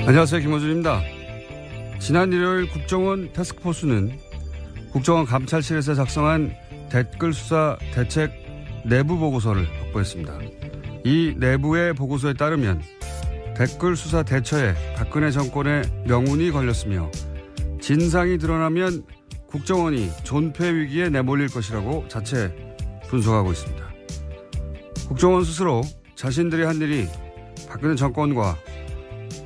안녕하세요. 김호준입니다. 지난 일요일 국정원 태스크포스는 국정원 감찰실에서 작성한 댓글 수사 대책 내부 보고서를 확보했습니다. 이 내부의 보고서에 따르면 댓글 수사 대처에 박근혜 정권의 명운이 걸렸으며 진상이 드러나면 국정원이 존폐 위기에 내몰릴 것이라고 자체 분석하고 있습니다. 국정원 스스로 자신들이 한 일이 박근혜 정권과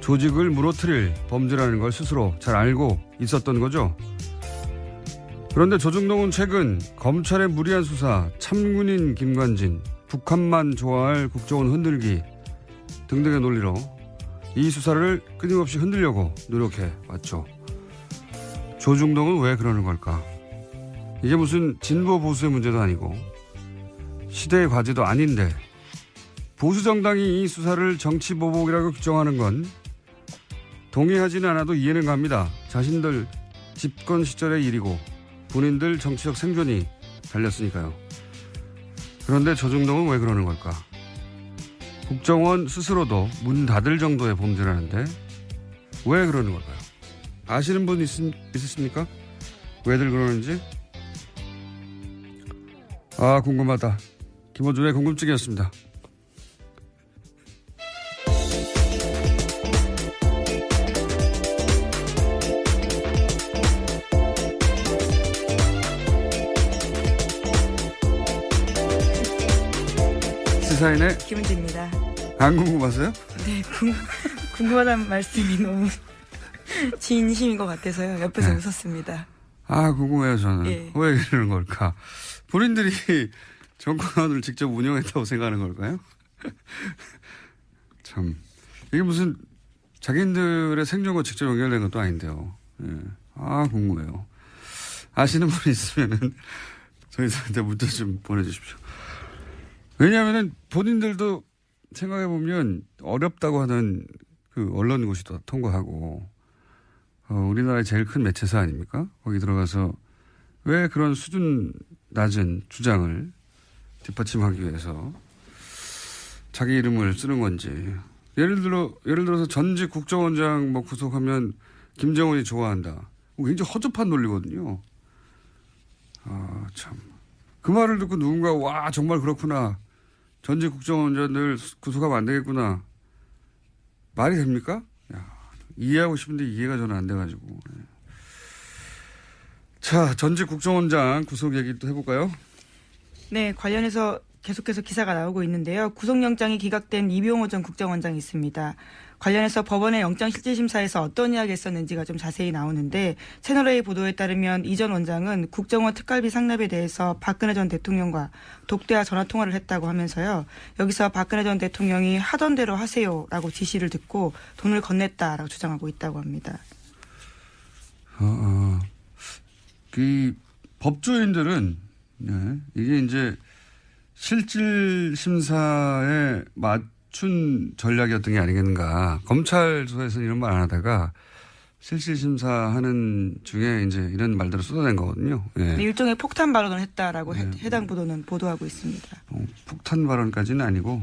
조직을 무너뜨릴 범죄라는 걸 스스로 잘 알고 있었던 거죠. 그런데 조중동은 최근 검찰의 무리한 수사, 참군인 김관진, 북한만 좋아할 국정원 흔들기 등등의 논리로 이 수사를 끊임없이 흔들려고 노력해 왔죠. 조중동은 왜 그러는 걸까? 이게 무슨 진보 보수의 문제도 아니고 시대의 과제도 아닌데 보수 정당이 이 수사를 정치 보복이라고 규정하는 건 동의하지는 않아도 이해는 갑니다. 자신들 집권 시절의 일이고 본인들 정치적 생존이 달렸으니까요. 그런데 조중동은 왜 그러는 걸까? 국정원 스스로도 문 닫을 정도의 범죄라는데 왜 그러는 걸까요? 아시는 분 있으십니까? 왜들 그러는지? 아, 궁금하다. 김호준의 궁금증이었습니다. 시사인의 김은지입니다. 안 궁금하세요? 네, 궁금하다는 말씀이 너무 진심인 것 같아서요. 옆에서 네. 웃었습니다. 아, 궁금해요, 저는. 예. 왜 이러는 걸까? 본인들이 정권을 직접 운영했다고 생각하는 걸까요? 참. 이게 무슨 자기들의 생존과 직접 연결된 것도 아닌데요. 예. 아, 궁금해요. 아시는 분 있으면은 저희들한테 문자 좀 보내주십시오. 왜냐하면은 본인들도 생각해보면 어렵다고 하는 그 언론고시도 통과하고, 우리나라의 제일 큰 매체사 아닙니까? 거기 들어가서 왜 그런 수준 낮은 주장을 뒷받침하기 위해서 자기 이름을 쓰는 건지. 예를 들어서 전직 국정원장 뭐 구속하면 김정은이 좋아한다. 굉장히 허접한 논리거든요. 아, 참. 그 말을 듣고 누군가, 와, 정말 그렇구나. 전직 국정원장들 구속하면 안 되겠구나. 말이 됩니까? 야, 이해하고 싶은데 이해가 저는 안 돼가지고. 자, 전직 국정원장 구속 얘기 또 해볼까요? 네, 관련해서 계속해서 기사가 나오고 있는데요. 구속영장이 기각된 이병호 전 국정원장이 있습니다. 관련해서 법원의 영장실질심사에서 어떤 이야기가 있었는지가 좀 자세히 나오는데 채널A 보도에 따르면 이 전 원장은 국정원 특갈비 상납에 대해서 박근혜 전 대통령과 독대와 전화통화를 했다고 하면서요. 여기서 박근혜 전 대통령이 하던 대로 하세요라고 지시를 듣고 돈을 건넸다라고 주장하고 있다고 합니다. 그 법조인들은 네, 이게 이제 실질 심사에 맞춘 전략이었던 게 아니겠는가. 검찰 조사에서는 이런 말 안 하다가 실질 심사하는 중에 이제 이런 말들을 쏟아낸 거거든요. 예. 일종의 폭탄 발언을 했다라고 네. 해당 보도는 보도하고 있습니다. 폭탄 발언까지는 아니고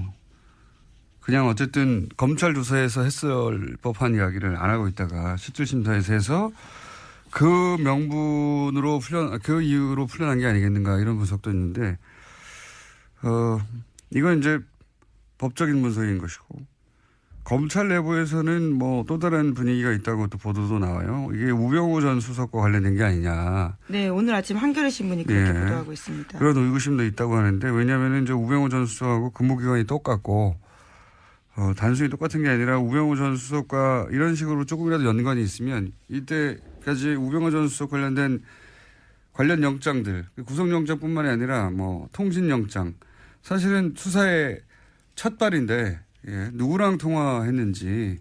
그냥 어쨌든 검찰 조사에서 했을 법한 이야기를 안 하고 있다가 실질 심사에서 해서 그 명분으로 그 이유로 풀려난 게 아니겠는가 이런 분석도 있는데, 이건 이제 법적인 분석인 것이고, 검찰 내부에서는 뭐 또 다른 분위기가 있다고 또 보도도 나와요. 이게 우병우 전 수석과 관련된 게 아니냐. 네, 오늘 아침 한겨레 신문이 그렇게 예. 보도하고 있습니다. 그런 의구심도 있다고 하는데, 왜냐하면 이제 우병우 전 수석하고 근무기간이 똑같고, 단순히 똑같은 게 아니라 우병우 전 수석과 이런 식으로 조금이라도 연관이 있으면 이때까지 우병우 전 수석 관련된 관련 영장들, 구속영장뿐만이 아니라 뭐 통신영장, 사실은 수사의 첫 발인데 예, 누구랑 통화했는지를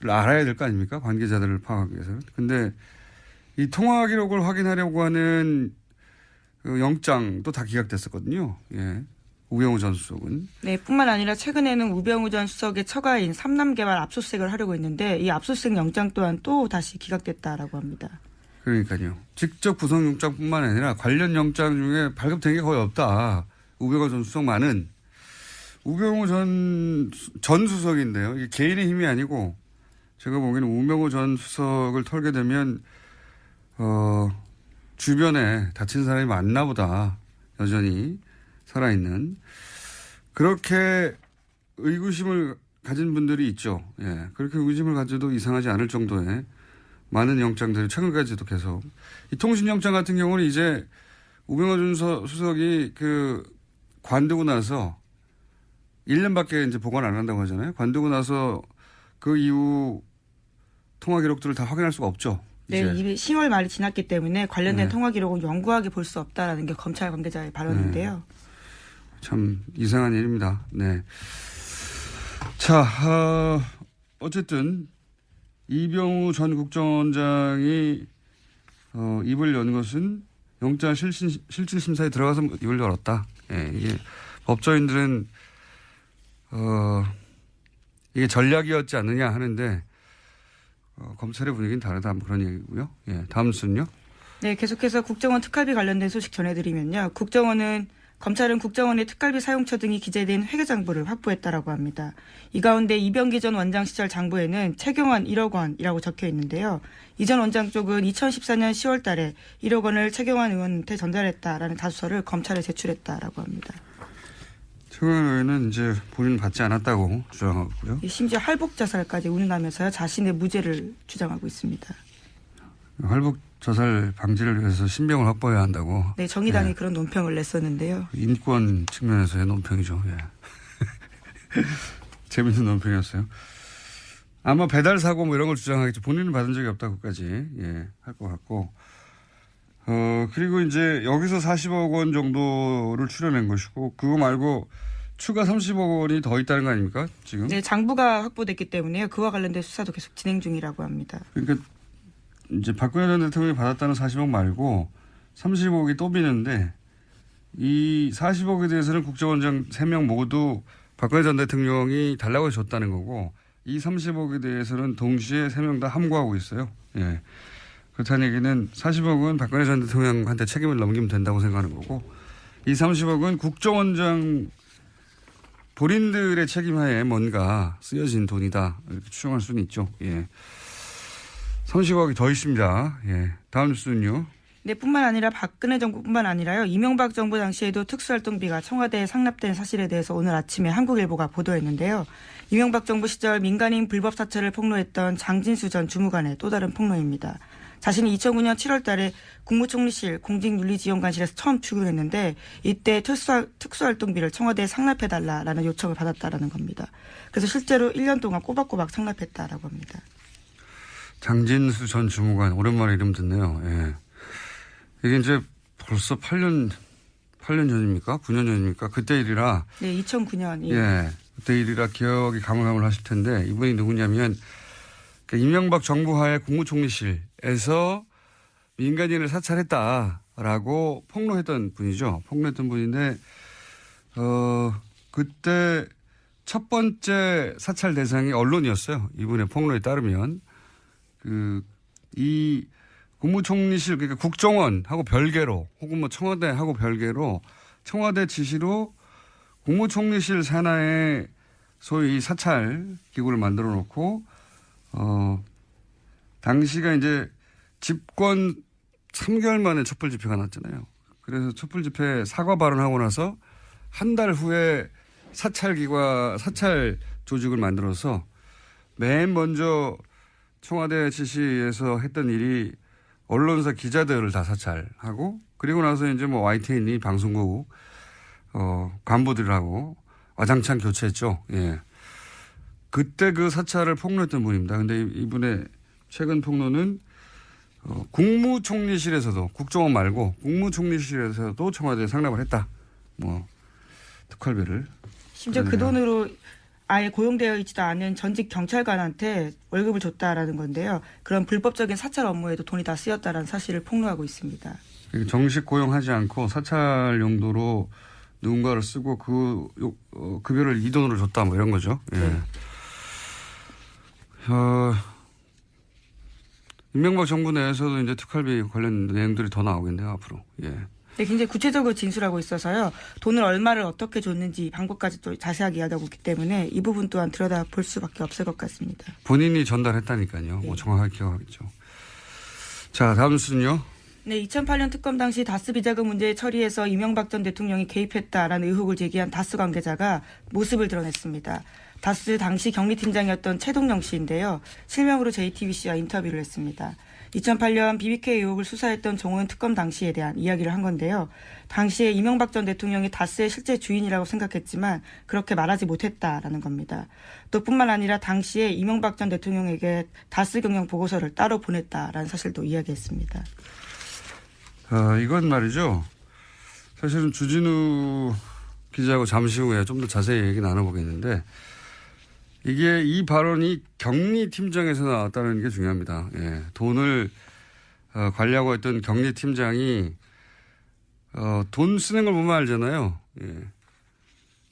알아야 될 거 아닙니까? 관계자들을 파악하기 위해서. 근데 이 통화 기록을 확인하려고 하는 그 영장도 다 기각됐었거든요. 예. 우병우 전 수석은. 네, 뿐만 아니라 최근에는 우병우 전 수석의 처가인 삼남개발 압수수색을 하려고 했는데 이 압수수색 영장 또한 또 다시 기각됐다라고 합니다. 그러니까요. 직접 구속영장뿐만 아니라 관련 영장 중에 발급된 게 거의 없다. 우병우 전 수석만은. 우병우 전 수석인데요. 이게 개인의 힘이 아니고 제가 보기에는 우병우 전 수석을 털게 되면 주변에 다친 사람이 많나 보다. 여전히 살아있는. 그렇게 의구심을 가진 분들이 있죠. 예. 그렇게 의구심을 가져도 이상하지 않을 정도의 많은 영장들이 최근까지도 계속. 이 통신영장 같은 경우는 이제 우병우 전 수석이 관두고 나서 1년밖에 이제 보관 안 한다고 하잖아요. 관두고 나서 그 이후 통화 기록들을 다 확인할 수가 없죠. 네, 이미 10월 말이 지났기 때문에 관련된 통화 기록은 영구하게 볼 수 없다라는 게 검찰 관계자의 발언인데요. 참 이상한 일입니다. 네. 자, 어쨌든 이병우 전 국정원장이 입을 연 것은 영장 실질심사에 들어가서 입을 열었다. 예, 이게 법조인들은 이게 전략이었지 않느냐 하는데 검찰의 분위기는 다르다. 뭐 그런 얘기고요. 예, 다음 순요. 네, 계속해서 국정원 특활비 관련된 소식 전해드리면요. 검찰은 국정원의 특활비 사용처 등이 기재된 회계장부를 확보했다라고 합니다. 이 가운데 이병기 전 원장 시절 장부에는 최경환 1억 원이라고 적혀 있는데요. 이 전 원장 쪽은 2014년 10월 달에 1억 원을 최경환 의원한테 전달했다라는 자수서를 검찰에 제출했다라고 합니다. 최경환 의원은 이제 본인은 받지 않았다고 주장하고요. 심지어 할복 자살까지 운운하면서요. 자신의 무죄를 주장하고 있습니다. 할복 자살 방지를 위해서 신병을 확보해야 한다고. 네, 정의당이 예. 그런 논평을 냈었는데요. 인권 측면에서의 논평이죠. 예. 재밌는 논평이었어요. 아마 배달 사고 뭐 이런 걸 주장하겠죠. 본인은 받은 적이 없다고까지 할 것 같고. 그리고 이제 여기서 40억 원 정도를 추려낸 것이고 그거 말고 추가 30억 원이 더 있다는 거 아닙니까? 지금? 네, 장부가 확보됐기 때문에요. 그와 관련된 수사도 계속 진행 중이라고 합니다. 그러니까 이제 박근혜 전 대통령이 받았다는 40억 말고 30억이 또 비는데 이 40억에 대해서는 국정원장 3명 모두 박근혜 전 대통령이 달라고 줬다는 거고 이 30억에 대해서는 동시에 3명 다 함구하고 있어요. 예. 그렇다는 얘기는 40억은 박근혜 전 대통령한테 책임을 넘기면 된다고 생각하는 거고 이 30억은 국정원장 본인들의 책임하에 뭔가 쓰여진 돈이다. 이렇게 추정할 수는 있죠. 예. 30억이 더 있습니다. 예. 다음 뉴스는요. 네, 뿐만 아니라 박근혜 정부뿐만 아니라요. 이명박 정부 당시에도 특수활동비가 청와대에 상납된 사실에 대해서 오늘 아침에 한국일보가 보도했는데요. 이명박 정부 시절 민간인 불법 사찰을 폭로했던 장진수 전 주무관의 또 다른 폭로입니다. 자신이 2009년 7월 달에 국무총리실 공직윤리지원관실에서 처음 출근했는데 이때 특수활동비를 청와대에 상납해달라라는 요청을 받았다라는 겁니다. 그래서 실제로 1년 동안 꼬박꼬박 상납했다라고 합니다. 장진수 전 주무관 오랜만에 이름 듣네요. 예. 이게 이제 벌써 8년 전입니까? 9년 전입니까? 그때 일이라. 네, 2009년. 예. 그때 일이라 기억이 가물가물하실 텐데 이분이 누구냐면 이명박 정부 하에 국무총리실에서 민간인을 사찰했다라고 폭로했던 분이죠. 폭로했던 분인데 그때 첫 번째 사찰 대상이 언론이었어요. 이분의 폭로에 따르면 이 국무총리실 그러니까 국정원하고 별개로 혹은 뭐 청와대하고 별개로 청와대 지시로 국무총리실 산하에 소위 사찰 기구를 만들어 놓고 당시가 이제 집권 3개월 만에 촛불 집회가 났잖아요. 그래서 촛불 집회 사과 발언하고 나서 한 달 후에 사찰 조직을 만들어서 맨 먼저 청와대 지시에서 했던 일이 언론사 기자들을 다 사찰하고 그리고 나서 이제 뭐 YTN이 방송국 간부들하고 와장창 교체했죠. 예. 그때 그 사찰을 폭로했던 분입니다. 근데 이분의 최근 폭로는 국무총리실에서도 국정원 말고 국무총리실에서도 청와대에 상납을 했다. 뭐 특활비를. 심지어 그 돈으로 아예 고용되어 있지도 않은 전직 경찰관한테 월급을 줬다라는 건데요. 그런 불법적인 사찰 업무에도 돈이 다 쓰였다라는 사실을 폭로하고 있습니다. 정식 고용하지 않고 사찰 용도로 누군가를 쓰고 급여를 이 돈으로 줬다 뭐 이런 거죠. 예. 네. 이명박 정부 내에서도 이제 특활비 관련 내용들이 더 나오겠네요, 앞으로. 예. 네, 굉장히 구체적으로 진술하고 있어서요. 돈을 얼마를 어떻게 줬는지 방법까지 또 자세하게 이야기하고 있기 때문에 이 부분 또한 들여다볼 수밖에 없을 것 같습니다. 본인이 전달했다니까요. 뭐 정확하게 기억하겠죠. 자, 다음 뉴스는요. 네, 2008년 특검 당시 다스 비자금 문제 처리에서 이명박 전 대통령이 개입했다라는 의혹을 제기한 다스 관계자가 모습을 드러냈습니다. 다스 당시 경리팀장이었던 최동영 씨인데요. 실명으로 JTBC와 인터뷰를 했습니다. 2008년 BBK 의혹을 수사했던 정호연 특검 당시에 대한 이야기를 한 건데요. 당시에 이명박 전 대통령이 다스의 실제 주인이라고 생각했지만 그렇게 말하지 못했다라는 겁니다. 또 뿐만 아니라 당시에 이명박 전 대통령에게 다스 경영 보고서를 따로 보냈다라는 사실도 이야기했습니다. 이건 말이죠. 사실은 주진우 기자하고 잠시 후에 좀 더 자세히 얘기 나눠보겠는데 이게 이 발언이 경리팀장에서 나왔다는 게 중요합니다. 예, 돈을 관리하고 있던 경리팀장이 돈 쓰는 걸 보면 알잖아요. 예.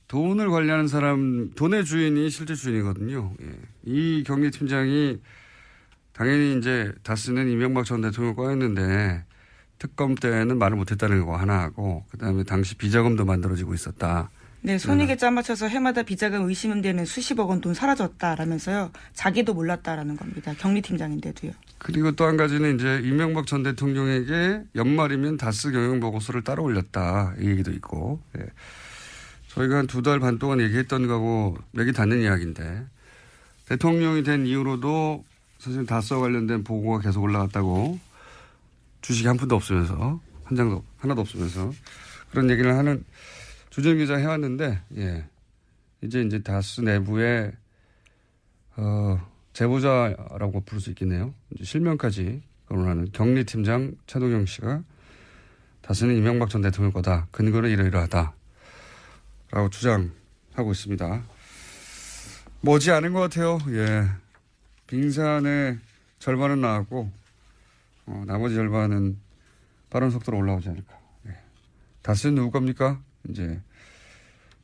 돈을 관리하는 사람, 돈의 주인이 실제 주인이거든요. 예. 이 경리팀장이 당연히 이제 다스는 이명박 전 대통령을 꺼냈는데 특검 때는 말을 못했다는 거 하나 하고 그다음에 당시 비자금도 만들어지고 있었다. 네, 손익에 짜맞춰서 해마다 비자금 의심되는 수십억 원 돈 사라졌다라면서요. 자기도 몰랐다라는 겁니다. 경리팀장인데도요. 그리고 또 한 가지는 이제 이명박 전 대통령에게 연말이면 다스 경영 보고서를 따로 올렸다. 이 얘기도 있고. 예. 저희가 한 2달 반 동안 얘기했던 거하고 맥이 닿는 이야기인데 대통령이 된 이후로도 사실 다스와 관련된 보고가 계속 올라갔다고 주식이 한 푼도 없으면서 한 장도 하나도 없으면서 그런 얘기를 하는 주진 기자 해왔는데 예. 이제 다스 내부에 제보자라고 부를 수 있겠네요. 이제 실명까지 거론하는 경리팀장 최동영 씨가 다스는 이명박 전 대통령 거다. 근거는 이러이러하다. 라고 주장하고 있습니다. 머지 않은 것 같아요. 예. 빙산의 절반은 나왔고 나머지 절반은 빠른 속도로 올라오지 않을까. 예. 다스는 누구 겁니까? 이제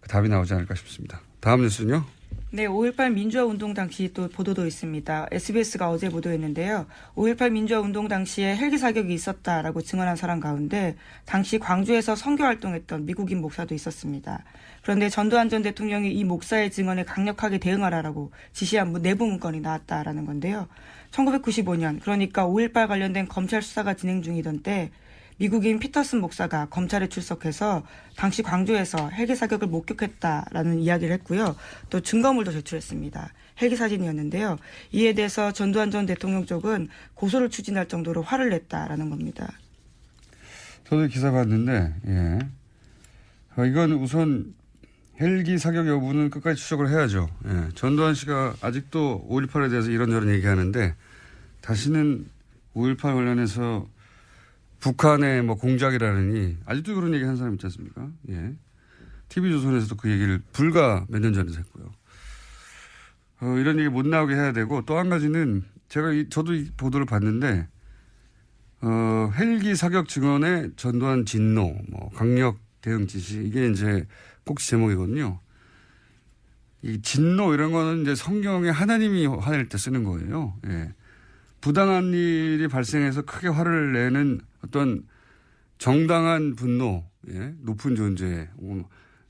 그 답이 나오지 않을까 싶습니다. 다음 뉴스는요? 네, 5.18 민주화 운동 당시 또 보도도 있습니다. SBS가 어제 보도했는데요. 5.18 민주화 운동 당시에 헬기 사격이 있었다라고 증언한 사람 가운데 당시 광주에서 선교 활동했던 미국인 목사도 있었습니다. 그런데 전두환 전 대통령이 이 목사의 증언에 강력하게 대응하라라고 지시한 내부 문건이 나왔다라는 건데요. 1995년 그러니까 5.18 관련된 검찰 수사가 진행 중이던 때 미국인 피터슨 목사가 검찰에 출석해서 당시 광주에서 헬기 사격을 목격했다라는 이야기를 했고요. 또 증거물도 제출했습니다. 헬기 사진이었는데요. 이에 대해서 전두환 전 대통령 쪽은 고소를 추진할 정도로 화를 냈다라는 겁니다. 저도 기사 봤는데 예. 이건 우선 헬기 사격 여부는 끝까지 추적을 해야죠. 예. 전두환 씨가 아직도 5.18에 대해서 이런저런 얘기하는데 다시는 5.18 관련해서 북한의 뭐 공작이라느니 아직도 그런 얘기 하는 사람 있지 않습니까? 예. TV조선에서도 그 얘기를 불과 몇 년 전에 했고요. 이런 얘기 못 나오게 해야 되고 또 한 가지는 저도 이 보도를 봤는데 헬기 사격 증언에 전두환 진노, 뭐 강력 대응 지시 이게 이제 꼭지 제목이거든요. 이 진노 이런 거는 이제 성경에 하나님이 화낼 때 쓰는 거예요. 예. 부당한 일이 발생해서 크게 화를 내는 어떤 정당한 분노, 예? 높은 존재,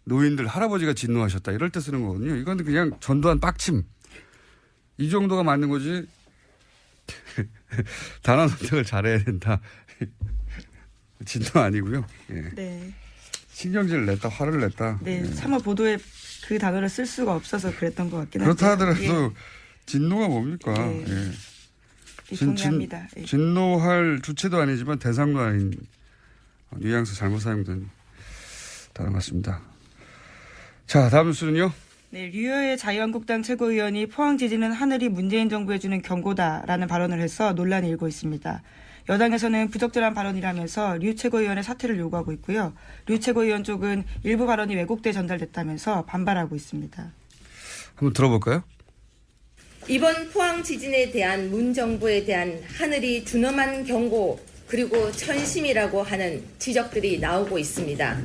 노인들, 할아버지가 진노하셨다. 이럴 때 쓰는 거거든요. 이건 그냥 전두환 빡침. 이 정도가 맞는 거지. 단어 선택을 잘해야 된다. 진노 아니고요. 예. 네. 신경질을 냈다, 화를 냈다. 네, 예. 차마 보도에 그 단어를 쓸 수가 없어서 그랬던 것 같긴 한데. 그렇다 하더라도 진노가 뭡니까? 네. 예. 동의합니다. 진노할 주체도 아니지만 대상도 아닌 뉘앙스 잘못 사용된 단어 같습니다. 자, 다음 뉴스는요. 네, 류여의 자유한국당 최고위원이 포항 지진은 하늘이 문재인 정부에 주는 경고다라는 발언을 해서 논란이 일고 있습니다. 여당에서는 부적절한 발언이라면서 류 최고위원의 사퇴를 요구하고 있고요. 류 최고위원 쪽은 일부 발언이 왜곡돼 전달됐다면서 반발하고 있습니다. 한번 들어볼까요? 이번 포항 지진에 대한 문 정부에 대한 하늘이 준엄한 경고 그리고 천심이라고 하는 지적들이 나오고 있습니다.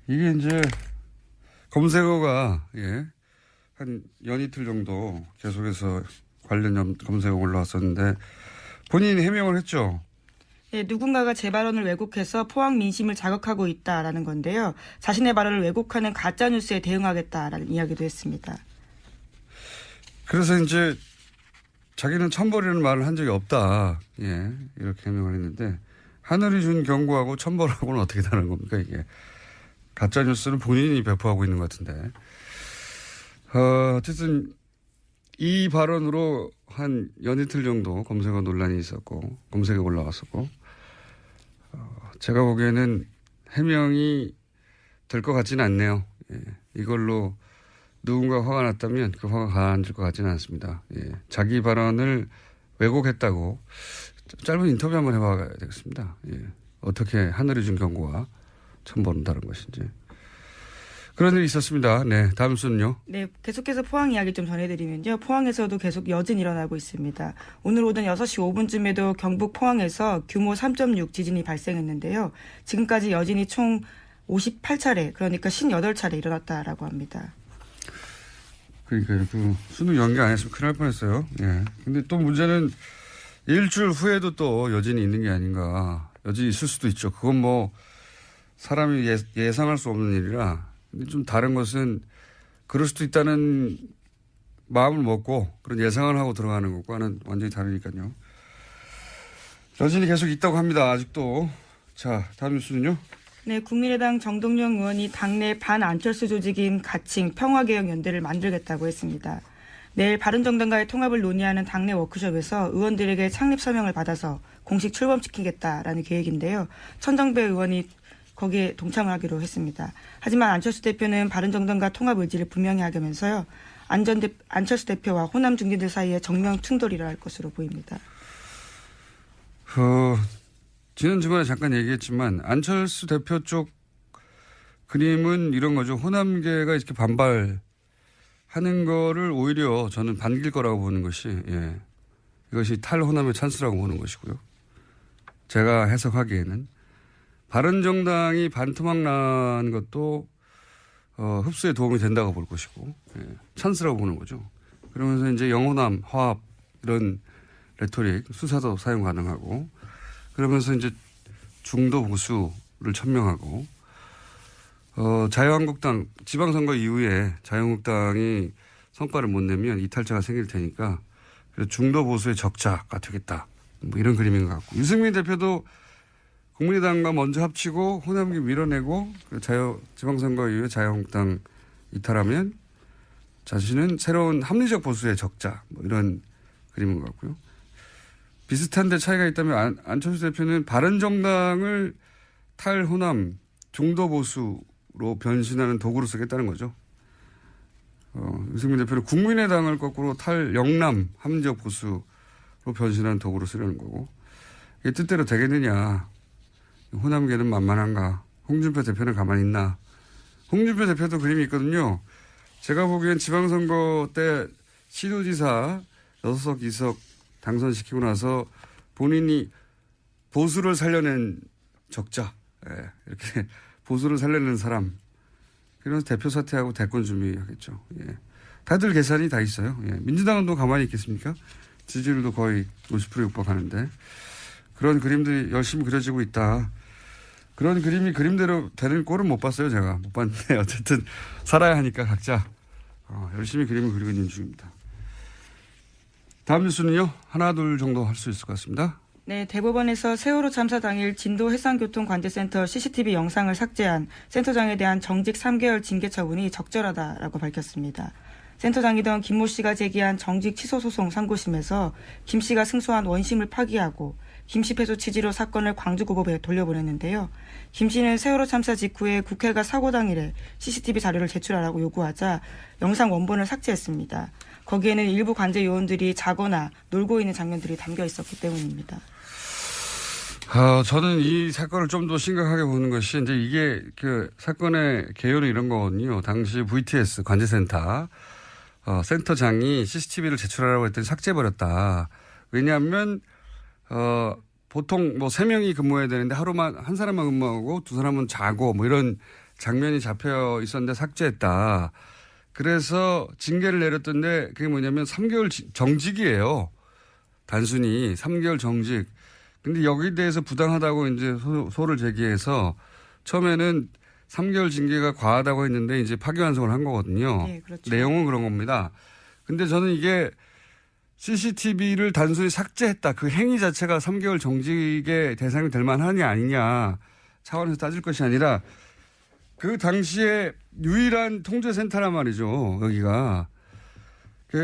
이게 이제 검색어가 한 연이틀 정도 계속해서 관련 검색어 올라왔었는데 본인이 해명을 했죠. 네, 누군가가 제 발언을 왜곡해서 포항 민심을 자극하고 있다라는 건데요. 자신의 발언을 왜곡하는 가짜 뉴스에 대응하겠다라는 이야기도 했습니다. 그래서 이제 자기는 천벌이라는 말을 한 적이 없다. 예, 이렇게 해명을 했는데 하늘이 준 경고하고 천벌하고는 어떻게 다른 겁니까 이게. 가짜 뉴스는 본인이 배포하고 있는 것 같은데. 어쨌든 이 발언으로 한 연이틀 정도 검색어 논란이 있었고 검색에 올라왔었고 제가 보기에는 해명이 될 것 같지는 않네요. 예, 이걸로 누군가 화가 났다면 그 화가 가라앉을 것 같지는 않습니다. 예, 자기 발언을 왜곡했다고 짧은 인터뷰 한번 해봐야 되겠습니다. 예, 어떻게 하늘이 준 경고와 천벌은 다른 것인지. 그런 일이 있었습니다. 네, 다음 순요. 네, 계속해서 포항 이야기 좀 전해드리면요. 포항에서도 계속 여진 일어나고 있습니다. 오늘 오전 6시 5분쯤에도 경북 포항에서 규모 3.6 지진이 발생했는데요. 지금까지 여진이 총 58차례, 그러니까 58차례 일어났다라고 합니다. 그러니까요. 그 수능 연기 안 했으면 큰일 날 뻔했어요. 예. 근데 또 문제는 일주일 후에도 또 여진이 있는 게 아닌가. 여진이 있을 수도 있죠. 그건 뭐 사람이 예상할 수 없는 일이라. 근데 좀 다른 것은 그럴 수도 있다는 마음을 먹고 그런 예상을 하고 들어가는 것과는 완전히 다르니까요. 여진이 계속 있다고 합니다. 아직도. 자, 다음 뉴스는요. 네, 국민의당 정동영 의원이 당내 반안철수 조직인 가칭 평화개혁연대를 만들겠다고 했습니다. 내일 바른정당과의 통합을 논의하는 당내 워크숍에서 의원들에게 창립 서명을 받아서 공식 출범시키겠다라는 계획인데요. 천정배 의원이 거기에 동참을 하기로 했습니다. 하지만 안철수 대표는 바른정당과 통합 의지를 분명히 하면서요. 안철수 대표와 호남 중진들 사이에 정면 충돌이 일어날 것으로 보입니다. 지난 주간에 잠깐 얘기했지만 안철수 대표 쪽 그림은 이런 거죠. 호남계가 이렇게 반발하는 거를 오히려 저는 반길 거라고 보는 것이 예. 이것이 탈호남의 찬스라고 보는 것이고요. 제가 해석하기에는 바른정당이 반토막 난 것도 흡수에 도움이 된다고 볼 것이고 예. 찬스라고 보는 거죠. 그러면서 이제 영호남, 화합 이런 레토릭, 수사도 사용 가능하고 그러면서 이제 중도 보수를 천명하고 자유한국당 지방선거 이후에 자유한국당이 성과를 못 내면 이탈자가 생길 테니까 그래서 중도 보수의 적자가 되겠다. 뭐 이런 그림인 것 같고 유승민 대표도 국민의당과 먼저 합치고 호남기 밀어내고 지방선거 이후에 자유한국당 이탈하면 자신은 새로운 합리적 보수의 적자 뭐 이런 그림인 것 같고요. 비슷한데 차이가 있다면 안철수 대표는 바른정당을 탈호남 중도보수로 변신하는 도구로 쓰겠다는 거죠. 유승민 대표는 국민의당을 거꾸로 탈영남 합리적 보수로 변신하는 도구로 쓰려는 거고 이게 뜻대로 되겠느냐. 호남계는 만만한가. 홍준표 대표는 가만히 있나. 홍준표 대표도 그림이 있거든요. 제가 보기엔 지방선거 때 시도지사 6석 2석 당선시키고 나서 본인이 보수를 살려낸 적자, 예, 이렇게 보수를 살려낸 사람, 그래서 대표 사퇴하고 대권 준비하겠죠. 예. 다들 계산이 다 있어요. 예. 민주당은 또 가만히 있겠습니까? 지지율도 거의 50% 육박하는데 그런 그림들이 열심히 그려지고 있다. 그런 그림이 그림대로 되는 꼴은 못 봤어요. 제가 못 봤는데 어쨌든 살아야 하니까 각자 열심히 그림을 그리고 있는 중입니다. 다음 뉴스는요. 하나 둘 정도 할 수 있을 것 같습니다. 네, 대법원에서 세월호 참사 당일 진도 해상교통관제센터 CCTV 영상을 삭제한 센터장에 대한 정직 3개월 징계 처분이 적절하다라고 밝혔습니다. 센터장이던 김모 씨가 제기한 정직 취소 소송 상고심에서 김 씨가 승소한 원심을 파기하고 김 씨 패소 취지로 사건을 광주고법에 돌려보냈는데요. 김 씨는 세월호 참사 직후에 국회가 사고 당일에 CCTV 자료를 제출하라고 요구하자 영상 원본을 삭제했습니다. 거기에는 일부 관제 요원들이 자거나 놀고 있는 장면들이 담겨 있었기 때문입니다. 저는 이 사건을 좀 더 심각하게 보는 것이 이제 이게 그 사건의 개요는 이런 거거든요. 당시 VTS 관제센터 센터장이 CCTV를 제출하라고 했더니 삭제해버렸다. 왜냐하면 보통 뭐 3명이 근무해야 되는데 하루만 한 사람만 근무하고 2사람은 자고 뭐 이런 장면이 잡혀 있었는데 삭제했다. 그래서 징계를 내렸던데 그게 뭐냐면 3개월 정직이에요. 단순히 3개월 정직. 근데 여기에 대해서 부당하다고 이제 소를 제기해서 처음에는 3개월 징계가 과하다고 했는데 이제 파기환송을 한 거거든요. 네, 그렇죠. 내용은 그런 겁니다. 근데 저는 이게 CCTV를 단순히 삭제했다. 그 행위 자체가 3개월 정직의 대상이 될 만하냐 아니냐 차원에서 따질 것이 아니라 그 당시에 유일한 통제센터란 말이죠. 여기가.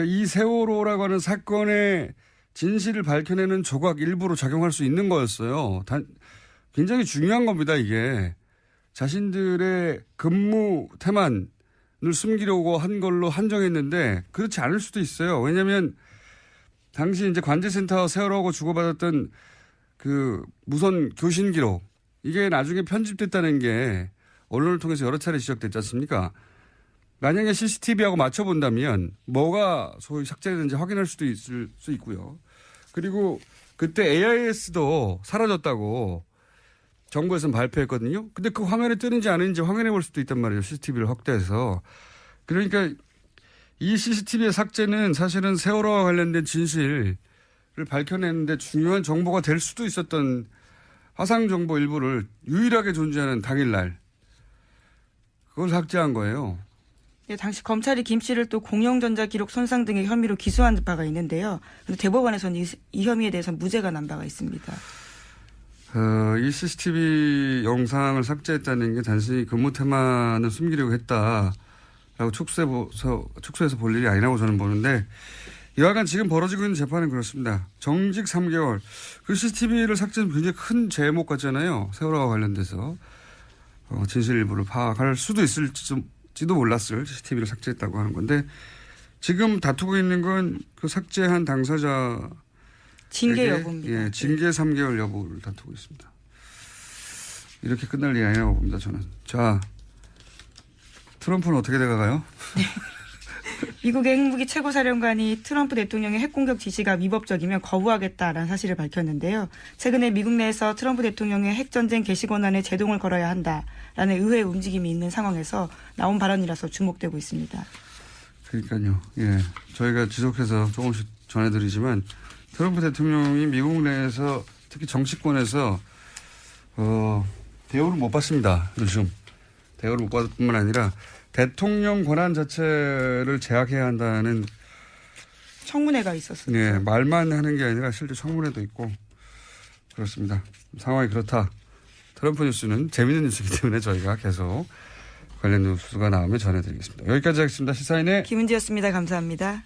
이 세월호라고 하는 사건의 진실을 밝혀내는 조각 일부로 작용할 수 있는 거였어요. 굉장히 중요한 겁니다, 이게. 자신들의 근무 태만을 숨기려고 한 걸로 한정했는데 그렇지 않을 수도 있어요. 왜냐하면 당시 이제 관제센터 세월호하고 주고받았던 그 무선 교신 기록 이게 나중에 편집됐다는 게 언론을 통해서 여러 차례 지적됐지 않습니까? 만약에 CCTV하고 맞춰본다면 뭐가 소위 삭제됐는지 확인할 수도 있을 수 있고요. 그리고 그때 AIS도 사라졌다고 정부에서는 발표했거든요. 근데 그 화면에 뜨는지 아닌지 확인해 볼 수도 있단 말이에요. CCTV를 확대해서. 그러니까 이 CCTV의 삭제는 사실은 세월호와 관련된 진실을 밝혀내는데 중요한 정보가 될 수도 있었던 화상 정보 일부를 유일하게 존재하는 당일날 그걸 삭제한 거예요. 네, 당시 검찰이 김 씨를 또 공영전자 기록 손상 등의 혐의로 기소한 바가 있는데요. 그런데 대법원에서는 이 혐의에 대해서 무죄가 난 바가 있습니다. 이 CCTV 영상을 삭제했다는 게 단순히 근무 태만을 숨기려고 했다라고 축소해서 볼 일이 아니라고 저는 보는데 여하간 지금 벌어지고 있는 재판은 그렇습니다. 정직 3개월. 그 CCTV를 삭제는 굉장히 큰 제목 같잖아요. 세월호와 관련돼서. 진실 일부를 파악할 수도 있을지도 몰랐을 CCTV를 삭제했다고 하는 건데 지금 다투고 있는 건 그 삭제한 당사자 징계 여부입니다. 예, 징계 3개월 여부를 다투고 있습니다. 이렇게 끝날 일이 아니라고 봅니다, 저는. 자, 트럼프는 어떻게 돼가요? 네. 미국의 핵무기 최고사령관이 트럼프 대통령의 핵공격 지시가 위법적이면 거부하겠다라는 사실을 밝혔는데요. 최근에 미국 내에서 트럼프 대통령의 핵전쟁 개시 권한에 제동을 걸어야 한다라는 의회의 움직임이 있는 상황에서 나온 발언이라서 주목되고 있습니다. 그러니까요. 예, 저희가 지속해서 조금씩 전해드리지만 트럼프 대통령이 미국 내에서 특히 정치권에서 대우를 못 받습니다. 요즘. 대우를 못 받을 뿐만 아니라 대통령 권한 자체를 제약해야 한다는 청문회가 있었습니다. 예, 말만 하는 게 아니라 실제 청문회도 있고 그렇습니다. 상황이 그렇다. 트럼프 뉴스는 재미있는 뉴스이기 때문에 저희가 계속 관련 뉴스가 나오면 전해드리겠습니다. 여기까지 하겠습니다. 시사인의 김은지였습니다. 감사합니다.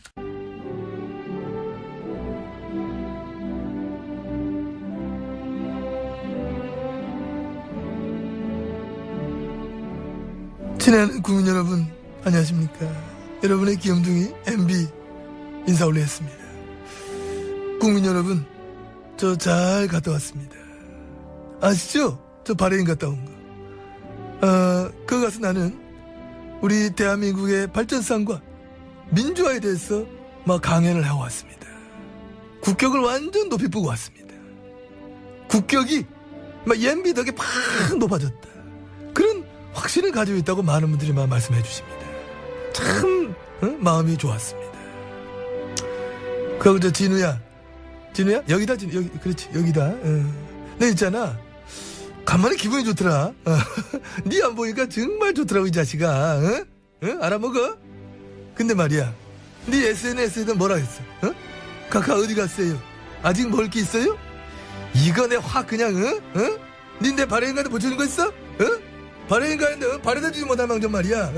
친한 국민 여러분 안녕하십니까. 여러분의 귀염둥이 MB 인사 올리겠습니다. 국민 여러분 저 잘 갔다 왔습니다. 아시죠? 저 바레인 갔다 온 거. 그거 가서 나는 우리 대한민국의 발전상과 민주화에 대해서 막 강연을 하고 왔습니다. 국격을 완전 높이 보고 왔습니다. 국격이 막 MB 덕에 팍 높아졌다. 그런 확신을 가지고 있다고 많은 분들이 말씀해 주십니다. 참 마음이 좋았습니다. 그리고 저 진우야 여기다 여기 그렇지 여기다. 내 있잖아 간만에 기분이 좋더라. 니 안 보니까 정말 좋더라고 이 자식아. 알아먹어? 근데 말이야 니 SNS에다 뭐라 했어? 카카 어디 갔어요? 아직 먹을 게 있어요? 이거 내 확 그냥 니 내 발행가한테 붙여준 거 있어? 발행가인데 발에다 주지 못할 망정 말이야.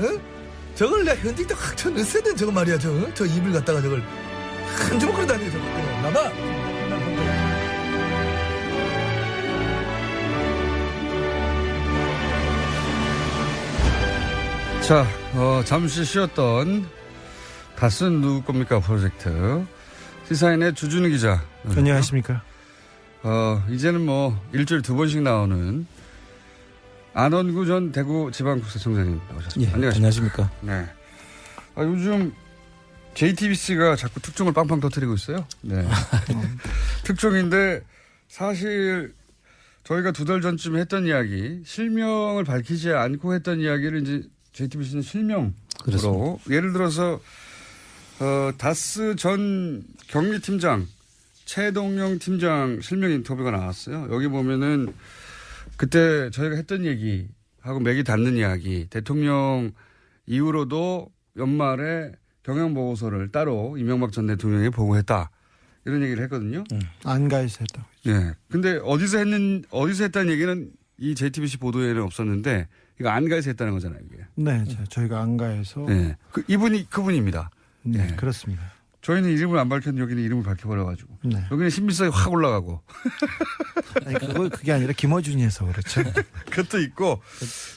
저걸 내가 현직때 확 쳐넣었어야 된 저거 말이야. 저 입을 갖다가 저걸 한 주먹으로 다니고 저거 나봐. 자, 잠시 쉬었던 다스는 누구 겁니까 프로젝트 시사인의 주준우 기자. 안녕하십니까. 이제는 뭐 일주일에 2번씩 나오는 안원구 전 대구지방국세청장님 나오셨습니다. 예, 안녕하십니까. 네. 요즘 JTBC가 자꾸 특종을 빵빵 터뜨리고 있어요. 네. 특종인데 사실 저희가 2달 전쯤에 했던 이야기, 실명을 밝히지 않고 했던 이야기를 이제 JTBC는 실명으로 그렇습니다. 예를 들어서 다스 전 경리팀장 최동영 팀장 실명 인터뷰가 나왔어요. 여기 보면은 그때 저희가 했던 얘기하고 맥이 닿는 이야기, 대통령 이후로도 연말에 경영보고서를 따로 이명박 전 대통령이 보고했다. 이런 얘기를 했거든요. 안가에서 했다고. 네. 근데 어디서 했다는 얘기는 이 JTBC 보도에는 없었는데 이거 안가에서 했다는 거잖아요, 이게. 네, 저희가 안가에서. 네. 이분이 그분입니다. 네, 네. 그렇습니다. 저희는 이름을 안 밝혔는데 여기는 이름을 밝혀버려가지고. 네. 여기는 신빙성이 확 올라가고. 아니, 그게 아니라 김어준이어서 그렇죠. 그것도 있고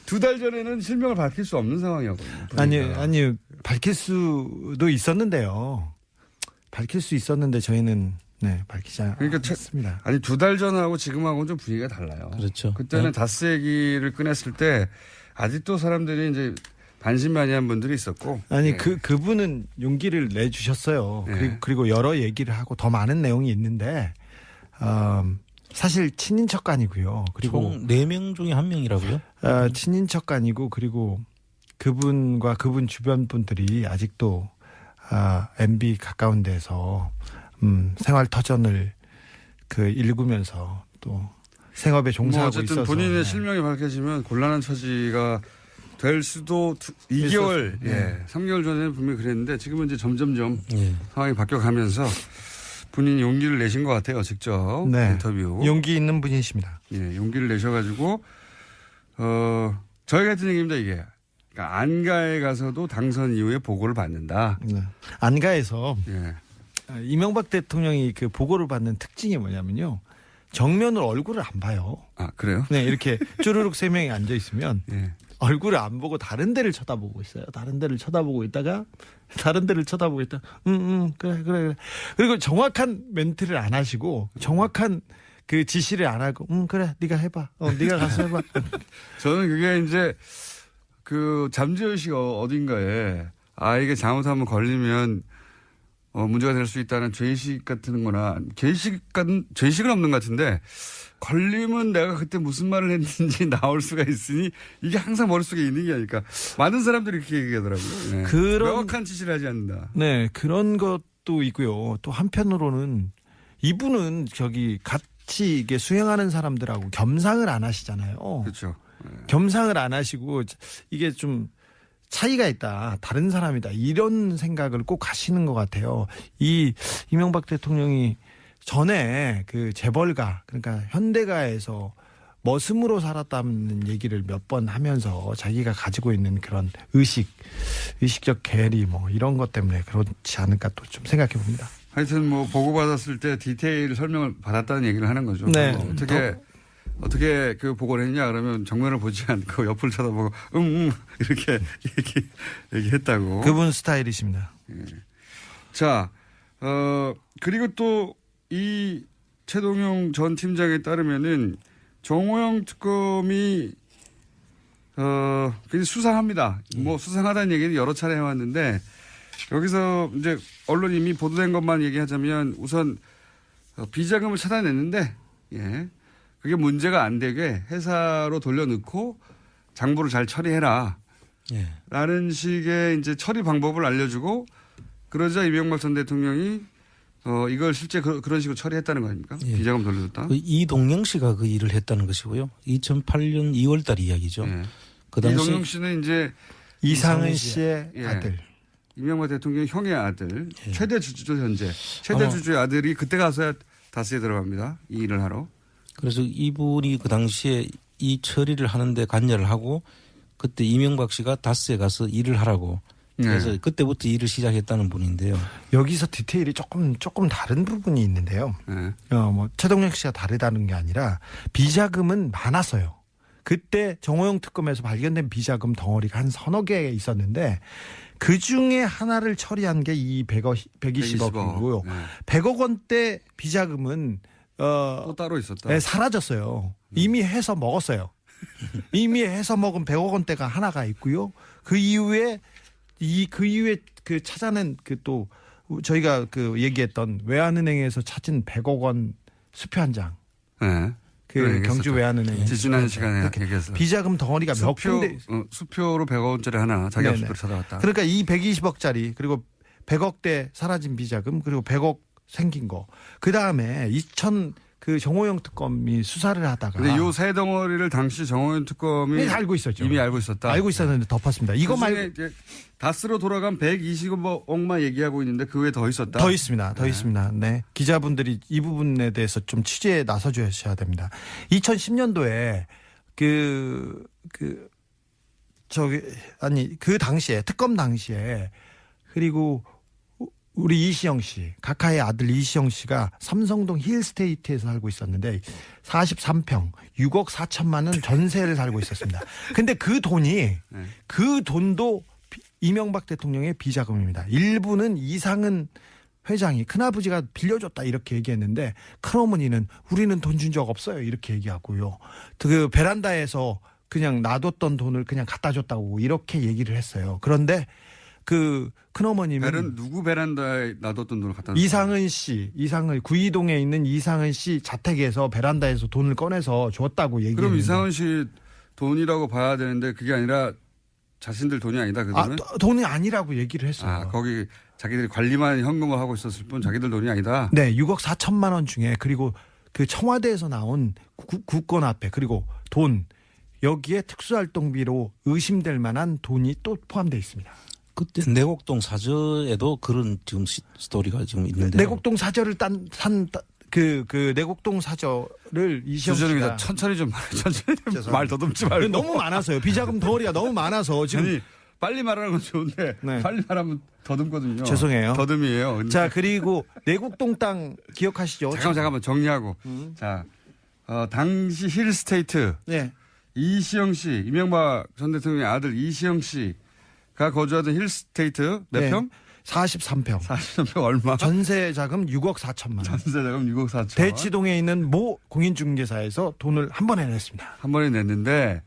2달 전에는 실명을 밝힐 수 없는 상황이었거든요. 아니 밝힐 수도 있었는데요. 밝힐 수 있었는데 저희는 밝히지 않았습니다. 아니 2달 전하고 지금하고는 좀 분위기가 달라요. 그렇죠. 그때는 다스 얘기를 꺼냈을 때 아직도 사람들이 이제 반신반의한 분들이 있었고. 아니 그분은 용기를 내주셨어요. 네. 그리고 여러 얘기를 하고 더 많은 내용이 있는데 사실 친인척간이고요. 그리고 총 4명 중에 1명이라고요? 친인척간이고 그리고 그분과 그분 주변 분들이 아직도 MB 가까운 데서 생활 터전을 읽으면서 또 생업에 종사하고 어쨌든 있어서 본인의 실명이 밝혀지면 곤란한 처지가 될 수도 2개월, 3개월 전에는 분명히 그랬는데 지금은 이제 점점점 상황이 바뀌어가면서 본인이 용기를 내신 것 같아요, 직접. 인터뷰. 용기 있는 분이십니다. 예, 용기를 내셔가지고, 저희가 했던 얘기입니다, 이게. 그러니까 안가에 가서도 당선 이후에 보고를 받는다. 네. 안가에서 예. 이명박 대통령이 그 보고를 받는 특징이 뭐냐면요. 정면으로 얼굴을 안 봐요. 아, 그래요? 네, 이렇게 쭈르륵 3명이 앉아 있으면 예. 얼굴을 안 보고 다른 데를 쳐다보고 있어요. 다른 데를 쳐다보고 있다가 그래. 그리고 정확한 멘트를 안 하시고 정확한 그 지시를 안 하고 그래 네가 해봐. 네가 가서 해봐. 저는 그게 이제 그 잠재의식 어딘가에 이게 잘못하면 걸리면 문제가 될 수 있다는 죄의식 같은 거나 죄의식은 없는 것 같은데 걸리면 내가 그때 무슨 말을 했는지 나올 수가 있으니 이게 항상 머릿속에 있는 게 아닐까. 많은 사람들이 이렇게 얘기하더라고요. 네. 명확한 지시를 하지 않는다. 네, 그런 것도 있고요. 또 한편으로는 이분은 같이 이게 수행하는 사람들하고 겸상을 안 하시잖아요. 그렇죠. 네. 겸상을 안 하시고 이게 좀 차이가 있다. 다른 사람이다. 이런 생각을 꼭 하시는 것 같아요. 이명박 대통령이 전에 그 재벌가, 그러니까 현대가에서 머슴으로 살았다는 얘기를 몇 번 하면서 자기가 가지고 있는 그런 의식적 괴리 이런 것 때문에 그렇지 않을까 또 좀 생각해 봅니다. 하여튼 보고받았을 때 디테일 설명을 받았다는 얘기를 하는 거죠. 네. 어떻게 그 보고를 했냐 그러면 정면을 보지 않고 옆을 쳐다보고 이렇게 얘기했다고. 그분 스타일이십니다. 예. 자, 그리고 또 이 최동용 전 팀장에 따르면은 정호영 특검이 굉장히 수상합니다. 수상하다는 얘기는 여러 차례 해왔는데 여기서 이제 언론이 이미 보도된 것만 얘기하자면 우선 비자금을 찾아냈는데 그게 문제가 안 되게 회사로 돌려넣고 장부를 잘 처리해라. 라는 식의 이제 처리 방법을 알려주고 그러자 이명박 전 대통령이 이걸 실제 그런 식으로 처리했다는 거 아닙니까? 비자금 돌려줬다. 이동영 씨가 그 일을 했다는 것이고요. 2008년 2월 달 이야기죠. 그 당시 이동영 씨는 이제 이상은 씨의 아들. 이명박 대통령 형의 아들. 최대 주주죠, 현재. 최대 주주의 아들이 그때 가서야 다스에 들어갑니다. 이 일을 하러. 그래서 이분이 그 당시에 이 처리를 하는데 관여를 하고 그때 이명박 씨가 다스에 가서 일을 하라고 그래서 그때부터 일을 시작했다는 분인데요. 여기서 디테일이 조금 다른 부분이 있는데요. 최동영 씨가 다르다는 게 아니라 비자금은 많았어요. 그때 정호영 특검에서 발견된 비자금 덩어리가 한 서너 개 있었는데 그 중에 하나를 처리한 게 이 120억이고요. 100억 원대 비자금은 또 따로 있었다. 네, 사라졌어요. 이미 해서 먹었어요. 이미 해서 먹은 100억 원대가 하나가 있고요. 그 이후에 그 찾아낸 또 저희가 얘기했던 외환은행에서 찾은 100억 원 수표 한 장. 네. 경주 외환은행. 지난 시간에 얘기했어요. 비자금 덩어리가 몇 군데. 수표로 100억 원짜리 하나 자기가 수표를 찾아왔다. 그러니까 이 120억짜리 그리고 100억대 사라진 비자금 그리고 100억 생긴 거. 그 다음에 그 정호영 특검이 수사를 하다가. 근데 요 세 덩어리를 당시 정호영 특검이 알고 있었죠. 이미 알고 있었다. 알고 있었는데 덮었습니다. 이거 말고 이제 다스로 돌아간 120억만 얘기하고 있는데 그 외에 더 있었다. 더 있습니다. 더 있습니다. 네. 기자분들이 이 부분에 대해서 좀 취재에 나서 주셔야 됩니다. 2010년도에 그 당시에 특검 당시에 그리고 우리 이시영 씨, 각하의 아들 이시영 씨가 삼성동 힐스테이트에서 살고 있었는데 43평 6억 4천만 원 전세를 살고 있었습니다. 근데 그 돈도 이명박 대통령의 비자금입니다. 일부는 이상은 회장이 큰아버지가 빌려줬다 이렇게 얘기했는데 큰어머니는 우리는 돈 준 적 없어요 이렇게 얘기하고요. 그 베란다에서 그냥 놔뒀던 돈을 그냥 갖다 줬다고 이렇게 얘기를 했어요. 그런데 그 큰어머님은 누구 베란다에 놔뒀던 돈을 갖다 이상은 구이동에 있는 이상은 씨 자택에서 베란다에서 돈을 꺼내서 줬다고 얘기했는데 그럼 이상은 씨 돈이라고 봐야 되는데 그게 아니라 자신들 돈이 아니다 그 돈은? 돈이 아니라고 얘기를 했어요. 거기 자기들이 관리만 현금을 하고 있었을 뿐 자기들 돈이 아니다. 네, 6억 4천만 원 중에 그리고 그 청와대에서 나온 국권 화폐 그리고 돈 여기에 특수활동비로 의심될 만한 돈이 또 포함되어 있습니다. 그때 내곡동 사저에도 그런 지금 스토리가 지금 있는데. 내곡동 사저를 그 내곡동 사저를 이시영 씨가 천천히 좀 말 더듬지 말고. 너무 많아서요. 비자금 덩어리가 너무 많아서 지금. 아니, 빨리 말하는 건 좋은데 빨리 말하면 더듬거든요. 죄송해요. 더듬이에요. 자 그리고 내곡동 땅 기억하시죠? 잠깐만 정리하고. 자 당시 힐스테이트 이시영 씨 이명박 전 대통령의 아들 이시영 씨가 거주하던 힐스테이트 몇 평? 43평. 43평 얼마? 전세 자금 6억 4천만 원. 전세 자금 6억 4천. 대치동에 있는 모 공인중개사에서 돈을 한 번에 냈습니다. 한 번에 냈는데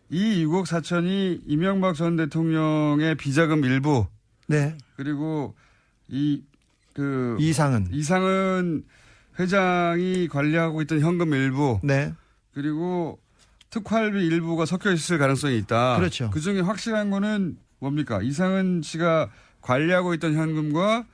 이 6억 4천이 이명박 전 대통령의 비자금 일부. 네. 그리고 이상은 회장이 관리하고 있던 현금 일부. 네. 그리고 특활비 일부가 섞여 있을 가능성이 있다. 그렇죠. 그 중에 확실한 거는 뭡니까? 이상은 씨가 관리하고 있던 현금과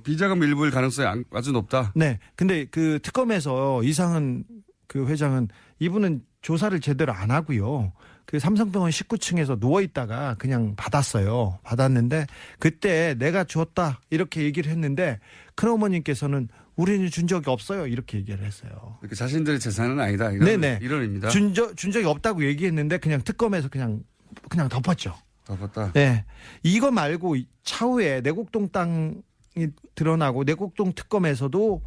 비자금 일부일 가능성이 아주 높다. 네. 근데 그 특검에서 이상은 그 회장은 이분은 조사를 제대로 안 하고요. 그 삼성병원 19층에서 누워 있다가 그냥 받았어요. 받았는데 그때 내가 줬다 이렇게 얘기를 했는데 큰어머님께서는 우리는 준 적이 없어요 이렇게 얘기를 했어요. 그러니까 자신들의 재산은 아니다. 네네. 이론입니다. 준 적이 없다고 얘기했는데 그냥 특검에서 그냥 덮었죠. 덮었다. 네. 이거 말고 차후에 내곡동 땅이 드러나고 내곡동 특검에서도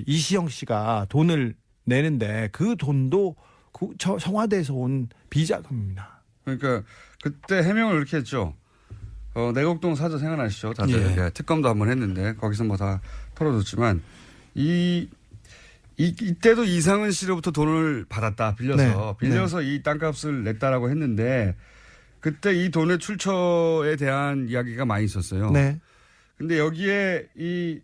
이시영 씨가 돈을 내는데 그 돈도 청와대에서 온 비자금입니다. 그러니까 그때 해명을 이렇게 했죠. 내곡동 사저 생각나시죠? 다들. 예. 특검도 한번 했는데 거기서 뭐 다 털어줬지만 이때도 이상은 씨로부터 돈을 받았다. 빌려서 이 땅값을 냈다라고 했는데 그때 이 돈의 출처에 대한 이야기가 많이 있었어요. 네. 근데 여기에 이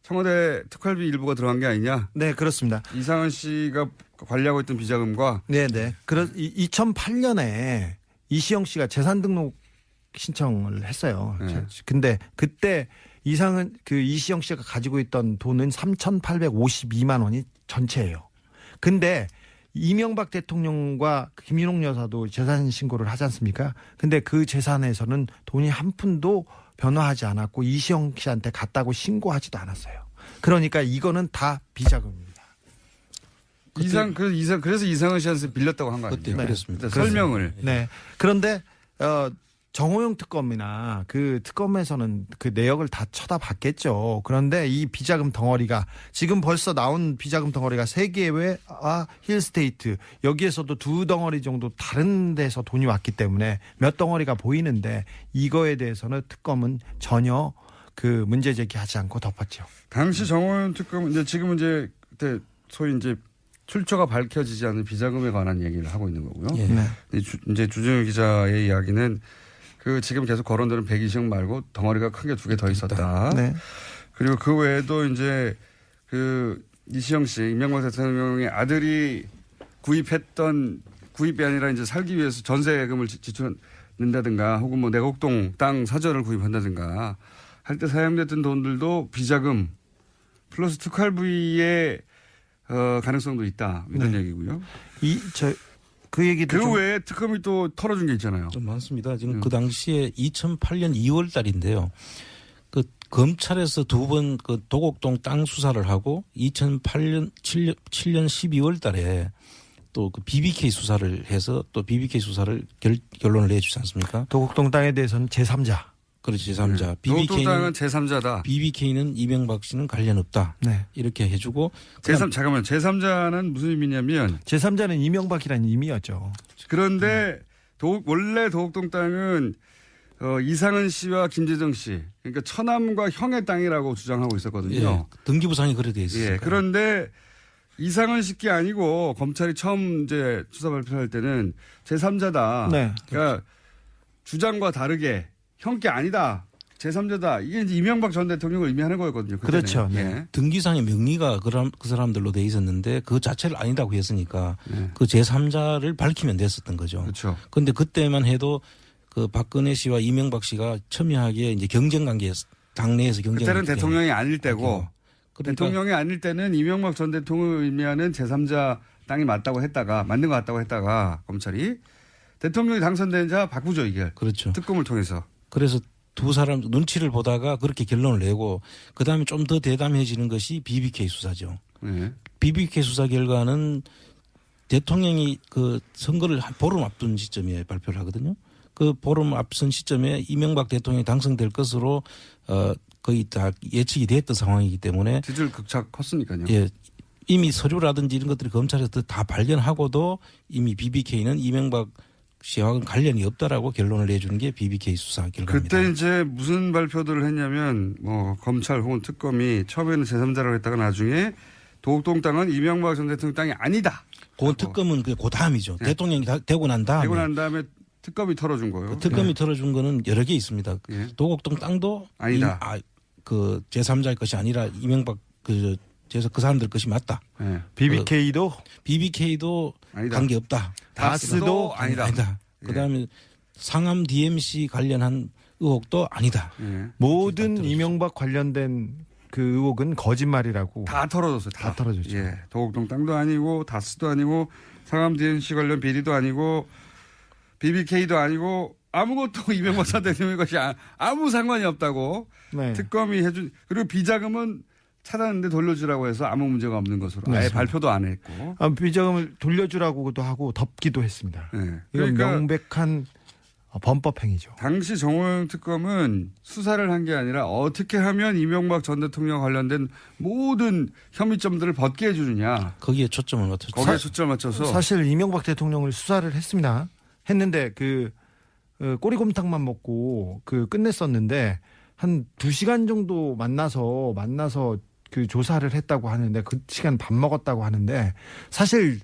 청와대 특활비 일부가 들어간 게 아니냐? 네, 그렇습니다. 이상은 씨가 관리하고 있던 비자금과 2008년에 이시영 씨가 재산 등록 신청을 했어요. 네. 근데 그때 이시영 씨가 가지고 있던 돈은 3,852만 원이 전체예요. 근데 이명박 대통령과 김윤옥 여사도 재산 신고를 하지 않습니까? 근데 그 재산에서는 돈이 한 푼도 변화하지 않았고 이시영 씨한테 갔다고 신고하지도 않았어요. 그러니까 이거는 다 비자금입니다. 그래서 이상은 씨한테 빌렸다고 한 거 아니에요? 그때 그랬습니다. 설명을. 네. 그런데 정호영 특검이나 그 특검에서는 그 내역을 다 쳐다봤겠죠. 그런데 이 비자금 덩어리가 지금 벌써 나온 비자금 덩어리가 3개와 힐스테이트 여기에서도 2덩어리 정도 다른 데서 돈이 왔기 때문에 몇 덩어리가 보이는데 이거에 대해서는 특검은 전혀 그 문제 제기하지 않고 덮었죠. 당시 정호영 특검은 지금은 그때 소위 출처가 밝혀지지 않은 비자금에 관한 얘기를 하고 있는 거고요. 예. 네. 이제 주정유 기자의 이야기는 지금 계속 거론되는 120억 말고 덩어리가 큰 게 2개 더 있었다. 네. 그리고 그 외에도 이시영 씨, 이명박 대통령의 아들이 구입이 아니라 살기 위해서 전세금을 지출한다든가 혹은 내곡동 땅 사저를 구입한다든가 할 때 사용됐던 돈들도 비자금 플러스 특활비의 가능성도 있다. 이런 얘기고요. 그 얘기도 그 외에 특검이 또 털어준 게 있잖아요. 좀 많습니다. 지금 그 당시에 2008년 2월 달인데요. 그 검찰에서 두 번 그 도곡동 땅 수사를 하고 2008년 7년 12월 달에 또 그 BBK 수사를 해서 또 BBK 수사를 결론을 내주지 않습니까? 도곡동 땅에 대해서는 제3자. 그렇지, 제3자. 도곡동 땅은 제3자다. BBK는 이명박 씨는 관련 없다. 네. 이렇게 해주고. 잠깐만. 제3자는 무슨 의미냐면 제3자는 이명박이라는 의미였죠. 그런데 원래 도곡동 땅은 이상은 씨와 김재정 씨, 그러니까 처남과 형의 땅이라고 주장하고 있었거든요. 예, 등기부상이 그래 돼 있어요. 예, 그런데 이상은 씨 게 아니고 검찰이 처음 이제 수사 발표할 때는 제3자다. 네. 그러니까 주장과 다르게 형 게 아니다. 제3자다. 이게 이제 이명박 전 대통령을 의미하는 거였거든요. 그때는. 그렇죠. 네. 예. 등기상의 명의가 그 사람들로 돼 있었는데 그 자체를 아니다고 했으니까 그 제3자를 밝히면 됐었던 거죠. 그렇죠. 그런데 그때만 해도 그 박근혜 씨와 이명박 씨가 첨예하게 이제 경쟁 관계 당내에서 경쟁. 그때는 대통령이 아닐 때고 그러니까 대통령이 아닐 때는 이명박 전 대통령을 의미하는 제3자 땅이 맞다고 했다가 맞는 것 같다고 했다가 검찰이 대통령이 당선된 자 바꾸죠 이게. 그렇죠. 특검을 통해서. 그래서 두 사람 눈치를 보다가 그렇게 결론을 내고 그다음에 좀 더 대담해지는 것이 BBK 수사죠. 네. BBK 수사 결과는 대통령이 그 선거를 한 보름 앞둔 시점에 발표를 하거든요. 그 보름 앞선 시점에 이명박 대통령이 당선될 것으로 거의 다 예측이 됐던 상황이기 때문에 지지율 극차 컸으니까요. 예, 이미 서류라든지 이런 것들이 검찰에서 다 발견하고도 이미 BBK는 이명박 씨와는 관련이 없다라고 결론을 내주는 게 BBK 수사 결과입니다. 그때 이제 무슨 발표들을 했냐면 뭐 검찰 혹은 특검이 처음에는 제3자라고 했다가 나중에 도곡동 땅은 이명박 전 대통령 땅이 아니다. 그 특검은 그 다음이죠. 네. 대통령이 되고 난 다음에. 되고 난 다음에 특검이 털어준 거예요. 특검이 털어준 거는 여러 개 있습니다. 예. 도곡동 땅도 아니다. 그 제3자의 것이 아니라 이명박 그 사람들 것이 맞다. 네. BBK도 BBK도 아니다. 관계 없다. 다스도 아니다. 그다음에 상암 DMC 관련한 의혹도 아니다. 예. 모든 이명박 관련된 그 의혹은 거짓말이라고 다 털어줬어요. 다 털어줬죠. 예. 도곡동 땅도 아니고 다스도 아니고 상암 DMC 관련 비리도 아니고 BBK도 아니고 아무것도 이명박 전 대통령의 것이 아무 상관이 없다고 네. 특검이 해준 그리고 비자금은 찾았는데 돌려주라고 해서 아무 문제가 없는 것으로 아예 맞습니다. 발표도 안 했고. 비자금을 돌려주라고도 하고 덮기도 했습니다. 네. 이건 그러니까 명백한 범법 행위죠. 당시 정호영 특검은 수사를 한 게 아니라 어떻게 하면 이명박 전 대통령 관련된 모든 혐의점들을 벗게 해주느냐. 거기에 초점을 맞췄죠. 거기에 초점을 맞춰서. 사실 이명박 대통령을 수사를 했습니다. 했는데 꼬리곰탕만 먹고 끝냈었는데 한 2시간 정도 만나서 그 조사를 했다고 하는데 그 시간 밥 먹었다고 하는데 사실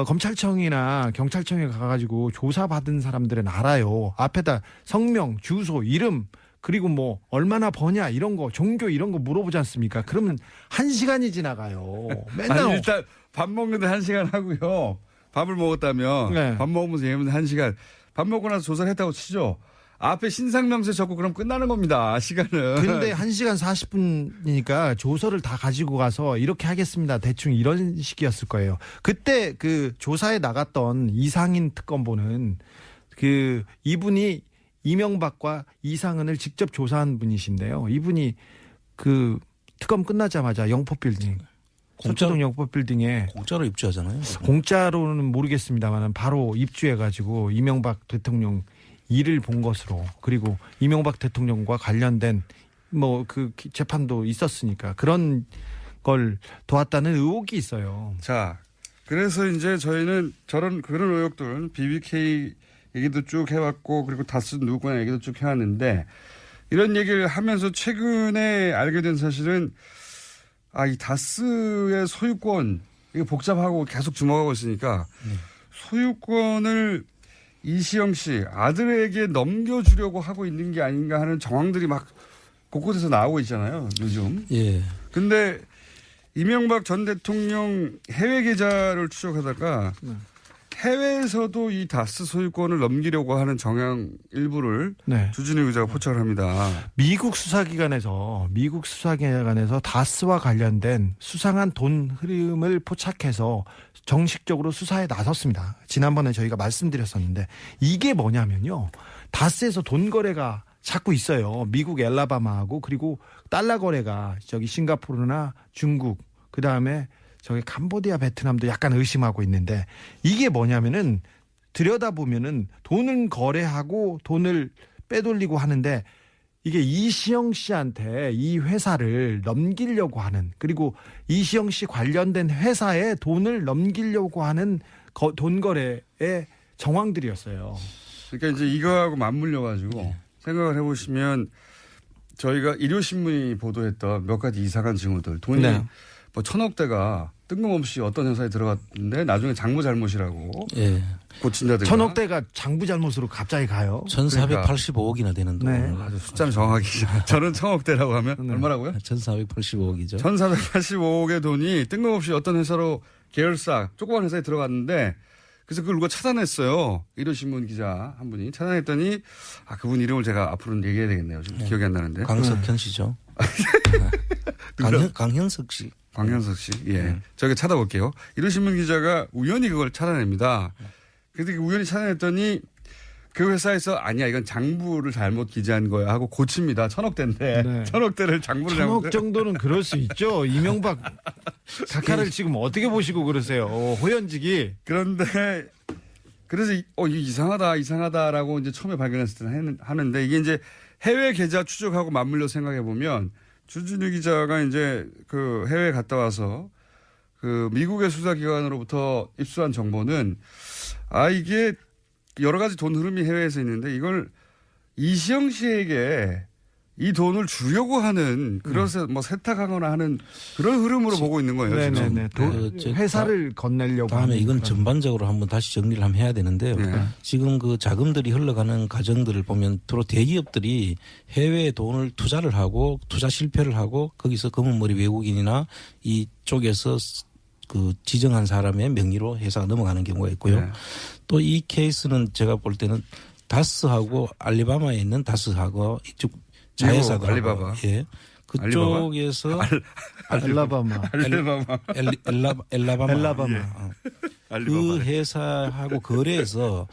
검찰청이나 경찰청에 가가지고 조사받은 사람들은 알아요. 앞에다 성명, 주소, 이름 그리고 뭐 얼마나 버냐 이런 거 종교 이런 거 물어보지 않습니까? 그러면 1시간이 지나가요. 맨날 아니, 일단 밥 먹는데 1시간 하고요. 밥을 먹었다면 네. 밥 먹으면서 얘기하면 1시간. 밥 먹고 나서 조사를 했다고 치죠. 앞에 신상명세 적고 그럼 끝나는 겁니다. 시간은. 그런데 1시간 40분이니까 조서를 다 가지고 가서 이렇게 하겠습니다. 대충 이런 식이었을 거예요. 그때 그 조사에 나갔던 이상인 특검보는 이분이 이명박과 이상은을 직접 조사한 분이신데요. 이분이 그 특검 끝나자마자 영포빌딩, 서초동 영포빌딩에 공짜로 입주하잖아요. 공짜로는 모르겠습니다만 바로 입주해가지고 이명박 대통령 일을 본 것으로 그리고 이명박 대통령과 관련된 그 재판도 있었으니까 그런 걸 도왔다는 의혹이 있어요. 자, 그래서 이제 저희는 그런 의혹들 BBK 얘기도 쭉 해왔고 그리고 다스 누구나 얘기도 쭉 해왔는데 이런 얘기를 하면서 최근에 알게 된 사실은 이 다스의 소유권 이게 복잡하고 계속 주목하고 있으니까 소유권을 이시영 씨 아들에게 넘겨주려고 하고 있는 게 아닌가 하는 정황들이 막 곳곳에서 나오고 있잖아요. 요즘. 예. 근데 이명박 전 대통령 해외 계좌를 추적하다가 해외에서도 이 다스 소유권을 넘기려고 하는 정황 일부를 네. 주진우 기자가 포착을 합니다. 미국 수사기관에서 다스와 관련된 수상한 돈 흐름을 포착해서 정식적으로 수사에 나섰습니다. 지난번에 저희가 말씀드렸었는데 이게 뭐냐면요. 다스에서 돈 거래가 자꾸 있어요. 미국 엘라바마하고 그리고 달러 거래가 저기 싱가포르나 중국 그다음에 저기 캄보디아 베트남도 약간 의심하고 있는데 이게 뭐냐면은 들여다보면은 돈을 거래하고 돈을 빼돌리고 하는데 이게 이시영 씨한테 이 회사를 넘기려고 하는 그리고 이시영 씨 관련된 회사에 돈을 넘기려고 하는 돈 거래의 정황들이었어요. 그러니까 이제 이거하고 맞물려 가지고 생각을 해보시면 저희가 일요신문이 보도했던 몇 가지 이상한 징후들 돈이 네. 뭐 1,000억대가 뜬금없이 어떤 회사에 들어갔는데 나중에 장부 잘못이라고 예. 고친다든가 1,000억대가 장부 잘못으로 갑자기 가요. 1,485억이나 되는 돈. 네. 아주 숫자는 정확히 저는 1,000억대라고 하면 네. 얼마라고요? 1,485억이죠. 1,485억의 돈이 뜬금없이 어떤 회사로 계열사 조그만 회사에 들어갔는데 그래서 그걸 누가 차단했어요. 일요신문 기자 한 분이 차단했더니 그분 이름을 제가 앞으로는 얘기해야 되겠네요. 지금 기억이 안 나는데. 강석현 씨죠. 강현석 씨. 광현석 씨. 예. 저기 찾아볼게요. 일요신문 기자가 우연히 그걸 차단합니다. 그런데 우연히 차단했더니 그 회사에서 아니야 이건 장부를 잘못 기재한 거야 하고 고칩니다. 1,000억대인데 네. 1,000억대를 장부를 1,000억 정도는 그럴 수 있죠. 이명박 각하를 지금 어떻게 보시고 그러세요. 호연직이. 그런데 그래서 이게 이상하다라고 이제 처음에 발견했을 때는 하는데 이게 이제 해외 계좌 추적하고 맞물려 생각해 보면 주진우 기자가 이제 그 해외에 갔다 와서 그 미국의 수사기관으로부터 입수한 정보는 이게 여러 가지 돈 흐름이 해외에서 있는데 이걸 이시영 씨에게 이 돈을 주려고 하는 그래서 뭐 세탁하거나 하는 그런 흐름으로 보고 있는 거예요. 네네네. 회사를 건네려고. 다음에 이건 전반적으로 한번 다시 정리를 한번 해야 되는데요. 네. 지금 그 자금들이 흘러가는 과정들을 보면 주로 대기업들이 해외에 돈을 투자를 하고 투자 실패를 하고 거기서 검은머리 외국인이나 이쪽에서 그 지정한 사람의 명의로 회사가 넘어가는 경우가 있고요. 네. 또 이 케이스는 제가 볼 때는 다스하고 알리바마에 있는 다스하고 이쪽 자회사가 알리바바. 예. 그쪽에서 엘라바마. 엘라바마. 알리바바. 그 회사하고 거래해서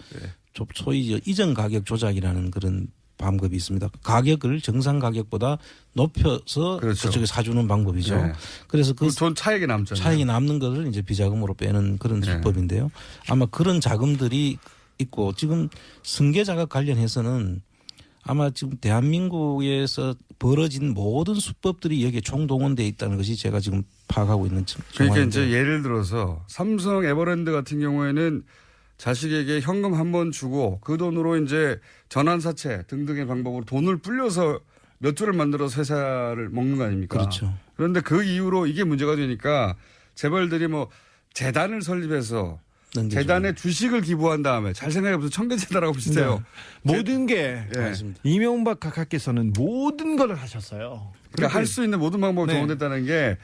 소위 이전 가격 조작이라는 그런 방법이 있습니다. 가격을 정상 가격보다 높여서 그렇죠. 그쪽에 사주는 방법이죠. 네. 그래서 그 돈 차익이 남잖아요. 차익이 남는 것을 이제 비자금으로 빼는 그런 네. 수법인데요. 아마 그런 자금들이 있고 지금 승계자가 관련해서는 아마 지금 대한민국에서 벌어진 모든 수법들이 여기에 총동원되어 있다는 것이 제가 지금 파악하고 있는 그러니까 정황인데. 이제 예를 들어서 삼성 에버랜드 같은 경우에는 자식에게 현금 한 번 주고 그 돈으로 이제 전환사채 등등의 방법으로 돈을 불려서 몇 조를 만들어서 회사를 먹는 거 아닙니까? 그렇죠. 그런데 그 이후로 이게 문제가 되니까 재벌들이 뭐 재단을 설립해서 넘겨주고. 재단에 주식을 기부한 다음에 잘 생각해보세요. 청계재단하고 비슷해요. 모든 게 예. 맞습니다. 이명박 각하께서는 모든 걸 하셨어요. 그러니까 할 수 있는 모든 방법이 네. 동원됐다는 게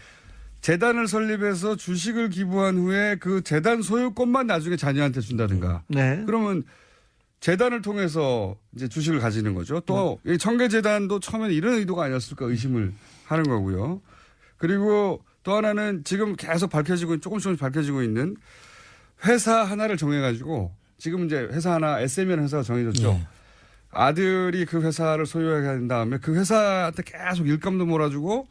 재단을 설립해서 주식을 기부한 후에 그 재단 소유권만 나중에 자녀한테 준다든가. 네. 그러면 재단을 통해서 이제 주식을 가지는 거죠. 또 이 청계재단도 처음에는 이런 의도가 아니었을까 의심을 하는 거고요. 그리고 또 하나는 지금 계속 조금씩 밝혀지고 있는 회사 하나를 정해가지고 지금 이제 회사 하나 SM이라는 회사가 정해졌죠. 네. 아들이 그 회사를 소유하게 한 다음에 그 회사한테 계속 일감도 몰아주고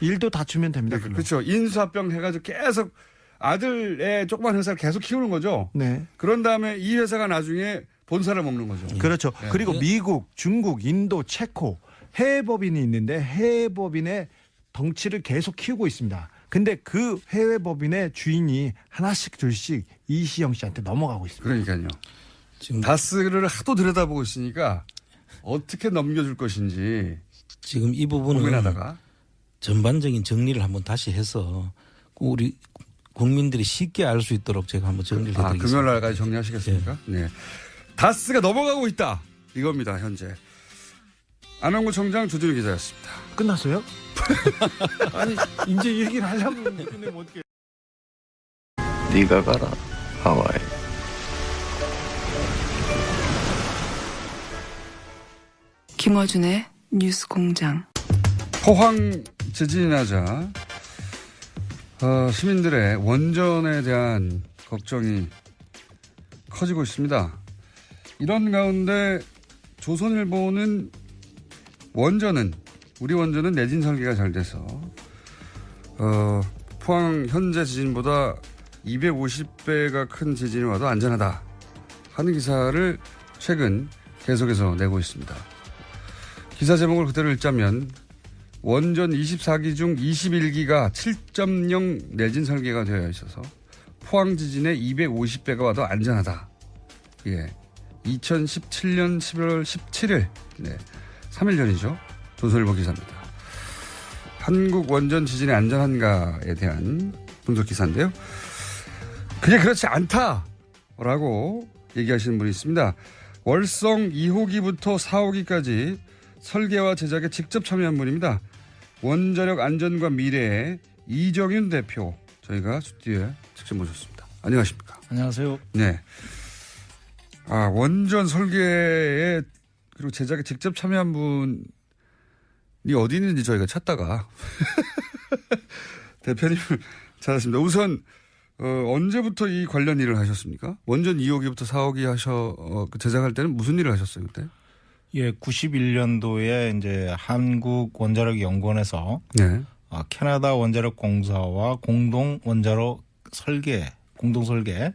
일도 다 주면 됩니다. 그렇죠. 인수합병 해가지고 계속 아들의 조그만 회사를 계속 키우는 거죠. 네. 그런 다음에 이 회사가 나중에 본사를 먹는 거죠. 그렇죠. 네. 그리고 미국, 중국, 인도, 체코 해외 법인이 있는데 해외 법인의 덩치를 계속 키우고 있습니다. 근데 그 해외 법인의 주인이 하나씩 둘씩 이시영 씨한테 넘어가고 있습니다. 그러니까요. 지금 다스를 하도 들여다보고 있으니까 어떻게 넘겨줄 것인지 지금 이 부분은 고민하다가 전반적인 정리를 한번 다시 해서 우리 국민들이 쉽게 알 수 있도록 제가 한번 정리를 해드리겠습니다. 금요일 날까지 정리하시겠습니까? 네. 다스가 넘어가고 있다. 이겁니다. 현재. 안원구 청장 주진우 기자였습니다. 끝났어요? 아니 이제 얘기를 하려면 근데 뭐 어떻게? 네가 가라 하와이. 김어준의 뉴스공장. 포항 지진이 나자 시민들의 원전에 대한 걱정이 커지고 있습니다. 이런 가운데 조선일보는 우리 원전은 내진 설계가 잘 돼서 포항 현재 지진보다 250배가 큰 지진이 와도 안전하다 하는 기사를 최근 계속해서 내고 있습니다. 기사 제목을 그대로 읽자면 원전 24기 중 21기가 7.0 내진 설계가 되어 있어서 포항 지진의 250배가 와도 안전하다. 예. 2017년 11월 17일. 네. 3일 전이죠. 조선일보 기사입니다. 한국 원전 지진이 안전한가에 대한 분석 기사인데요. 그게 그렇지 않다라고 얘기하시는 분이 있습니다. 월성 2호기부터 4호기까지 설계와 제작에 직접 참여한 분입니다. 원자력 안전과 미래의 이정윤 대표, 저희가 스튜디오에 직접 모셨습니다. 안녕하십니까? 안녕하세요. 네. 원전 설계에 그리고 제작에 직접 참여한 분이 어디 있는지 저희가 찾다가 대표님을 찾았습니다. 우선 언제부터 이 관련 일을 하셨습니까? 원전 2호기부터 4호기 제작할 때는 무슨 일을 하셨어요, 그때? 예, 91년도에 이제 한국 원자력 연구원에서 네. 캐나다 원자력 공사와 공동 원자력 공동 설계를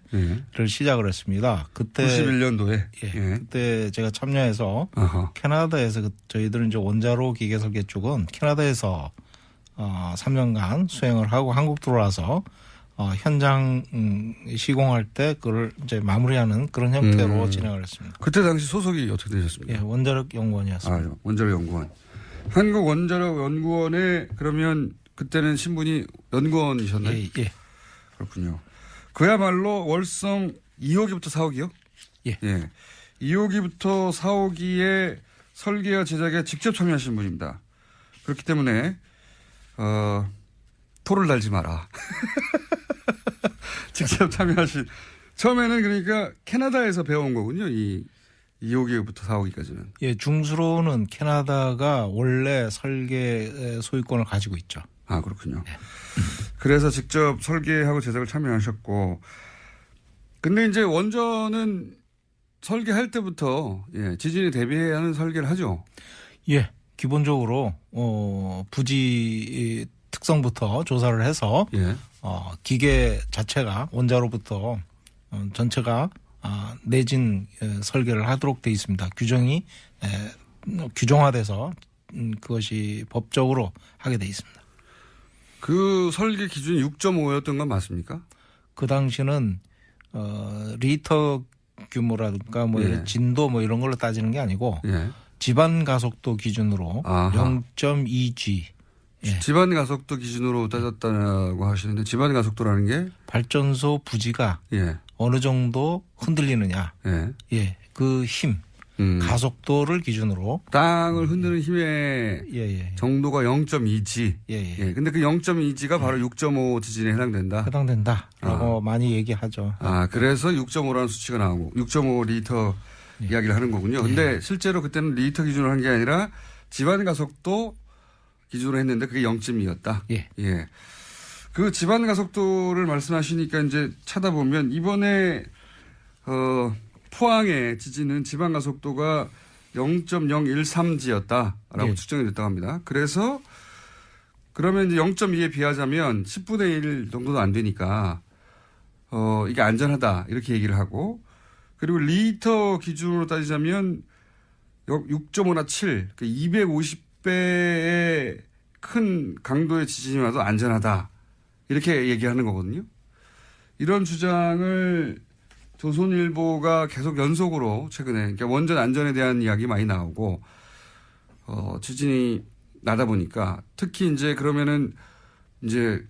시작을 했습니다. 그때 91년도에 그때 제가 참여해서 아하. 캐나다에서 저희들은 이제 원자로 기계 설계 쪽은 캐나다에서 3년간 수행을 하고 한국 들어와서 현장 시공할 때 그걸 이제 마무리하는 그런 형태로 진행을 했습니다. 그때 당시 소속이 어떻게 되셨습니까? 예, 원자력 연구원이었습니다. 원자력 연구원. 한국 원자력 연구원에 그러면 그때는 신분이 연구원이셨나요? 예. 그렇군요. 그야말로 월성 2호기부터 4호기요? 예. 2호기부터 4호기에 설계와 제작에 직접 참여하신 분입니다. 그렇기 때문에 토를 달지 마라. 직접 참여하신. 처음에는 그러니까 캐나다에서 배워온 거군요. 이 2호기부터 4호기까지는. 예, 중수로는 캐나다가 원래 설계 소유권을 가지고 있죠. 그렇군요. 네. 그래서 직접 설계하고 제작을 참여하셨고. 근데 이제 원전은 설계할 때부터 지진에 대비해야 하는 설계를 하죠. 예, 기본적으로 부지 특성부터 조사를 해서 기계 자체가 원자로부터 전체가 내진 설계를 하도록 돼 있습니다. 규정이 규정화돼서 그것이 법적으로 하게 돼 있습니다. 그 설계 기준이 6.5였던 건 맞습니까? 그 당시는 리터 규모라든가 진도 이런 걸로 따지는 게 아니고 집안 가속도 기준으로 0.2G. 예. 집안 가속도 기준으로 따졌다고 하시는데 집안 가속도라는 게 발전소 부지가 어느 정도 흔들리느냐. 그 힘. 가속도를 기준으로 땅을 흔드는 힘의 정도가 0.2G. 근데 그 0.2G가 바로 6.5 지진에 해당된다라고 많이 얘기하죠. 그래서 6.5라는 수치가 나오고 6.5 리터 이야기를 하는 거군요. 근데 실제로 그때는 리터 기준으로 한 게 아니라 집안 가속도 기준으로 했는데 그게 0.2였다. 그 집안 가속도를 말씀하시니까 이제 찾아보면 이번에 포항의 지진은 지방 가속도가 0.013G였다라고 측정이 됐다고 합니다. 그래서 그러면 이제 0.2에 비하자면 10분의 1 정도도 안 되니까 이게 안전하다 이렇게 얘기를 하고 그리고 리터 기준으로 따지자면 6.5나 7, 250배의 큰 강도의 지진이 와도 안전하다 이렇게 얘기하는 거거든요. 이런 주장을 조선일보가 계속 연속으로 최근에 그러니까 원전 안전에 대한 이야기 많이 나오고 지진이 나다 보니까 특히 이제 그러면은 이제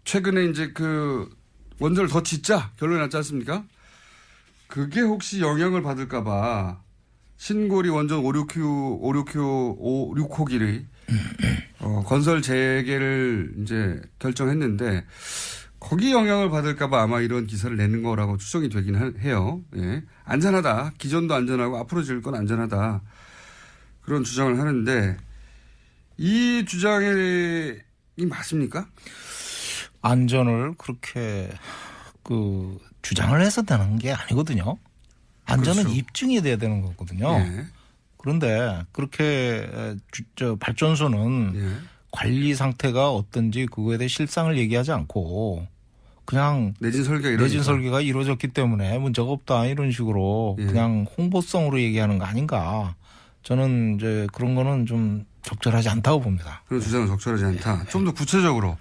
최근에 이제 그 원전을 더 짓자 결론이 났지 않습니까? 그게 혹시 영향을 받을까봐 신고리 원전 6호기를 건설 재개를 이제 결정했는데. 거기 영향을 받을까봐 아마 이런 기사를 내는 거라고 추정이 되긴 해요. 안전하다. 기존도 안전하고 앞으로 지을 건 안전하다. 그런 주장을 하는데 이 주장이 맞습니까? 안전을 그렇게 주장을 해서 되는 게 아니거든요. 안전은 그렇죠. 입증이 돼야 되는 거거든요. 예. 그런데 그렇게 발전소는 예. 관리 상태가 어떤지 그거에 대해 실상을 얘기하지 않고 그냥 내진 설계가 내진 설계가 이루어졌기 때문에 문제가 없다 이런 식으로 예. 그냥 홍보성으로 얘기하는 거 아닌가. 저는 이제 그런 거는 좀 적절하지 않다고 봅니다. 그런 주장은 적절하지 않다. 좀 더 구체적으로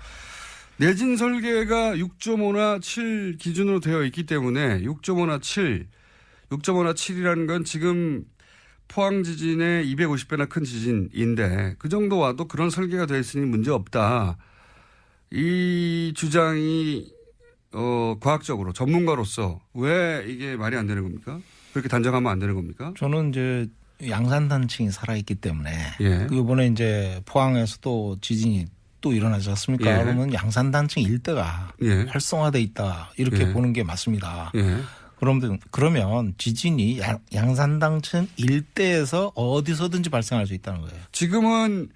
내진 설계가 6.5나 7 기준으로 되어 있기 때문에 6.5나 7이라는 건 지금 포항 지진의 250배나 큰 지진인데 그 정도 와도 그런 설계가 되어 있으니 문제 없다. 이 주장이 과학적으로 전문가로서 왜 이게 말이 안 되는 겁니까? 그렇게 단정하면 안 되는 겁니까? 저는 이제 양산단층이 살아있기 때문에 예. 이번에 이제 포항에서 또 지진이 또 일어나지 않습니까? 예. 그러면 양산단층 일대가 예. 활성화돼 있다 이렇게 예. 보는 게 맞습니다. 예. 그러면 지진이 양산단층 일대에서 어디서든지 발생할 수 있다는 거예요. 지금은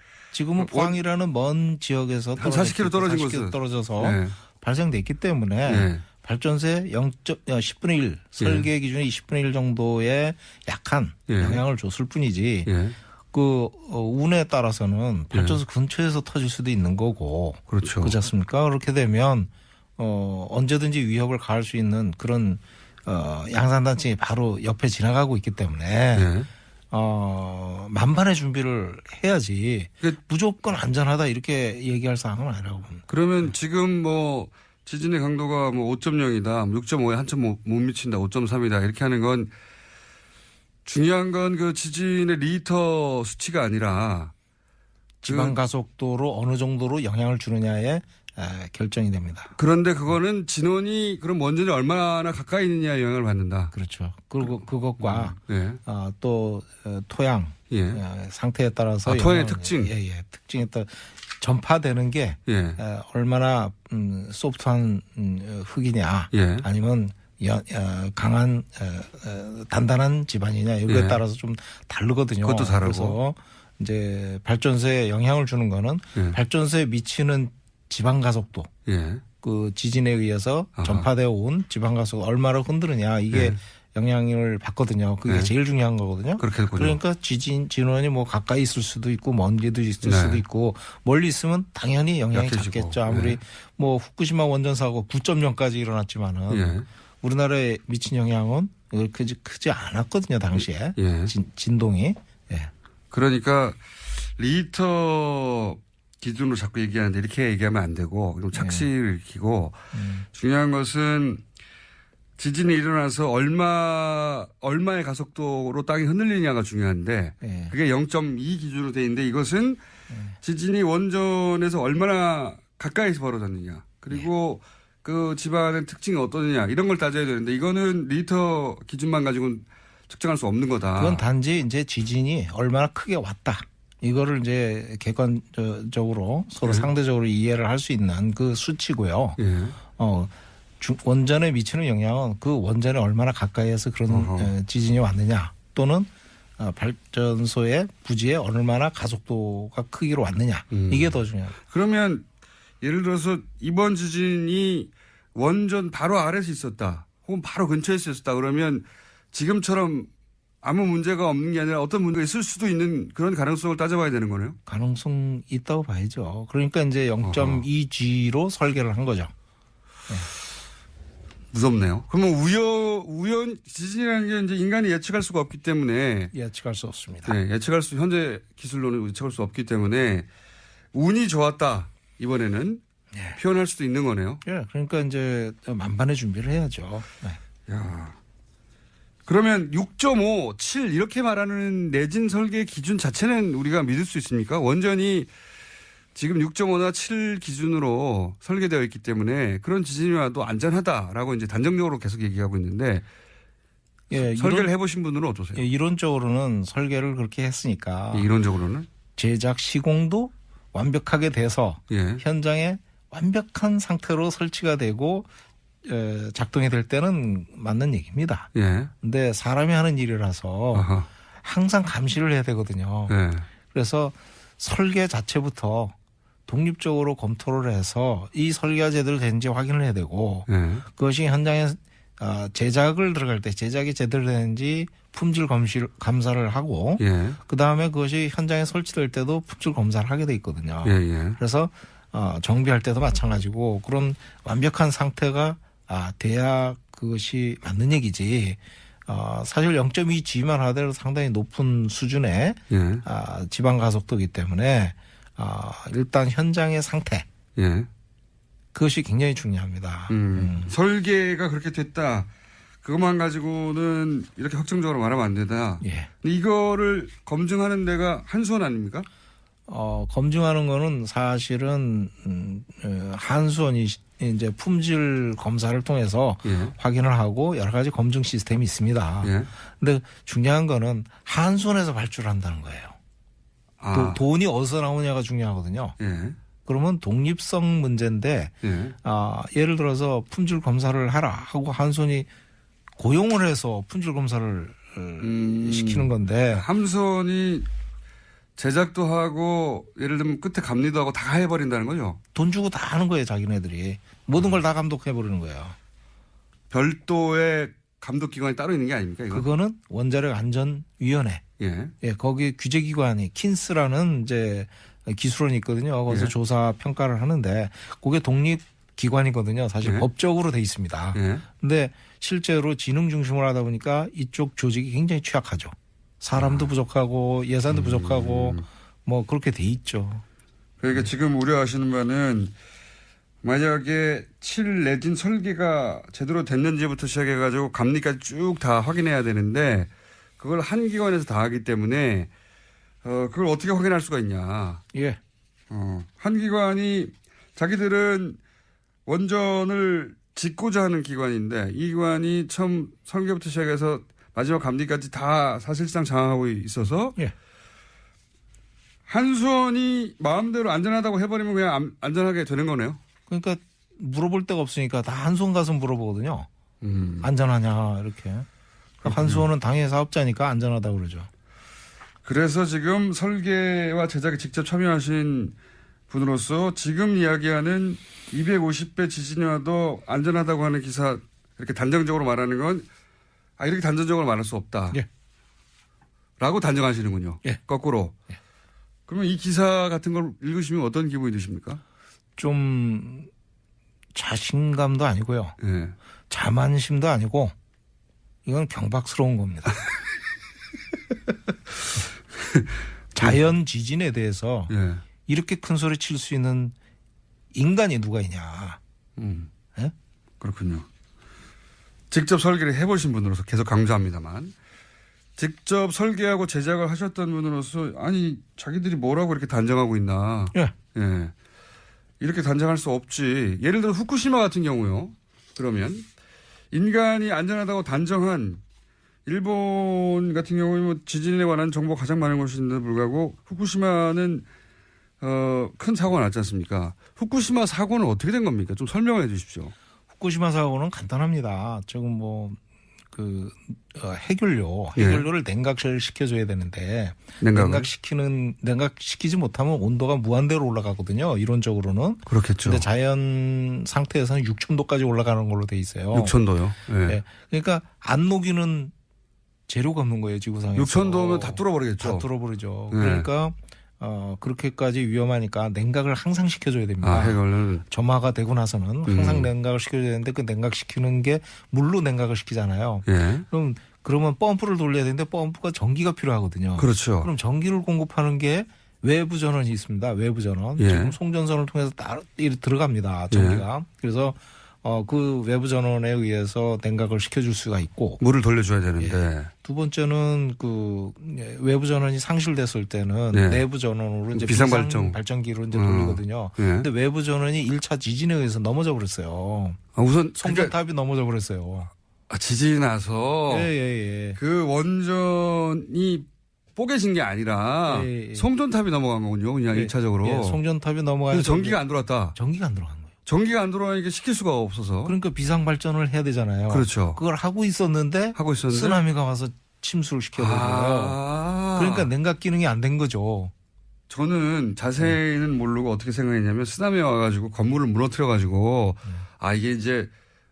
포항이라는 먼 지역에서 한 40km 떨어진 40km 곳은 떨어져서 예. 발생됐기 때문에 예. 발전소에 10분의 1 설계 기준이 10분의 1 정도의 약한 예. 영향을 줬을 뿐이지 예. 운에 따라서는 발전소 근처에서 터질 수도 있는 거고 그렇죠. 그렇지 않습니까? 그렇게 되면 언제든지 위협을 가할 수 있는 그런 양산단층이 바로 옆에 지나가고 있기 때문에 예. 만반의 준비를 해야지 무조건 안전하다 이렇게 얘기할 사항은 아니라고 봅니다. 그러면 지금 뭐 지진의 강도가 뭐 5.0이다, 6.5에 한참 못 미친다, 5.3이다 이렇게 하는 건 중요한 건 그 지진의 리터 수치가 아니라 지방 가속도로 어느 정도로 영향을 주느냐에 결정이 됩니다. 그런데 그거는 진원이 그럼 원전이 얼마나 가까이 있느냐에 영향을 받는다. 그렇죠. 그리고 그것과 예. 또 토양 예. 상태에 따라서 토양의 특징. 특징에 따라 전파되는 게 예. 얼마나 소프트한 흙이냐 예. 아니면 강한 단단한 집안이냐 이거에 예. 따라서 좀 다르거든요. 그것도 다르고. 그래서 이제 발전소에 영향을 주는 거는 예. 발전소에 미치는 지방 가속도 예. 그 지진에 의해서 아하. 전파되어 온 지방 가속 얼마나 흔드느냐 이게 예. 영향을 받거든요. 그게 예. 제일 중요한 거거든요. 그렇겠군요. 그러니까 진원이 뭐 가까이 있을 수도 있고 먼데도 있을 네. 수도 있고 멀리 있으면 당연히 영향이 약해지고. 작겠죠. 아무리 네. 뭐 후쿠시마 원전 사고 9.0까지 일어났지만은 예. 우리나라에 미친 영향은 그렇게 크지 않았거든요. 당시에 예. 진동이. 예. 그러니까 리터 기준으로 자꾸 얘기하는데 이렇게 얘기하면 안 되고 그럼 착시를 일으키고 중요한 것은 지진이 일어나서 얼마의 가속도로 땅이 흔들리냐가 중요한데 예. 그게 0.2 기준으로 돼 있는데 이것은 지진이 원전에서 얼마나 가까이서 벌어졌느냐 그리고 그 집안의 특징이 어떠느냐 이런 걸 따져야 되는데 이거는 리터 기준만 가지고는 측정할 수 없는 거다. 그건 단지 이제 지진이 얼마나 크게 왔다. 이거를 이제 객관적으로 서로 상대적으로 이해를 할 수 있는 그 수치고요. 예. 원전에 미치는 영향은 그 원전에 얼마나 가까이에서 그런 지진이 왔느냐 또는 발전소의 부지에 얼마나 가속도가 크기로 왔느냐 이게 더 중요합니다. 그러면 예를 들어서 이번 지진이 원전 바로 아래서 있었다 혹은 바로 근처에 있었다 그러면 지금처럼 아무 문제가 없는 게 아니라 어떤 문제가 있을 수도 있는 그런 가능성을 따져봐야 되는 거네요. 가능성 있다고 봐야죠. 그러니까 이제 0.2G로 설계를 한 거죠. 네. 무섭네요. 그러면 지진이라는 게 이제 인간이 예측할 수가 없기 때문에 예측할 수 없습니다. 네, 현재 기술로는 예측할 수 없기 때문에 운이 좋았다 이번에는 표현할 수도 있는 거네요. 예, 그러니까 이제 만반의 준비를 해야죠. 네. 야. 그러면 6.5, 7 이렇게 말하는 내진 설계 기준 자체는 우리가 믿을 수 있습니까? 원전이 지금 6.5나 7 기준으로 설계되어 있기 때문에 그런 지진이 와도 안전하다라고 이제 단정적으로 계속 얘기하고 있는데 설계를 해보신 분들은 어떠세요? 이론적으로는 설계를 그렇게 했으니까 이론적으로는 제작 시공도 완벽하게 돼서 현장에 완벽한 상태로 설치가 되고 작동이 될 때는 맞는 얘기입니다. 그런데 사람이 하는 일이라서 항상 감시를 해야 되거든요. 예. 그래서 설계 자체부터 독립적으로 검토를 해서 이 설계가 제대로 되는지 확인을 해야 되고 예. 그것이 현장에 제작을 들어갈 때 제작이 제대로 되는지 품질 감사를 하고 예. 그다음에 그것이 현장에 설치될 때도 품질 검사를 하게 돼 있거든요. 예. 예. 그래서 정비할 때도 마찬가지고 그런 완벽한 상태가 돼야 그것이 맞는 얘기지. 사실 0.2G만 하더라도 상당히 높은 수준의 예. 지방 가속도이기 때문에 일단 현장의 상태 예. 그것이 굉장히 중요합니다. 설계가 그렇게 됐다. 그것만 가지고는 이렇게 확정적으로 말하면 안 된다. 예. 근데 이거를 검증하는 데가 한수원 아닙니까? 검증하는 거는 사실은 한수원이 이제 품질 검사를 통해서 예. 확인을 하고 여러 가지 검증 시스템이 있습니다. 예. 근데 중요한 거는 한수원에서 발주한다는 거예요. 돈이 어디서 나오냐가 중요하거든요. 예. 그러면 독립성 문제인데 예. 예를 들어서 품질 검사를 하라 하고 한수원이 고용을 해서 품질 검사를 시키는 건데 함선이 제작도 하고 예를 들면 끝에 감리도 하고 다 해버린다는 거죠. 돈 주고 다 하는 거예요. 자기네들이. 모든 걸 다 감독해버리는 거예요. 별도의 감독기관이 따로 있는 게 아닙니까? 이거? 그거는 원자력 안전위원회. 예. 예, 거기 규제기관이 킨스라는 이제 기술원이 있거든요. 거기서 예. 조사 평가를 하는데 그게 독립기관이거든요. 사실 예. 법적으로 돼 있습니다. 예. 근데 실제로 지능 중심으로 하다 보니까 이쪽 조직이 굉장히 취약하죠. 사람도 부족하고 예산도 부족하고 뭐 그렇게 돼 있죠. 그러니까 지금 우려하시는 바는 만약에 칠 내진 설계가 제대로 됐는지부터 시작해가지고 감리까지 쭉 다 확인해야 되는데 그걸 한 기관에서 다 하기 때문에 그걸 어떻게 확인할 수가 있냐. 예. 한 기관이 자기들은 원전을 짓고자 하는 기관인데 이 기관이 처음 설계부터 시작해서 마지막 감리까지 다 사실상 장악하고 있어서 예. 한수원이 마음대로 안전하다고 해버리면 그냥 안전하게 되는 거네요. 그러니까 물어볼 데가 없으니까 다 한수원 가서 물어보거든요. 안전하냐 이렇게. 한수원은 당해 사업자니까 안전하다고 그러죠. 그래서 지금 설계와 제작에 직접 참여하신 분으로서 지금 이야기하는 250배 지진이 와도 안전하다고 하는 기사 이렇게 단정적으로 말하는 건 이렇게 단정적으로 말할 수 없다. 예. 라고 단정하시는군요. 예. 거꾸로. 예. 그러면 이 기사 같은 걸 읽으시면 어떤 기분이 드십니까? 좀 자신감도 아니고요. 예. 자만심도 아니고 이건 경박스러운 겁니다. 자연 지진에 대해서 예. 이렇게 큰 소리 칠 수 있는 인간이 누가 있냐. 예? 그렇군요. 직접 설계를 해보신 분으로서 계속 강조합니다만 직접 설계하고 제작을 하셨던 분으로서 아니 자기들이 뭐라고 이렇게 단정하고 있나. 예. 예. 이렇게 단정할 수 없지. 예를 들어 후쿠시마 같은 경우요. 그러면 인간이 안전하다고 단정한 일본 같은 경우에 뭐 지진에 관한 정보가 가장 많은 곳인데도 불구하고 후쿠시마는 큰 사고가 났지 않습니까? 후쿠시마 사고는 어떻게 된 겁니까? 좀 설명해 주십시오. 후쿠시마 사고는 간단합니다. 지금 해결료를 냉각을 시켜줘야 되는데 냉각시키지 못하면 온도가 무한대로 올라가거든요. 이론적으로는. 그렇겠죠. 근데 자연 상태에서는 6,000도까지 올라가는 걸로 돼 있어요. 6,000도요. 예. 네. 그러니까 안 녹이는 재료가 없는 거예요, 지구상에서. 6,000도면 다 뚫어버리겠죠. 다 뚫어버리죠. 네. 그러니까 그렇게까지 위험하니까 냉각을 항상 시켜줘야 됩니다. 해결을. 점화가 되고 나서는 항상 냉각을 시켜줘야 되는데 그 냉각시키는 게 물로 냉각을 시키잖아요. 예. 그러면 펌프를 돌려야 되는데 펌프가 전기가 필요하거든요. 그렇죠. 그럼 전기를 공급하는 게 외부 전원이 있습니다. 외부 전원. 예. 지금 송전선을 통해서 따로 들어갑니다. 전기가. 그래서 그 외부 전원에 의해서 냉각을 시켜줄 수가 있고. 물을 돌려줘야 되는데. 예. 두 번째는 외부 전원이 상실됐을 때는 내부 전원으로 이제 발전기로 이제 돌리거든요. 근데 외부 전원이 1차 지진에 의해서 넘어져 버렸어요. 우선 송전탑이 넘어져 버렸어요. 지진이 나서 그 원전이 뽀개진 게 아니라 송전탑이 넘어간 거군요. 그냥 1차적으로. 송전탑이 넘어가서 전기가 안 들어왔다. 전기가 안 들어간 거예요. 전기가 안 들어가니까 시킬 수가 없어서. 그러니까 비상 발전을 해야 되잖아요. 그렇죠. 그걸 하고 있었는데 쓰나미가 와서 침수를 시켜버려요. 그러니까 냉각 기능이 안 된 거죠. 저는 자세히는 모르고 어떻게 생각했냐면 쓰나미 와가지고 건물을 무너뜨려가지고 이게 이제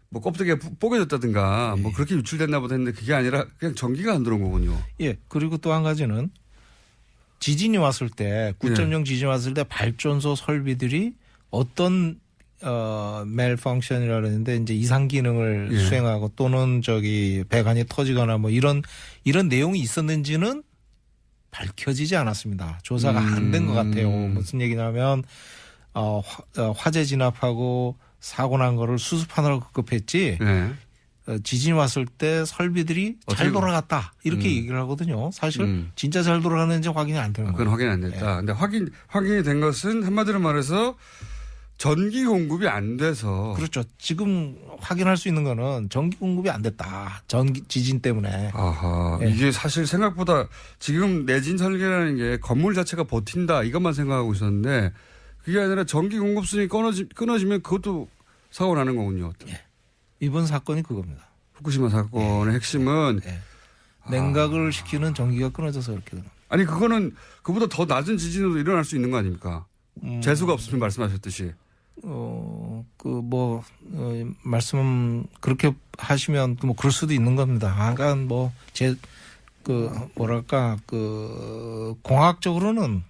뭐 껍데기가 뽀개졌다든가 뭐 그렇게 유출됐나 보다 했는데 그게 아니라 그냥 전기가 안 들어온 거군요. 예. 그리고 또 한 가지는 지진이 왔을 때 9.0 지진이 왔을 때 발전소 설비들이 어떤 malfunction이라 그러는데 이제 이상 기능을 수행하고 또는 배관이 터지거나 뭐 이런 내용이 있었는지는 밝혀지지 않았습니다. 조사가 안 된 것 같아요. 무슨 얘기냐면 화재 진압하고 사고 난 거를 수습하느라고 급급했지 지진이 왔을 때 설비들이 잘 돌아갔다 이렇게 얘기를 하거든요. 사실 진짜 잘 돌아가는지 확인이 안 되는 거예요. 그건 확인이 안 됐다. 근데 확인이 된 것은 한마디로 말해서 전기 공급이 안 돼서. 그렇죠. 지금 확인할 수 있는 거는 전기 공급이 안 됐다. 지진 때문에. 아하. 이게 사실 생각보다 지금 내진 설계라는 게 건물 자체가 버틴다 이것만 생각하고 있었는데 그게 아니라 전기 공급선이 끊어지면 그것도 사고 나는 거군요. 이번 사건이 그겁니다. 후쿠시마 사건의 핵심은 냉각을 시키는 전기가 끊어져서 그렇게 되는. 아니 그거는 그보다 더 낮은 지진으로 일어날 수 있는 거 아닙니까? 재수가 없으면 말씀하셨듯이. 말씀 그렇게 하시면 뭐 그럴 수도 있는 겁니다. 약간 공학적으로는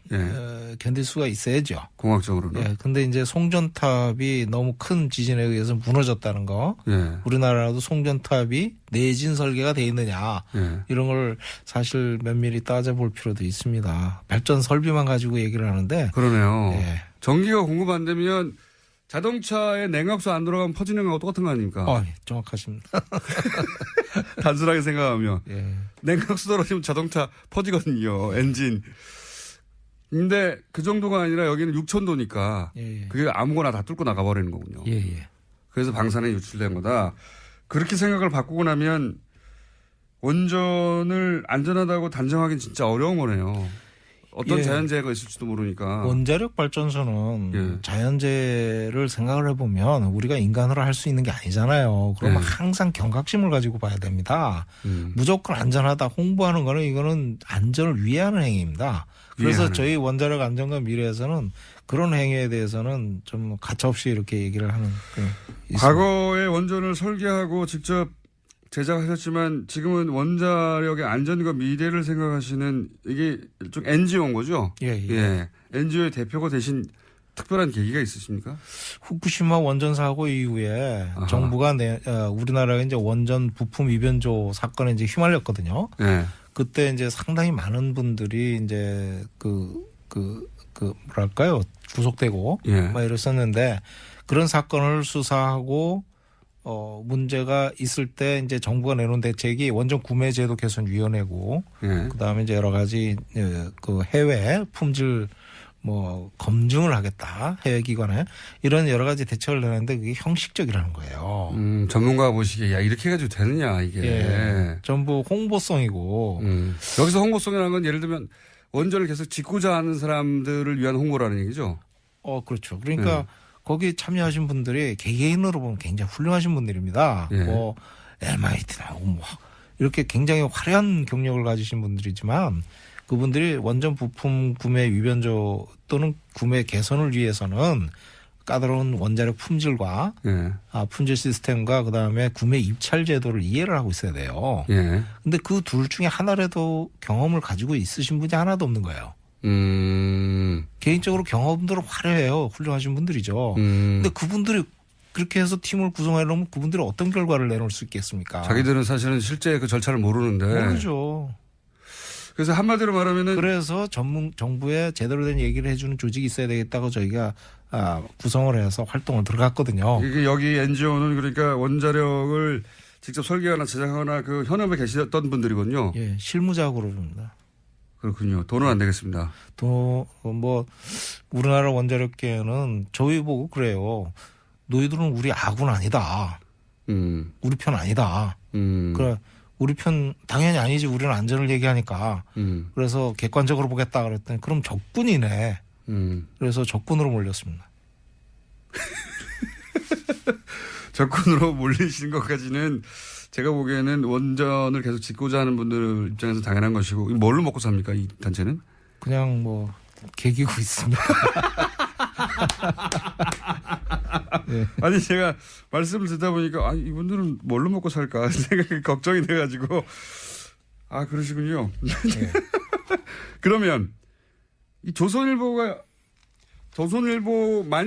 견딜 수가 있어야죠. 공학적으로는. 예. 근데 이제 송전탑이 너무 큰 지진에 의해서 무너졌다는 거. 우리나라도 송전탑이 내진 설계가 돼 있느냐. 이런 걸 사실 면밀히 따져볼 필요도 있습니다. 발전 설비만 가지고 얘기를 하는데. 그러네요. 전기가 공급 안 되면 자동차에 냉각수 안 들어가면 퍼지는 거하고 똑같은 거 아닙니까? 정확하십니다. 단순하게 생각하면. 냉각수 떨어지면 자동차 퍼지거든요. 엔진. 근데 그 정도가 아니라 여기는 6,000도니까 그게 아무거나 다 뚫고 나가버리는 거군요. 그래서 방사능이 유출된 거다. 그렇게 생각을 바꾸고 나면 원전을 안전하다고 단정하기는 진짜 어려운 거네요. 어떤 자연재해가 있을지도 모르니까. 원자력 발전소는 자연재해를 생각을 해보면 우리가 인간으로 할 수 있는 게 아니잖아요. 그러면 항상 경각심을 가지고 봐야 됩니다. 무조건 안전하다 홍보하는 거는 이거는 안전을 위해하는 행위입니다. 그래서 저희 원자력 안전과 미래에서는 그런 행위에 대해서는 좀 가차없이 이렇게 얘기를 하는. 과거에 원전을 설계하고 직접 제작하셨지만 지금은 원자력의 안전과 미래를 생각하시는 이게 좀 NGO인 거죠? NGO의 대표가 되신 특별한 계기가 있으십니까? 후쿠시마 원전 사고 이후에 정부가 우리나라가 이제 원전 부품 위변조 사건에 이제 휘말렸거든요. 그때 이제 상당히 많은 분들이 이제 뭐랄까요? 구속되고 막 이랬었는데 그런 사건을 수사하고 문제가 있을 때 이제 정부가 내놓은 대책이 원전 구매 제도 개선 위원회고 그다음에 이제 여러 가지 그 해외 품질 검증을 하겠다 해외 기관에 이런 여러 가지 대책을 내놨는데 그게 형식적이라는 거예요. 전문가가 보시기에 야 이렇게 해가지고 되느냐 이게. 전부 홍보성이고. 여기서 홍보성이라는 건 예를 들면 원전을 계속 짓고자 하는 사람들을 위한 홍보라는 얘기죠. 그렇죠. 그러니까 거기 참여하신 분들이 개개인으로 보면 굉장히 훌륭하신 분들입니다. MIT 나오고 이렇게 굉장히 화려한 경력을 가지신 분들이지만 그분들이 원전 부품 구매 위변조 또는 구매 개선을 위해서는 까다로운 원자력 품질과 품질 시스템과 그다음에 구매 입찰 제도를 이해를 하고 있어야 돼요. 근데 그 둘 중에 하나라도 경험을 가지고 있으신 분이 하나도 없는 거예요. 개인적으로 경험들은 화려해요. 훌륭하신 분들이죠. 근데 그분들이 그렇게 해서 팀을 구성해 놓으면 그분들이 어떤 결과를 내놓을 수 있겠습니까? 자기들은 사실은 실제 그 절차를 모르는데. 모르죠. 그래서 한마디로 말하면은. 그래서 정부에 제대로 된 얘기를 해주는 조직이 있어야 되겠다고 저희가 구성을 해서 활동을 들어갔거든요. 이게 여기 NGO는 그러니까 원자력을 직접 설계하거나 제작하거나 그 현업에 계셨던 분들이군요. 실무자구로입니다. 그렇군요. 돈은 안 되겠습니다. 우리나라 원자력계는 저희 보고 그래요. 너희들은 우리 아군 아니다. 우리 편 아니다. 그래, 우리 편 당연히 아니지. 우리는 안전을 얘기하니까. 그래서 객관적으로 보겠다 그랬더니 그럼 적군이네. 그래서 적군으로 몰렸습니다. 적군으로 몰리신 것까지는 제가 보기에는 원전을 계속 짓고자 하는 분들 입장에서 당연한 것이고 뭘로 먹고 삽니까 이 단체는? 그냥 뭐 개기고 있습니다. 네. 아니 제가 말씀을 듣다 보니까 이분들은 뭘로 먹고 살까 생각이 걱정이 돼가지고 그러시군요. 네. 그러면 이 조선일보만이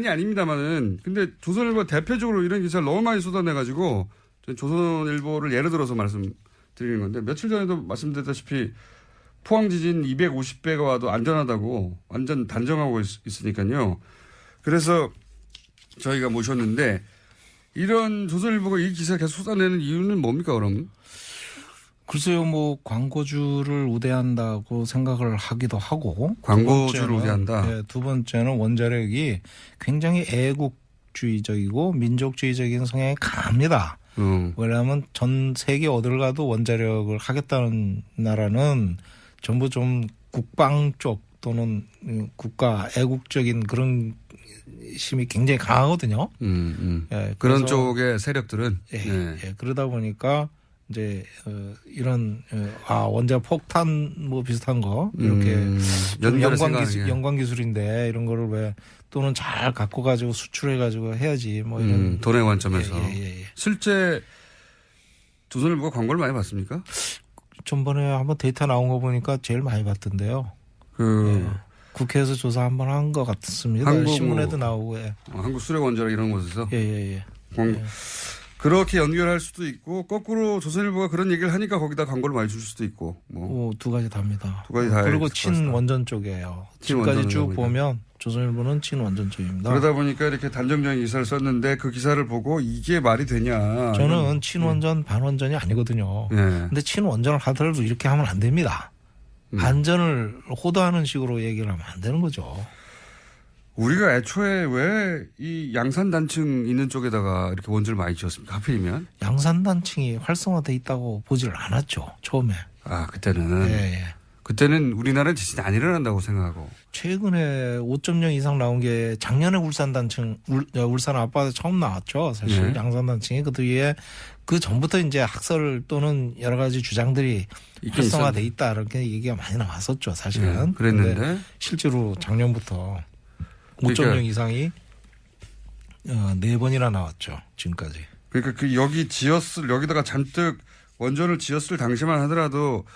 아닙니다만은 근데 조선일보 대표적으로 이런 기사를 너무 많이 쏟아내가지고 조선일보를 예를 들어서 말씀드리는 건데 며칠 전에도 말씀드렸다시피 포항 지진 250배가 와도 안전하다고 완전 단정하고 있으니까요. 그래서 저희가 모셨는데 이런 조선일보가 이 기사 계속 쏟아내는 이유는 뭡니까 그럼? 글쎄요, 뭐 광고주를 우대한다고 생각을 하기도 하고 광고주를 우대한다. 네, 두 번째는 원자력이 굉장히 애국주의적이고 민족주의적인 성향이 강합니다. 왜냐하면 전 세계 어딜 가도 원자력을 하겠다는 나라는 전부 좀 국방 쪽 또는 국가 애국적인 그런 힘이 굉장히 강하거든요. 예, 그런 쪽의 세력들은 예, 그러다 보니까 이제 이런 원자 폭탄 뭐 비슷한 거 이렇게 연관 기술인데 이런 거를 왜 또는 잘 갖고 가지고 수출해 가지고 해야지 뭐 이런 돈의 관점에서 예. 실제 조선일보가 광고를 많이 받습니까? 전번에 한번 데이터 나온 거 보니까 제일 많이 받던데요. 국회에서 조사 한번 한 것 같습니다. 신문에도 나오고. 한국 수력원자력 이런 곳에서. 예. 그렇게 연결할 수도 있고 거꾸로 조선일보가 그런 얘기를 하니까 거기다 광고를 많이 줄 수도 있고. 두 가지 다입니다. 두 가지 다. 그리고 친원전 쪽이에요. 지금까지 쭉 보면 조선일보는 친원전 쪽입니다. 그러다 보니까 이렇게 단정적인 기사를 썼는데 그 기사를 보고 이게 말이 되냐. 저는 친원전 반원전이 아니거든요. 그런데 친원전을 하더라도 이렇게 하면 안 됩니다. 안전을 호도하는 식으로 얘기를 하면 안 되는 거죠. 우리가 애초에 왜 이 양산단층 있는 쪽에다가 이렇게 원전을 많이 지었습니까? 하필이면? 양산단층이 활성화돼 있다고 보지를 않았죠. 처음에. 그때는. 예. 그때는 우리나라는 지진이 안 일어난다고 생각하고. 최근에 5.0 이상 나온 게 작년에 울산 앞바다에 처음 나왔죠. 사실 양산단층이 그 뒤에 그 전부터 이제 학설 또는 여러 가지 주장들이 활성화돼 있다 이렇게 얘기가 많이 나왔었죠. 사실은. 그랬는데 실제로 작년부터 5.0 이상이 4번이나 나왔죠. 지금까지. 그러니까 여기다가 잔뜩 원전을 지었을 당시만 하더라도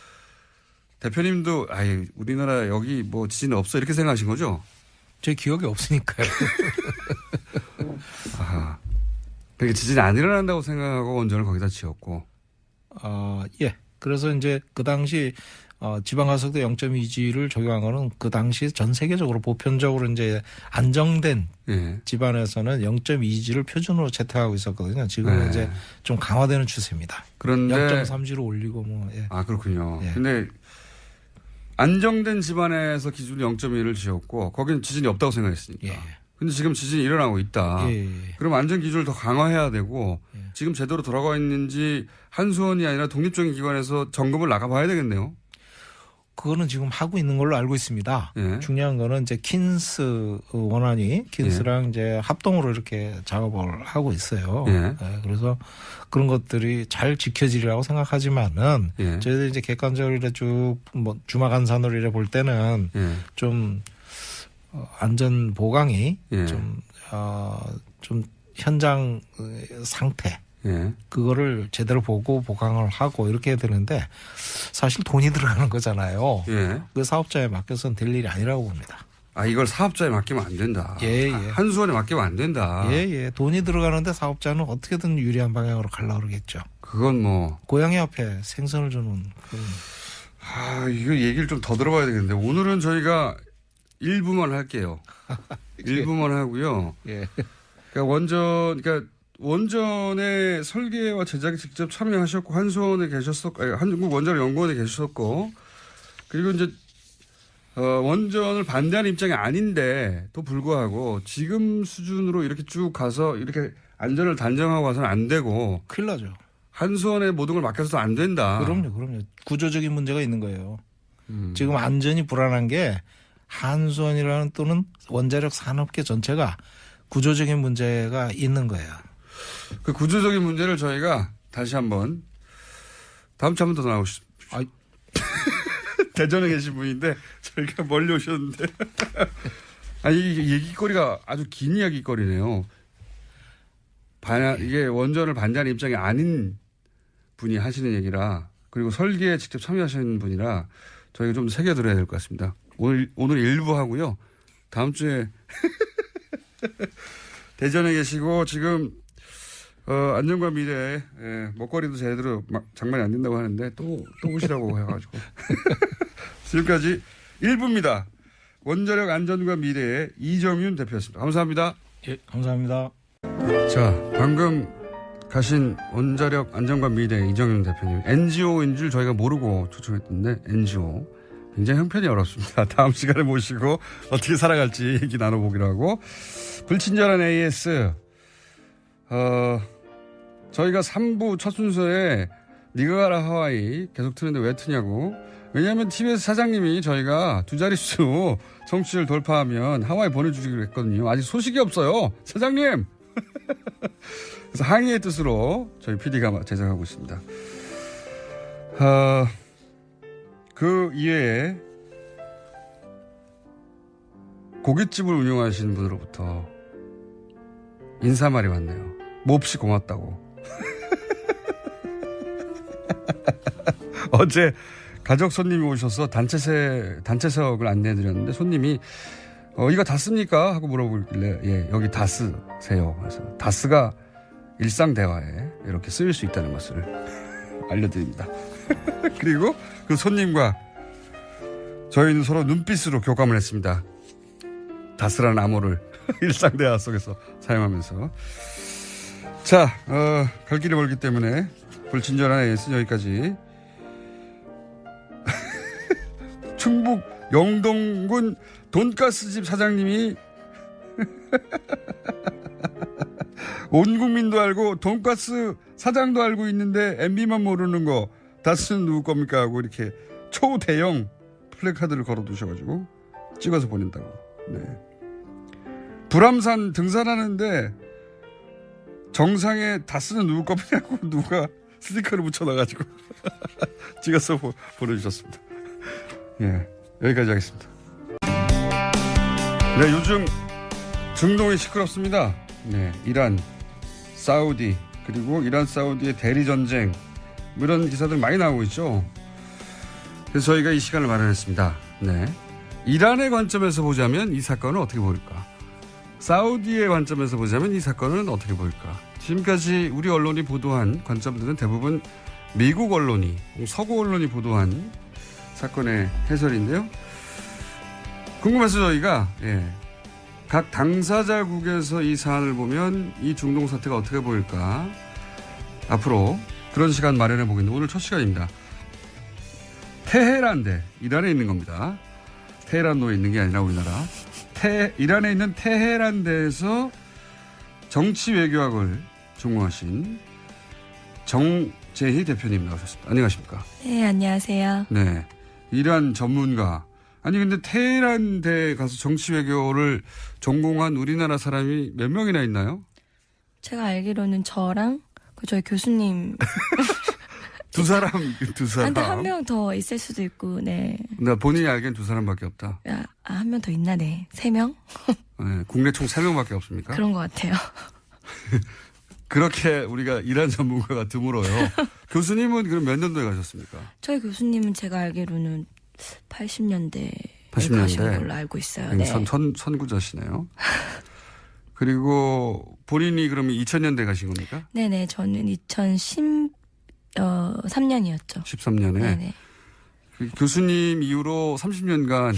대표님도 우리나라 여기 뭐 지진 없어 이렇게 생각하신 거죠? 제 기억이 없으니까요. 그러니까 지진이 안 일어난다고 생각하고 원전을 거기다 지었고. 예. 그래서 이제 그 당시 지방가속도 0.2G를 적용한 거는 그 당시 전 세계적으로 보편적으로 이제 안정된 집안에서는 0.2G를 표준으로 채택하고 있었거든요. 지금은 이제 좀 강화되는 추세입니다. 그런데 0.3G로 올리고 뭐. 예. 그렇군요. 근데 안정된 집안에서 기준 0.1을 지었고 거기는 지진이 없다고 생각했으니까. 근데 지금 지진이 일어나고 있다. 그럼 안전 기준을 더 강화해야 되고 지금 제대로 돌아가 있는지 한수원이 아니라 독립적인 기관에서 점검을 나가봐야 되겠네요. 그거는 지금 하고 있는 걸로 알고 있습니다. 중요한 거는 이제 킨스 원안이 킨스랑 이제 합동으로 이렇게 작업을 하고 있어요. 그래서 그런 것들이 잘 지켜지리라고 생각하지만은 저희들 이제 객관적으로 이래 쭉 뭐 주마간산으로 이래 볼 때는 좀 안전 보강이 좀 현장 상태 그거를 제대로 보고 보강을 하고 이렇게 해야 되는데 사실 돈이 들어가는 거잖아요. 그 사업자에 맡겨서는 될 일이 아니라고 봅니다. 이걸 사업자에 맡기면 안 된다. 한수원에 맡기면 안 된다. 돈이 들어가는데 사업자는 어떻게든 유리한 방향으로 가려고 그러겠죠. 그건 뭐 고양이 앞에 생선을 주는 그런. 이거 얘기를 좀 더 들어봐야 되겠는데 오늘은 저희가 일부만 할게요. 일부만 하고요. 그러니까 원전의 설계와 제작에 직접 참여하셨고 한수원에 계셨었고 한국원자력연구원에 계셨었고 그리고 이제 원전을 반대하는 입장이 아닌데도 불구하고 지금 수준으로 이렇게 쭉 가서 이렇게 안전을 단정하고 가서는 안 되고 큰일 나죠. 한수원에 모든 걸 맡겨서도 안 된다. 그럼요. 구조적인 문제가 있는 거예요. 지금 안전이 불안한 게 한수원이라는 또는 원자력 산업계 전체가 구조적인 문제가 있는 거예요. 그 구조적인 문제를 저희가 다시 한번 다음 주에 한 번 더 나오시죠. 아이. 대전에 계신 분인데 저희가 멀리 오셨는데. 이 얘기거리가 아주 긴 이야기거리네요. 이게 원전을 반대하는 입장이 아닌 분이 하시는 얘기라, 그리고 설계에 직접 참여하시는 분이라 저희가 좀 새겨들어야 될 것 같습니다. 오늘 일부 하고요. 다음 주에 대전에 계시고 지금 안전과 미래 먹거리도 제대로 장만이 안 된다고 하는데 또 오시라고 해가지고 지금까지 1부입니다. 원자력 안전과 미래의 이정윤 대표였습니다. 감사합니다. 예, 감사합니다. 자, 방금 가신 원자력 안전과 미래 이정윤 대표님, NGO인 줄 저희가 모르고 초청했던데 NGO 굉장히 형편이 어렵습니다. 다음 시간에 모시고 어떻게 살아갈지 얘기 나눠보기로 하고, 불친절한 AS 저희가 3부 첫 순서에 니가 가라 하와이 계속 트는데 왜 트냐고. 왜냐하면 TBS 사장님이 저희가 2자릿수 청취율 돌파하면 하와이 보내주기로 했거든요. 아직 소식이 없어요, 사장님. 그래서 항의의 뜻으로 저희 PD가 제작하고 있습니다. 그 이외에 고깃집을 운영하시는 분으로부터 인사말이 왔네요. 몹시 고맙다고. 어제 가족 손님이 오셔서 단체석을 안내해드렸는데 손님이 이거 다 씁니까? 하고 물어보길래 예, 여기 다 쓰세요. 그래서 다스가 일상 대화에 이렇게 쓰일 수 있다는 것을 알려드립니다. 그리고 그 손님과 저희는 서로 눈빛으로 교감을 했습니다. 다스라는 암호를 일상 대화 속에서 사용하면서. 자, 갈 길이 멀기 때문에 불친절한 AS는 여기까지. 충북 영동군 돈가스집 사장님이 온 국민도 알고 돈가스 사장도 알고 있는데 MB만 모르는 거 다스는 누구 겁니까 하고 이렇게 초대형 플래카드를 걸어두셔가지고 찍어서 보낸다고. 네. 불암산 등산하는데 정상에 다스는 누구 겁니냐고 누가 스티커를 붙여놔가지고 찍어서 보내주셨습니다. 예, 여기까지 하겠습니다. 네, 요즘 중동이 시끄럽습니다. 네, 이란, 사우디, 그리고 이란, 사우디의 대리전쟁, 이런 기사들 많이 나오고 있죠. 그래서 저희가 이 시간을 마련했습니다. 네. 이란의 관점에서 보자면 이 사건은 어떻게 보일까? 사우디의 관점에서 보자면 이 사건은 어떻게 보일까? 지금까지 우리 언론이 보도한 관점들은 대부분 미국 언론이, 서구 언론이 보도한 사건의 해설인데요. 궁금해서 저희가 각 당사자국에서 이 사안을 보면 이 중동 사태가 어떻게 보일까? 앞으로 그런 시간 마련해 보겠는데 오늘 첫 시간입니다. 테헤란대, 이란에 있는 겁니다. 테헤란도에 있는 게 아니라 우리나라. 이란에 있는 테헤란대에서 정치 외교학을 전공하신 정재희 대표님 나오셨습니다. 안녕하십니까? 네, 안녕하세요. 네. 이란 전문가. 아니 근데 테헤란대 가서 정치 외교를 전공한 우리나라 사람이 몇 명이나 있나요? 제가 알기로는 저랑 저희 교수님 두 사람. 한테 한 명 더 있을 수도 있고, 네. 나 본인이 알기엔 두 사람밖에 없다. 한 명 더 있나, 네. 3명? 네, 국내 총 3명밖에 없습니까? 그런 것 같아요. 그렇게 우리가 이란 전문가가 드물어요. 교수님은 그럼 몇 년도에 가셨습니까? 저희 교수님은 제가 알기로는 80년대 가신 걸로 알고 있어요. 네. 선구자시네요. 그리고 본인이 그러면 2000년대 가신 겁니까? 네네. 저는 2013년이었죠. 13년에? 네네. 그 교수님 이후로 30년간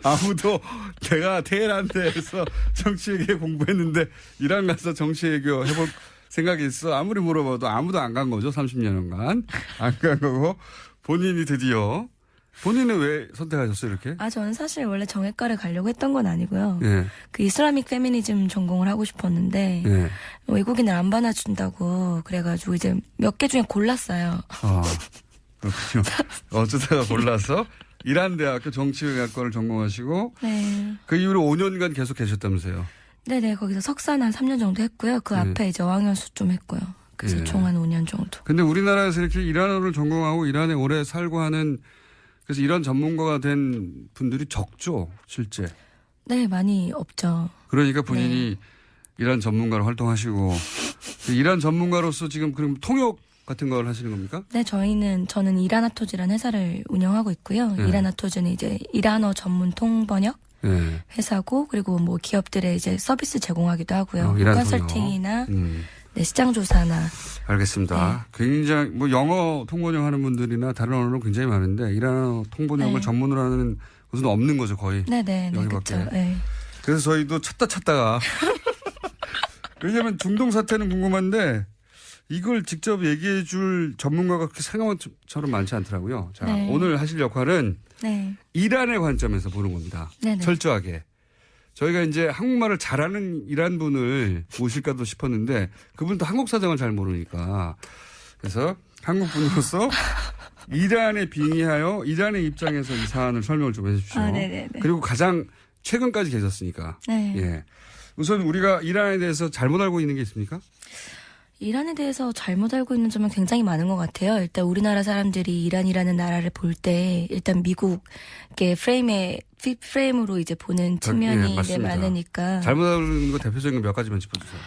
아무도 내가 테헤란대에서 정치외교 공부했는데 이란 가서 정치외교 해볼 생각이 있어. 아무리 물어봐도 아무도 안 간 거죠. 30년간. 안 간 거고 본인이 드디어. 본인은 왜 선택하셨어요 이렇게? 저는 사실 원래 정외과를 가려고 했던 건 아니고요. 예. 그 이슬라믹 페미니즘 전공을 하고 싶었는데 예. 외국인을 안 받아준다고 그래가지고 이제 몇 개 중에 골랐어요. 그렇군요. 어쩌다가 골라서 이란 대학교 정치외교학과를 전공하시고 네. 그 이후로 5년간 계속 계셨다면서요? 네네. 거기서 석사는 한 3년 정도 했고요. 그 앞에 이제 어학연수 좀 했고요. 그래서 총 한 5년 정도. 근데 우리나라에서 이렇게 이란어를 전공하고 이란에 오래 살고 하는 그래서 이란 전문가가 된 분들이 적죠, 실제. 네, 많이 없죠. 그러니까 본인이 이란 전문가로 활동하시고 이란 전문가로서 지금 그럼 통역 같은 걸 하시는 겁니까? 네, 저는 이란아토즈라는 회사를 운영하고 있고요. 네. 이란아토즈는 이제 이란어 전문 통번역 네. 회사고 그리고 뭐 기업들의 이제 서비스 제공하기도 하고요. 이란 컨설팅이나 네, 시장 조사나. 알겠습니다. 굉장히 뭐 영어 통번역 하는 분들이나 다른 언어는 굉장히 많은데 이란어 통번역을 전문으로 하는 곳은 없는 거죠, 거의. 네네. 여기밖에. 그렇죠. 네. 그래서 저희도 찾다가 왜냐하면 중동 사태는 궁금한데 이걸 직접 얘기해 줄 전문가가 그렇게 생각처럼 많지 않더라고요. 자, 네. 오늘 하실 역할은 네. 이란의 관점에서 보는 겁니다. 네네. 철저하게. 저희가 이제 한국말을 잘하는 이란 분을 모실까도 싶었는데 그분도 한국 사정을 잘 모르니까 그래서 한국 분으로서 이란에 빙의하여 이란의 입장에서 이 사안을 설명을 좀 해 주십시오. 네네네. 그리고 가장 최근까지 계셨으니까. 네. 예. 우선 우리가 이란에 대해서 잘못 알고 있는 게 있습니까? 이란에 대해서 잘못 알고 있는 점은 굉장히 많은 것 같아요. 일단 우리나라 사람들이 이란이라는 나라를 볼 때 일단 미국의 프레임으로 이제 보는 측면이 많으니까. 잘못 알고 있는 거 대표적인 몇 가지만 짚어주세요.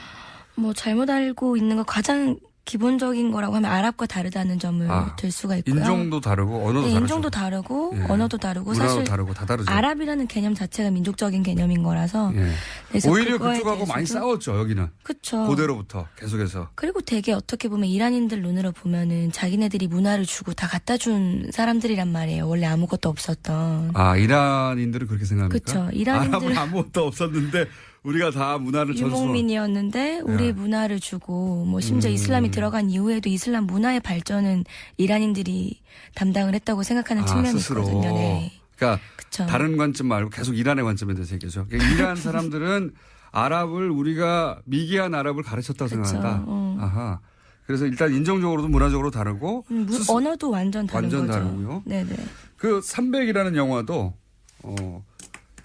뭐 잘못 알고 있는 거 가장 기본적인 거라고 하면 아랍과 다르다는 점을 들 수가 있고요. 인종도 다르고 언어도 다르고. 인종도 다르고 예. 언어도 다르고 문화도 사실 다르고 다 다르죠. 아랍이라는 개념 자체가 민족적인 개념인 거라서 예. 그래서 오히려 그거에 그쪽하고 많이 대해서도 싸웠죠, 여기는. 그렇죠. 고대로부터 계속해서. 그리고 되게 어떻게 보면 이란인들 눈으로 보면은 자기네들이 문화를 주고 다 갖다 준 사람들이란 말이에요. 원래 아무것도 없었던. 아, 이란인들은 그렇게 생각합니까? 그렇죠. 이란인들 아랍은 아무것도 없었는데 우리가 다 문화를 유목민이었는데 우리 예. 문화를 주고 뭐 심지어 이슬람이 들어간 이후에도 이슬람 문화의 발전은 이란인들이 담당을 했다고 생각하는 측면이 스스로. 있거든요. 네. 그러니까 그쵸. 다른 관점 말고 계속 이란의 관점에 대해서 얘기하죠. 그러니까 이란 사람들은 아랍을 우리가 미개한 아랍을 가르쳤다고 그쵸. 생각한다. 아하. 그래서 일단 인종적으로도 문화적으로 다르고 언어도 완전 다른 완전 거죠. 다르고요. 네네. 그 300이라는 영화도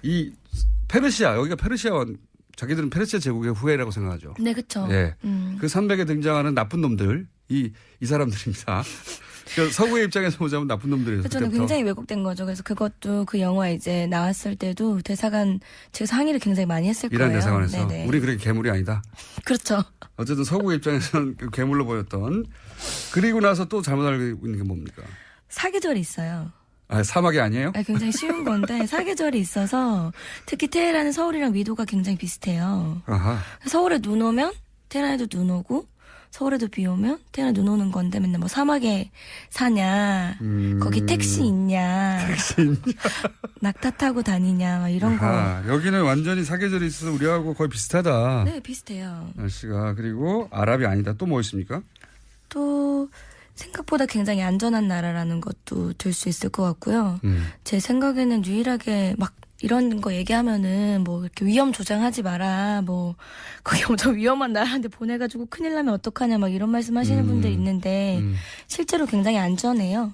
이 페르시아 여기가 페르시아 자기들은 페르시아 제국의 후예라고 생각하죠. 네, 그렇죠. 예. 그 300에 등장하는 나쁜 놈들 이 사람들입니다. 그러니까 서구의 입장에서 보자면 나쁜 놈들이에요. 저는 굉장히 왜곡된 거죠. 그래서 그것도 그 영화 이제 나왔을 때도 대사관 측에서 항의를 굉장히 많이 했을 이란 거예요. 대사관에서 네네. 우리 그렇게 괴물이 아니다. 그렇죠. 어쨌든 서구의 입장에서는 그 괴물로 보였던 그리고 나서 또 잘못 알고 있는 게 뭡니까? 사계절이 있어요. 아, 사막이 아니에요? 굉장히 쉬운 건데 사계절이 있어서 특히 테헤란은 서울이랑 위도가 굉장히 비슷해요. 아하. 서울에 눈 오면 테헤란에도 눈 오고 서울에도 비 오면 테헤란에 눈 오는 건데 맨날 뭐 사막에 사냐 거기 택시 있냐 낙타 타고 다니냐 막 이런 거. 여기는 완전히 사계절이 있어서 우리하고 거의 비슷하다. 네, 비슷해요. 날씨가. 그리고 아랍이 아니다. 또 뭐 있습니까? 또 생각보다 굉장히 안전한 나라라는 것도 들 수 있을 것 같고요. 제 생각에는 유일하게 막 이런 거 얘기하면은 뭐 이렇게 위험 조장하지 마라. 뭐 거기 엄청 위험한 나라한테 보내가지고 큰일 나면 어떡하냐 막 이런 말씀하시는 분들 있는데 실제로 굉장히 안전해요.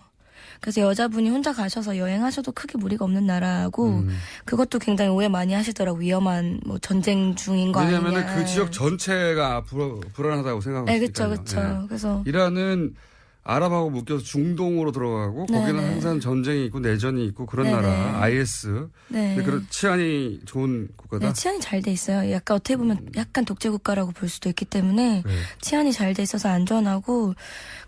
그래서 여자분이 혼자 가셔서 여행하셔도 크게 무리가 없는 나라고 그것도 굉장히 오해 많이 하시더라고. 위험한 뭐 전쟁 중인 거 아니냐. 왜냐하면 그 지역 전체가 불안하다고 생각하고 네, 있으니까요. 그렇죠, 그렇죠. 그래서 이란은 아랍하고 묶여서 중동으로 들어가고 거기는 항상 전쟁이 있고 내전이 있고 그런 나라 IS. 네. 근데 그런 치안이 좋은 국가다. 네, 치안이 잘 돼 있어요. 약간 어떻게 보면 약간 독재 국가라고 볼 수도 있기 때문에 치안이 잘 돼 있어서 안전하고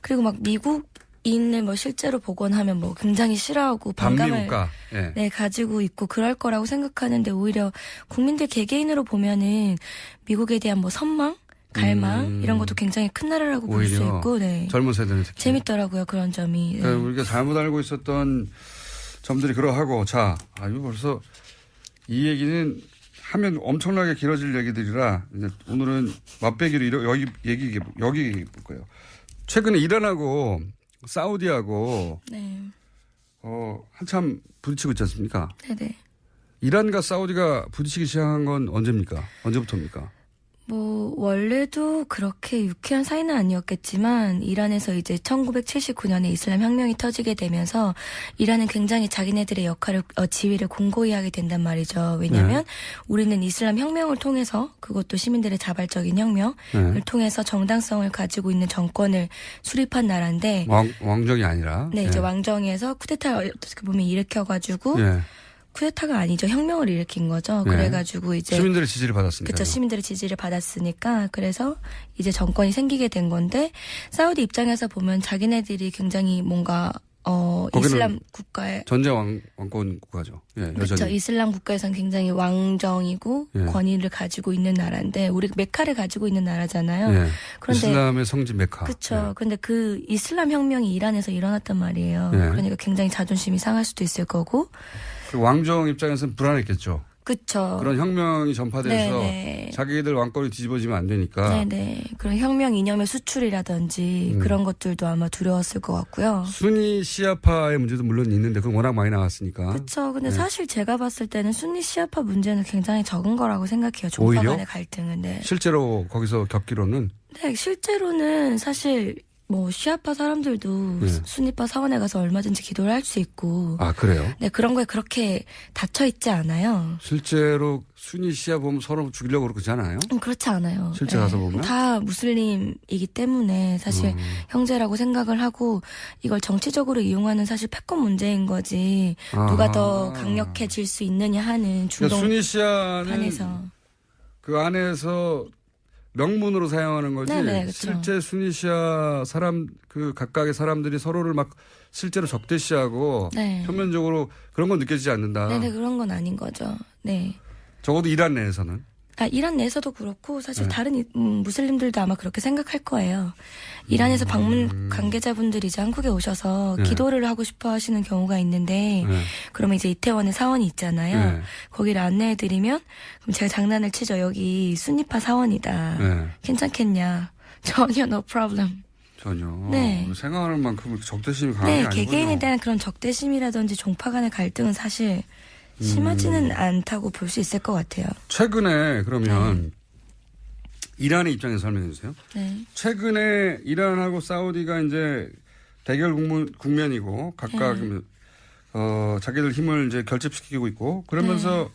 그리고 막 미국인을 뭐 실제로 복원하면 뭐 굉장히 싫어하고 반감을 네, 가지고 있고 그럴 거라고 생각하는데 오히려 국민들 개개인으로 보면은 미국에 대한 뭐 선망 갈망 이런 것도 굉장히 큰 나라라고 볼 수 있고 네. 젊은 세대는 특히. 재밌더라고요 그런 점이. 네. 우리가 잘못 알고 있었던 점들이 그러하고 자 이거 벌써 이 얘기는 하면 엄청나게 길어질 얘기들이라 이제 오늘은 맛배기로 여기 볼 거예요. 최근에 이란하고 사우디하고 네. 한참 부딪히고 있지 않습니까? 네네. 이란과 사우디가 부딪히기 시작한 건 언제입니까? 언제부터입니까? 뭐 원래도 그렇게 유쾌한 사이는 아니었겠지만 이란에서 이제 1979년에 이슬람 혁명이 터지게 되면서 이란은 굉장히 자기네들의 역할을 지위를 공고히 하게 된단 말이죠. 왜냐하면 우리는 이슬람 혁명을 통해서 그것도 시민들의 자발적인 혁명을 통해서 정당성을 가지고 있는 정권을 수립한 나라인데 왕정이 아니라 네, 이제 왕정에서 쿠데타를 어떻게 보면 일으켜가지고 쿠데타가 아니죠. 혁명을 일으킨 거죠. 그래가지고 이제 시민들의 지지를 받았으니까. 그렇죠. 시민들의 지지를 받았으니까 그래서 이제 정권이 생기게 된 건데 사우디 입장에서 보면 자기네들이 굉장히 뭔가 이슬람 국가의 전제 왕권 국가죠. 예, 여전히. 그렇죠. 이슬람 국가에선 굉장히 왕정이고 권위를 가지고 있는 나라인데 우리 메카를 가지고 있는 나라잖아요. 그런데 이슬람의 성지 메카. 그렇죠. 그런데 그 이슬람 혁명이 이란에서 일어났단 말이에요. 그러니까 굉장히 자존심이 상할 수도 있을 거고. 그 왕정 입장에서는 불안했겠죠. 그렇죠. 그런 혁명이 전파돼서 자기들 왕권이 뒤집어지면 안 되니까. 네네. 그런 혁명 이념의 수출이라든지 그런 것들도 아마 두려웠을 것 같고요. 순위 시아파의 문제도 물론 있는데 그건 워낙 많이 나왔으니까. 그렇죠. 근데 사실 제가 봤을 때는 순위 시아파 문제는 굉장히 적은 거라고 생각해요. 종파 간의 갈등은. 네. 실제로 거기서 겪기로는. 네. 실제로는 사실 뭐 시아파 사람들도 순위파 사원에 가서 얼마든지 기도를 할 수 있고. 아 그래요? 네, 그런 거에 그렇게 닫혀 있지 않아요. 실제로 순위 시아 보면 서로 죽이려고 그러지 않아요? 그렇지 않아요. 실제 가서 보면 다 무슬림이기 때문에 사실 형제라고 생각을 하고 이걸 정치적으로 이용하는 사실 패권 문제인 거지. 누가 더 강력해질 수 있느냐 하는 중동 순위 시아는 안에서 그 안에서 명문으로 사용하는 거지. 네네, 실제 순위시아 사람 그 각각의 사람들이 서로를 막 실제로 적대시하고 표면적으로 그런 건 느껴지지 않는다. 네네 그런 건 아닌 거죠. 네. 적어도 이란 내에서는. 이란 내에서도 그렇고 사실 다른 무슬림들도 아마 그렇게 생각할 거예요. 이란에서 방문 관계자분들이 이제 한국에 오셔서 기도를 하고 싶어 하시는 경우가 있는데 그러면 이제 이태원에 사원이 있잖아요. 거기를 안내해드리면 그럼 제가 장난을 치죠. 여기 순위파 사원이다. 괜찮겠냐. 전혀 no problem. 전혀. 네. 생각하는 만큼 적대심이 강한 게 네, 아니군요. 개개인에 대한 그런 적대심이라든지 종파 간의 갈등은 사실 심하지는 않다고 볼 수 있을 것 같아요. 최근에 그러면 이란의 입장에서 설명해 주세요. 네. 최근에 이란하고 사우디가 이제 대결 국면이고 각각 자기들 힘을 이제 결집시키고 있고 그러면서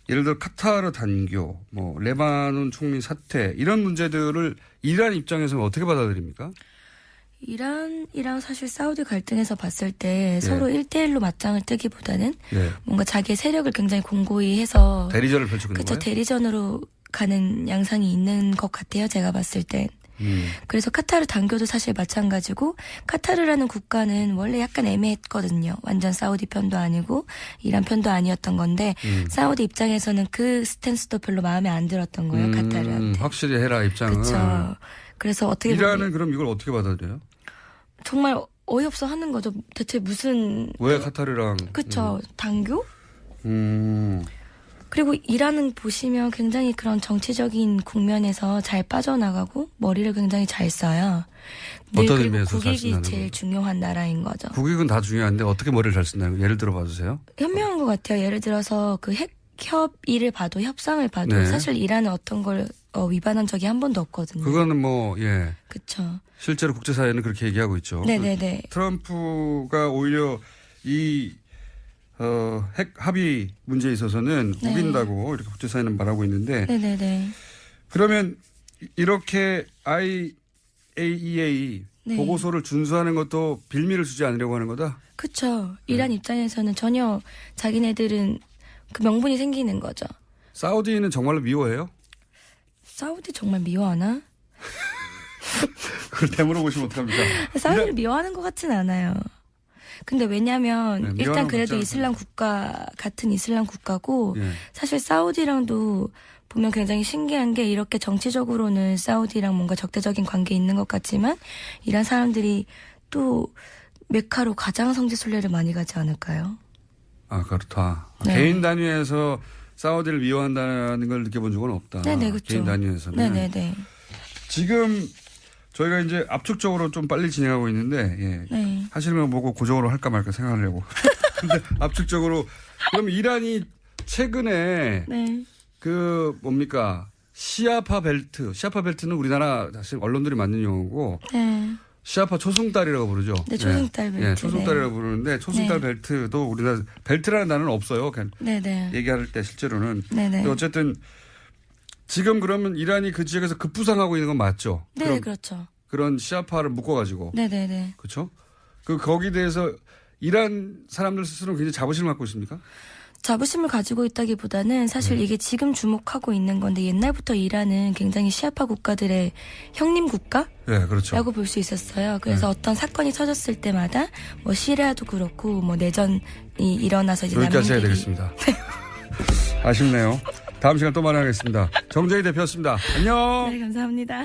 예를 들어 카타르 단교, 뭐 레바논 총리 사퇴 이런 문제들을 이란 입장에서는 어떻게 받아들입니까? 이란이랑 사실 사우디 갈등에서 봤을 때 서로 1대1로 맞짱을 뜨기보다는 뭔가 자기의 세력을 굉장히 공고히 해서 대리전을 펼치고 있는 거예요? 그렇죠. 대리전으로 가는 양상이 있는 것 같아요. 제가 봤을 땐. 그래서 카타르 단교도 사실 마찬가지고 카타르라는 국가는 원래 약간 애매했거든요. 완전 사우디 편도 아니고 이란 편도 아니었던 건데 사우디 입장에서는 그 스탠스도 별로 마음에 안 들었던 거예요. 카타르한테. 확실히 해라 입장은. 그렇죠. 그래서 어떻게 이란은 그럼 이걸 어떻게 받아들여요? 정말 어이없어 하는 거죠. 대체 무슨 왜 카타르랑 그렇죠. 단교? 그리고 이란은 보시면 굉장히 그런 정치적인 국면에서 잘 빠져나가고 머리를 굉장히 잘 써요. 어떤 그리고 의미에서 잘 국익이 쓴다는 제일 거예요? 중요한 나라인 거죠. 국익은 다 중요한데 어떻게 머리를 잘 쓴다는 거 예를 들어 봐주세요. 현명한 것 같아요. 예를 들어서 그 핵 협의를 봐도 협상을 봐도 사실 이란은 어떤 걸 위반한 적이 한 번도 없거든요. 그거는 뭐 그렇죠. 실제로 국제사회는 그렇게 얘기하고 있죠. 네네네. 트럼프가 오히려 이 핵 합의 문제에 있어서는 우긴다고 이렇게 국제사회는 말하고 있는데 네네네. 그러면 이렇게 IAEA 보고서를 준수하는 것도 빌미를 주지 않으려고 하는 거다? 그렇죠. 이란 입장에서는 전혀 자기네들은 그 명분이 생기는 거죠. 사우디는 정말로 미워해요? 사우디 정말 미워하나? 그걸 되물어보시면 어떡합니까? 사우디를 미워하는 것 같진 않아요. 근데 왜냐면 일단 그래도 이슬람 국가 같은 이슬람 국가고 사실 사우디랑도 보면 굉장히 신기한 게 이렇게 정치적으로는 사우디랑 뭔가 적대적인 관계 있는 것 같지만 이란 사람들이 또 메카로 가장 성지 순례를 많이 가지 않을까요? 아 그렇다. 개인 단위에서 사우디를 미워한다는 걸 느껴본 적은 없다. 네네 그렇죠. 개인 단위에서는. 네네네. 지금 저희가 이제 압축적으로 좀 빨리 진행하고 있는데 하시는 거 보고 고정으로 할까 말까 생각하려고. 근데 압축적으로 그럼 이란이 최근에 그 뭡니까 시아파 벨트는 우리나라 사실 언론들이 만든 용어고 네. 시아파 초승달이라고 부르죠. 네, 초승달 벨트. 네, 초승달이라고 부르는데 초승달 네. 벨트도 우리나라 벨트라는 단어는 없어요. 그냥 네네. 얘기할 때 실제로는. 네네. 근데 어쨌든 지금 그러면 이란이 그 지역에서 급부상하고 있는 건 맞죠? 네, 그렇죠. 그런 시아파를 묶어가지고. 네네네. 그렇죠? 거기에 대해서 이란 사람들 스스로는 굉장히 자부심을 갖고 있습니까? 자부심을 가지고 있다기보다는 사실 이게 지금 주목하고 있는 건데 옛날부터 이란은 굉장히 시아파 국가들의 형님 국가? 네, 그렇죠. 라고 볼 수 있었어요. 그래서 어떤 사건이 터졌을 때마다 뭐 시리아도 그렇고 뭐 내전이 일어나서 이제 여기까지 해야 난민들이 되겠습니다. 아쉽네요. 다음 시간 또 만나겠습니다. 정재희 대표였습니다. 안녕. 네, 감사합니다.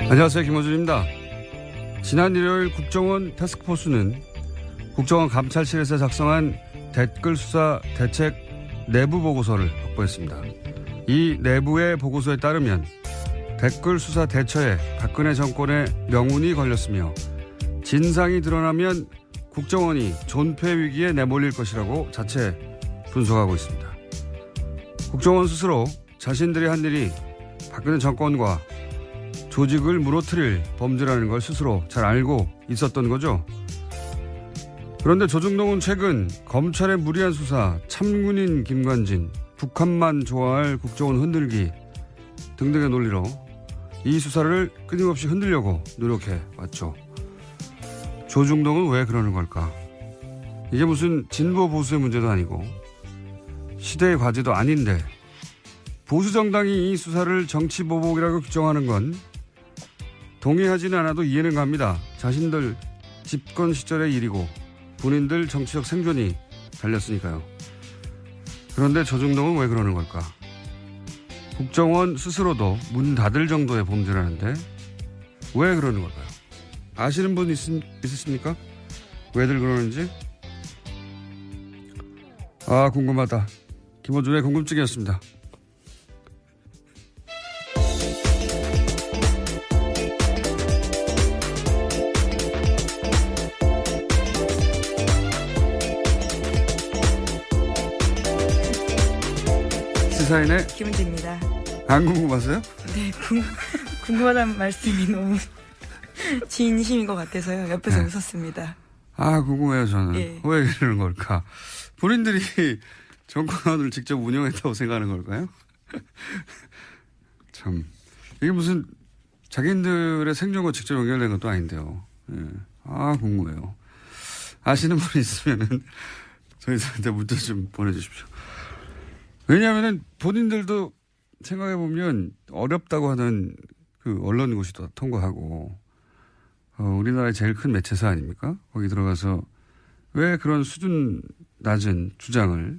안녕하세요. 김호준입니다. 지난 일요일 국정원 태스크포스는 국정원 감찰실에서 작성한 댓글 수사 대책 내부 보고서를 확보했습니다. 이 내부의 보고서에 따르면 댓글 수사 대처에 박근혜 정권의 명운이 걸렸으며 진상이 드러나면 국정원이 존폐 위기에 내몰릴 것이라고 자체 분석하고 있습니다. 국정원 스스로 자신들이 한 일이 박근혜 정권과 조직을 무너뜨릴 범죄라는 걸 스스로 잘 알고 있었던 거죠. 그런데 조중동은 최근 검찰의 무리한 수사, 참군인 김관진, 북한만 좋아할 국정원 흔들기 등등의 논리로 이 수사를 끊임없이 흔들려고 노력해 왔죠. 조중동은 왜 그러는 걸까? 이게 무슨 진보 보수의 문제도 아니고 시대의 과제도 아닌데 보수 정당이 이 수사를 정치 보복이라고 규정하는 건 동의하지는 않아도 이해는 갑니다. 자신들 집권 시절의 일이고 본인들 정치적 생존이 달렸으니까요. 그런데 조중동은 왜 그러는 걸까? 국정원 스스로도 문 닫을 정도의 범죄라는데 왜 그러는 걸까요? 아시는 분 있으십니까? 왜들 그러는지? 아, 궁금하다. 김호준의 궁금증이었습니다. 시사인의 김은지입니다. 안 궁금하세요? 네, 궁금하다는 말씀이 너무 진심인 것 같아서요. 옆에서 웃었습니다. 아, 궁금해요, 저는. 예. 왜 이러는 걸까? 본인들이 정권을 직접 운영했다고 생각하는 걸까요? 참. 이게 무슨 자기들의 생존과 직접 연결된 것도 아닌데요. 예. 아, 궁금해요. 아시는 분 있으면은 저희들한테 문자 좀 보내주십시오. 왜냐하면은 본인들도 생각해보면 어렵다고 하는 그 언론고시 도 통과하고 우리나라의 제일 큰 매체사 아닙니까? 거기 들어가서 왜 그런 수준 낮은 주장을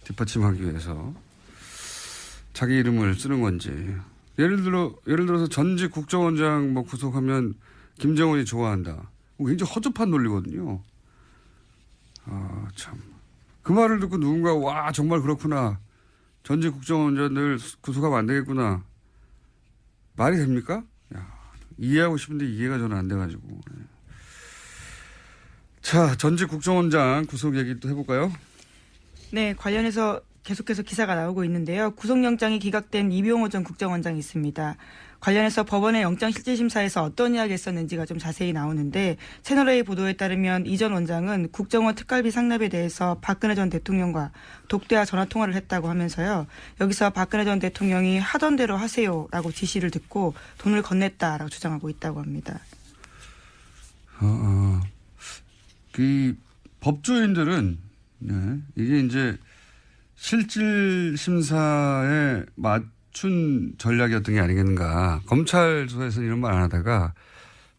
뒷받침하기 위해서 자기 이름을 쓰는 건지. 예를 들어서 전직 국정원장 뭐 구속하면 김정은이 좋아한다. 굉장히 허접한 논리거든요. 아, 참. 그 말을 듣고 누군가 와 정말 그렇구나. 전직 국정원장들 구속하면 안 되겠구나. 말이 됩니까? 야, 이해하고 싶은데 이해가 저는 안 돼가지고. 자, 전직 국정원장 구속 얘기 또 해볼까요? 네, 관련해서 계속해서 기사가 나오고 있는데요. 구속영장이 기각된 이병호 전 국정원장이 있습니다. 관련해서 법원의 영장실질심사에서 어떤 이야기를 했었는지가 좀 자세히 나오는데 채널A 보도에 따르면 이 전 원장은 국정원 특갈비 상납에 대해서 박근혜 전 대통령과 독대와 전화통화를 했다고 하면서요. 여기서 박근혜 전 대통령이 하던 대로 하세요라고 지시를 듣고 돈을 건넸다라고 주장하고 있다고 합니다. 그 법조인들은 네, 이게 이제 실질심사에 맞춘 전략이었던 게 아니겠는가. 검찰 조사에서는 이런 말 안 하다가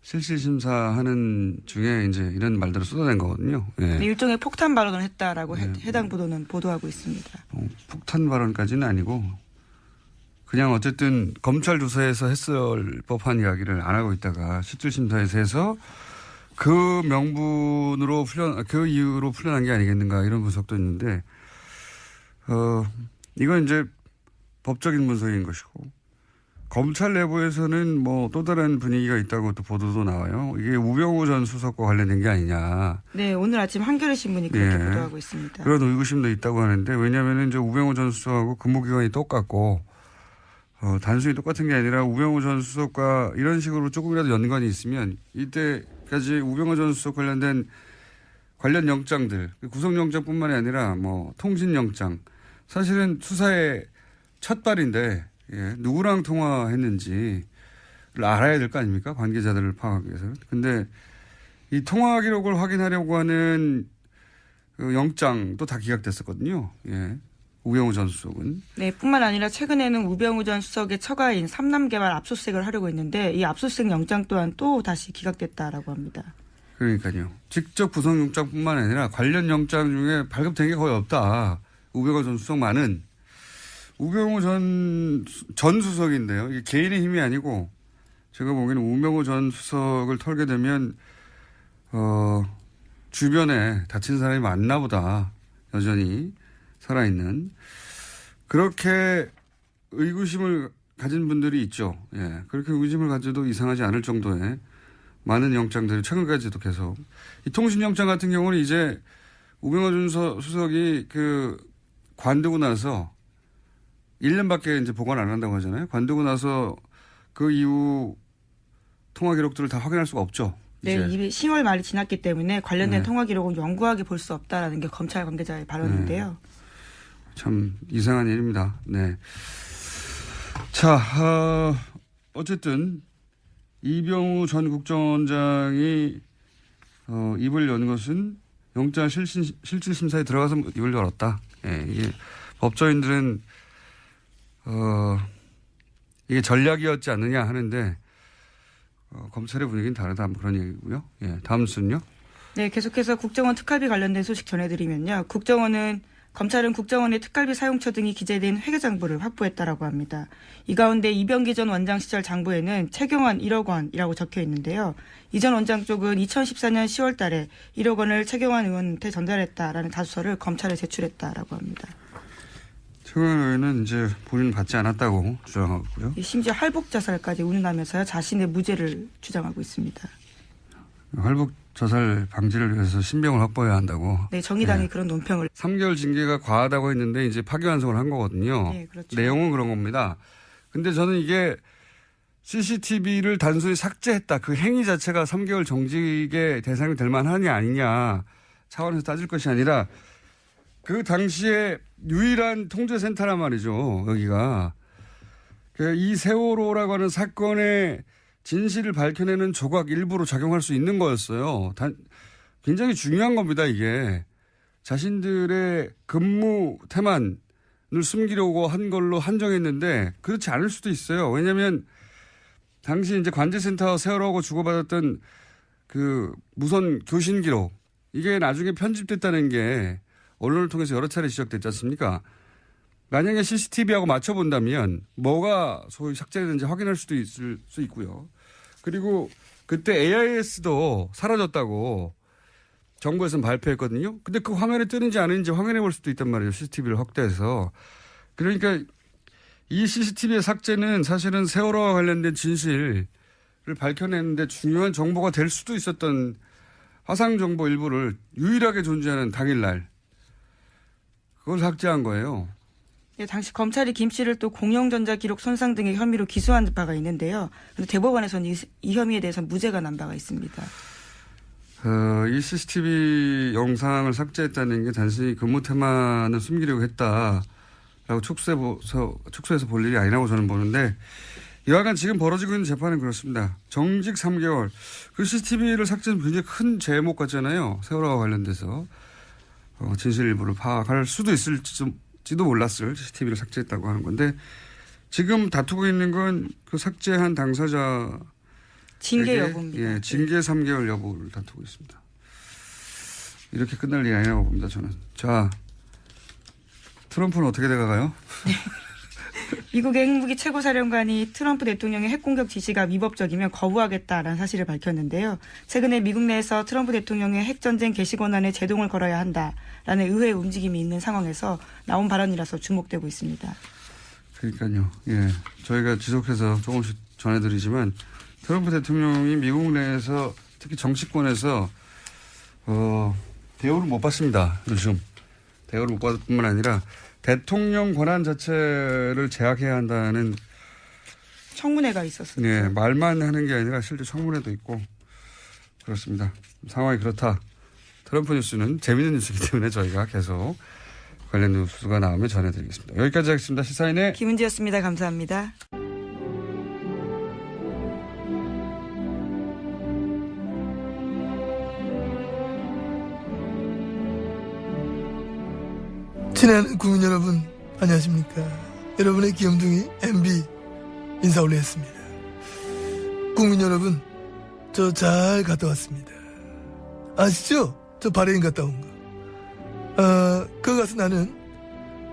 실질심사하는 중에 이제 이런 말들을 쏟아낸 거거든요. 예. 일종의 폭탄 발언을 했다라고 네. 해당 보도는 보도하고 있습니다. 폭탄 발언까지는 아니고 그냥 어쨌든 검찰 조사에서 했을 법한 이야기를 안 하고 있다가 실질심사에서 해서 그 명분으로 그 이유로 풀려난 게 아니겠는가 이런 분석도 있는데 이건 이제 법적인 분석인 것이고 검찰 내부에서는 뭐 또 다른 분위기가 있다고 또 보도도 나와요. 이게 우병우 전 수석과 관련된 게 아니냐. 네, 오늘 아침 한겨레 신문이 그렇게 예. 보도하고 있습니다. 그런 의구심도 있다고 하는데 왜냐하면 이제 우병우 전 수석하고 근무기간이 똑같고 단순히 똑같은 게 아니라 우병우 전 수석과 이런 식으로 조금이라도 연관이 있으면 이때까지 우병우 전 수석 관련된 관련 영장들, 구속영장뿐만이 아니라 뭐 통신영장, 사실은 수사의 첫 발인데 누구랑 통화했는지를 알아야 될 거 아닙니까? 관계자들을 파악하기 위해서는. 근데 이 통화 기록을 확인하려고 하는 그 영장도 다 기각됐었거든요. 예. 우병우 전 수석은. 네, 뿐만 아니라 최근에는 우병우 전 수석의 처가인 삼남개발 압수수색을 하려고 했는데 이 압수수색 영장 또한 또 다시 기각됐다라고 합니다. 그러니까요. 직접 구속영장뿐만 아니라 관련 영장 중에 발급된 게 거의 없다. 우병우 전 수석만은. 우병우 전 수석인데요. 이게 개인의 힘이 아니고 제가 보기에는 우병우 전 수석을 털게 되면 주변에 다친 사람이 많나 보다. 여전히 살아있는. 그렇게 의구심을 가진 분들이 있죠. 예. 그렇게 의구심을 가져도 이상하지 않을 정도의 많은 영장들이 최근까지도 계속. 이 통신영장 같은 경우는 이제 우병우 전 수석이 관두고 나서 1년밖에 이제 보관 안 한다고 하잖아요. 관두고 나서 그 이후 통화 기록들을 다 확인할 수가 없죠. 네, 이미 10월 말이 지났기 때문에 관련된 통화 기록은 영구하게 볼 수 없다라는 게 검찰 관계자의 발언인데요. 참 이상한 일입니다. 네. 자, 어쨌든 이병우 전 국정원장이 입을 연 것은 영장 실질심사에 들어가서 입을 열었다. 예, 이게 법조인들은 이게 전략이었지 않느냐 하는데 검찰의 분위기는 다르다 그런 얘기고요. 예, 다음 순요. 네, 계속해서 국정원 특활비 관련된 소식 전해드리면요. 검찰은 국정원의 특활비 사용처 등이 기재된 회계장부를 확보했다라고 합니다. 이 가운데 이병기 전 원장 시절 장부에는 최경환 1억 원이라고 적혀 있는데요. 이 전 원장 쪽은 2014년 10월 달에 1억 원을 최경환 의원한테 전달했다라는 다수서를 검찰에 제출했다라고 합니다. 최경환 의원은 이제 본인은 받지 않았다고 주장하고 있고요. 심지어 할복 자살까지 운운하면서 자신의 무죄를 주장하고 있습니다. 할복 자살 방지를 위해서 신병을 확보해야 한다고. 네, 정의당이 그런 논평을. 3개월 징계가 과하다고 했는데 이제 파기환송을 한 거거든요. 네, 그렇죠. 내용은 그런 겁니다. 근데 저는 이게 CCTV를 단순히 삭제했다. 그 행위 자체가 3개월 정직의 대상이 될 만하냐 아니냐 차원에서 따질 것이 아니라 그 당시에 유일한 통제센터란 말이죠. 여기가. 이 세월호라고 하는 사건의 진실을 밝혀내는 조각 일부로 작용할 수 있는 거였어요. 굉장히 중요한 겁니다, 이게. 자신들의 근무 태만을 숨기려고 한 걸로 한정했는데 그렇지 않을 수도 있어요. 왜냐하면 당시 이제 관제센터 세월호하고 주고받았던 그 무선 교신 기록 이게 나중에 편집됐다는 게 언론을 통해서 여러 차례 지적됐지 않습니까? 만약에 CCTV하고 맞춰본다면 뭐가 소위 삭제됐는지 확인할 수도 있을 수 있고요. 그리고 그때 AIS도 사라졌다고 정부에서는 발표했거든요. 근데 그 화면에 뜨는지 아닌지 확인해 볼 수도 있단 말이에요. CCTV를 확대해서. 그러니까 이 CCTV의 삭제는 사실은 세월호와 관련된 진실을 밝혀내는데 중요한 정보가 될 수도 있었던 화상 정보 일부를 유일하게 존재하는 당일날 그걸 삭제한 거예요. 네, 당시 검찰이 김 씨를 또 공영전자 기록 손상 등의 혐의로 기소한 바가 있는데요. 그런데 대법원에서는 이 혐의에 대해서 무죄가 난 바가 있습니다. 이 CCTV 영상을 삭제했다는 게 단순히 근무 태만을 숨기려고 했다라고 축소해서 볼 일이 아니라고 저는 보는데 여하간 지금 벌어지고 있는 재판은 그렇습니다. 정직 3개월. 그 CCTV를 삭제는 굉장히 큰 제목 같잖아요. 세월호와 관련돼서. 진실 일부를 파악할 수도 있을지도 몰랐을 CCTV를 삭제했다고 하는 건데 지금 다투고 있는 건 그 삭제한 당사자 징계 여부입니다. 예, 징계 3개월 여부를 다투고 있습니다. 이렇게 끝날 일이 아니라고 봅니다. 저는. 자, 트럼프는 어떻게 돼가요? 네. 미국의 핵무기 최고사령관이 트럼프 대통령의 핵공격 지시가 위법적이면 거부하겠다라는 사실을 밝혔는데요. 최근에 미국 내에서 트럼프 대통령의 핵전쟁 개시 권한에 제동을 걸어야 한다라는 의회의 움직임이 있는 상황에서 나온 발언이라서 주목되고 있습니다. 그러니까요. 예. 저희가 지속해서 조금씩 전해드리지만 트럼프 대통령이 미국 내에서 특히 정치권에서 대우를 못 받습니다. 요즘. 대우를 못 받을 뿐만 아니라 대통령 권한 자체를 제약해야 한다는 청문회가 있었어요. 예, 말만 하는 게 아니라 실제 청문회도 있고 그렇습니다. 상황이 그렇다. 트럼프 뉴스는 재미있는 뉴스이기 때문에 저희가 계속 관련 뉴스가 나오면 전해드리겠습니다. 여기까지 하겠습니다. 시사인의 김은지였습니다. 감사합니다. 친애하는 국민 여러분 안녕하십니까. 여러분의 귀염둥이 MB 인사 올리겠습니다. 국민 여러분 저 잘 갔다 왔습니다. 아시죠? 저 바레인 갔다 온 거. 거기 가서 나는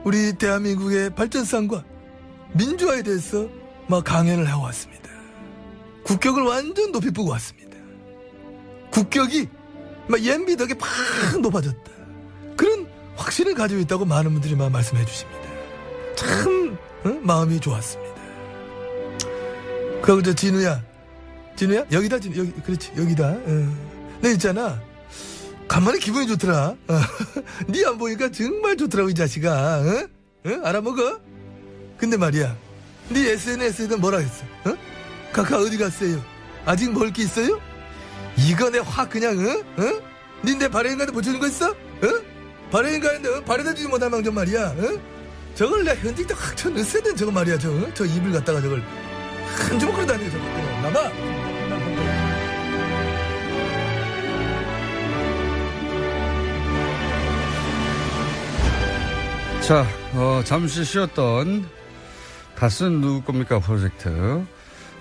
우리 대한민국의 발전상과 민주화에 대해서 막 강연을 하고 왔습니다. 국격을 완전 높이 보고 왔습니다. 국격이 막 MB 덕에 팍 높아졌다. 그런 확신을 가지고 있다고 많은 분들이 막 말씀해 주십니다. 참 마음이 좋았습니다. 그리고 저 진우야 여기다 여기 그렇지 여기다. 내 있잖아. 간만에 기분이 좋더라. 니 안 보니까 정말 좋더라고 이 자식아. 알아먹어? 근데 말이야, 니 SNS에다 뭐라 했어? 카카 어디 갔어요? 아직 먹을 게 있어요? 이거 내 확 그냥 니 내 바레인가한테 보여주는 거 있어? 바레인가한테 바래다 주지 못할 망정 말이야. 저걸 내가 현직때 확 쳐넣었어야 된 저거 말이야. 저 입을 갖다가 저걸 한 주먹으로 다니고 저거 나봐. 자, 잠시 쉬었던 다스는 누구 겁니까 프로젝트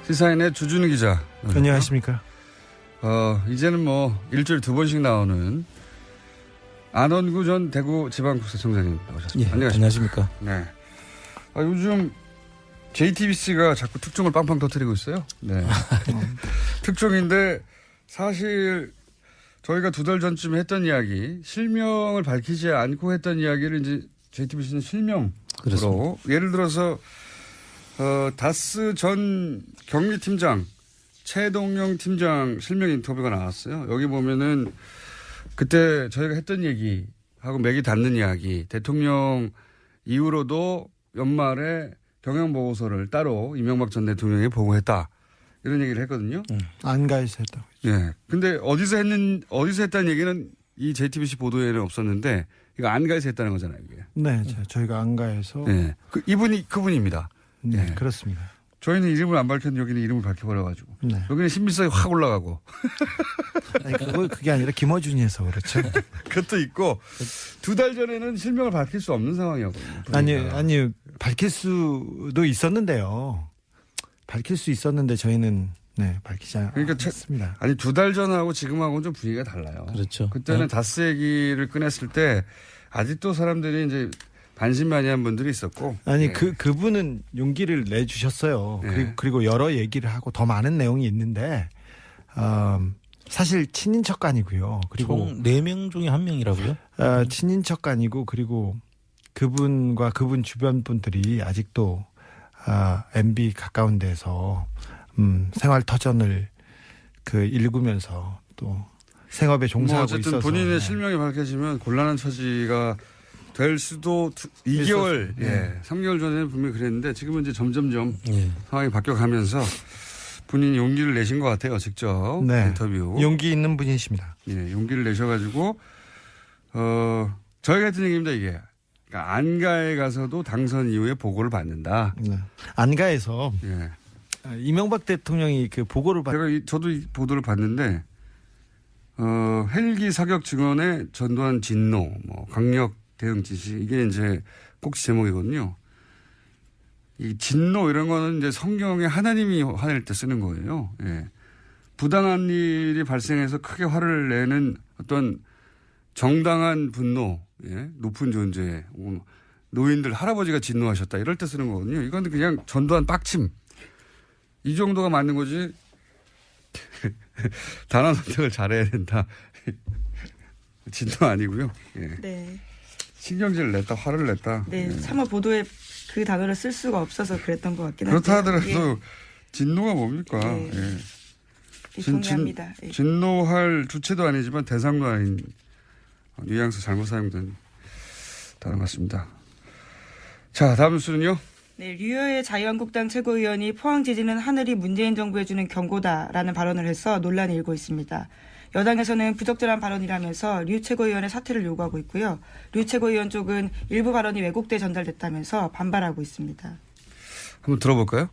시사인의 주준우 기자. 안녕하십니까. 이제는 뭐 일주일에 2번씩 나오는 안원구 전 대구지방국세청장님 나오셨습니다. 예, 안녕하십니까. 네. 요즘 JTBC가 자꾸 특종을 빵빵 터뜨리고 있어요. 네. 특종인데 사실 저희가 2달 전쯤에 했던 이야기, 실명을 밝히지 않고 했던 이야기를 이제 JTBC는 실명으로 그렇습니다. 예를 들어서 다스 전 경리팀장 최동영 팀장 실명 인터뷰가 나왔어요. 여기 보면은 그때 저희가 했던 얘기하고 맥이 닿는 이야기, 대통령 이후로도 연말에 경영보고서를 따로 이명박 전 대통령이 보고했다. 이런 얘기를 했거든요. 안가에서 했다고. 네. 근데 어디서 했다는 얘기는 이 JTBC 보도에는 없었는데 이거 안가에서 했다는 거잖아요, 이게. 네, 저희가 안가에서. 네. 그분입니다. 네, 네. 그렇습니다. 저희는 이름을 안 밝혔는데 여기는 이름을 밝혀버려가지고. 네. 여기는 신빙성이 확 올라가고. 아니, 그게 아니라 김어준이어서 그렇죠. 그것도 있고 2달 전에는 실명을 밝힐 수 없는 상황이었거든요. 아니 밝힐 수도 있었는데요. 밝힐 수 있었는데 저희는 밝히지 않았습니다. 아니 2달 전하고 지금하고는 좀 분위기가 달라요. 그렇죠. 그때는 다스 얘기를 꺼냈을 때 아직도 사람들이 이제 반신반의한 분들이 있었고. 아니 그분은 용기를 내주셨어요. 네. 그리고 여러 얘기를 하고 더 많은 내용이 있는데 사실 친인척간이고요. 그리고 총 4명 중에 1명이라고요? 친인척간이고 그리고 그분과 그분 주변 분들이 아직도 MB 가까운 데서 생활 터전을 읽으면서 또 생업에 종사하고 어쨌든 있어서 본인의 실명이 밝혀지면 곤란한 처지가 될 수도 2개월, 3개월 전에는 분명히 그랬는데 지금은 이제 점점점 상황이 바뀌어가면서 본인이 용기를 내신 것 같아요, 직접. 네. 인터뷰. 용기 있는 분이십니다. 예, 용기를 내셔가지고, 저희가 했던 얘기입니다, 이게. 그러니까 안가에 가서도 당선 이후에 보고를 받는다. 네. 안가에서 이명박 대통령이 그 보고를 저도 이 보도를 봤는데, 헬기 사격 증언에 전두환 진노, 강력 대응 지시, 이게 이제 꼭지 제목이거든요. 이 진노 이런 거는 이제 성경에 하나님이 화낼 때 쓰는 거예요. 예. 부당한 일이 발생해서 크게 화를 내는 어떤 정당한 분노, 높은 존재, 노인들 할아버지가 진노하셨다 이럴 때 쓰는 거거든요. 이건 그냥 전두환 빡침 이 정도가 맞는 거지. 단어 선택을 잘해야 된다. 진노 아니고요. 예. 네. 신경질을 냈다, 화를 냈다. 네, 차마 보도에 그 단어를 쓸 수가 없어서 그랬던 것 같긴 한데. 그렇다 하더라도 진노가 뭡니까? 네. 동의합니다. 진노할 주체도 아니지만 대상도 아닌 뉘앙스 잘못 사용된 단어 같습니다. 자, 다음 뉴스는요. 네, 류여의 자유한국당 최고위원이 포항 지진은 하늘이 문재인 정부에 주는 경고다라는 발언을 해서 논란이 일고 있습니다. 여당에서는 부적절한 발언이라면서 류 최고위원의 사퇴를 요구하고 있고요. 류 최고위원 쪽은 일부 발언이 왜곡돼 전달됐다면서 반발하고 있습니다. 한번 들어볼까요?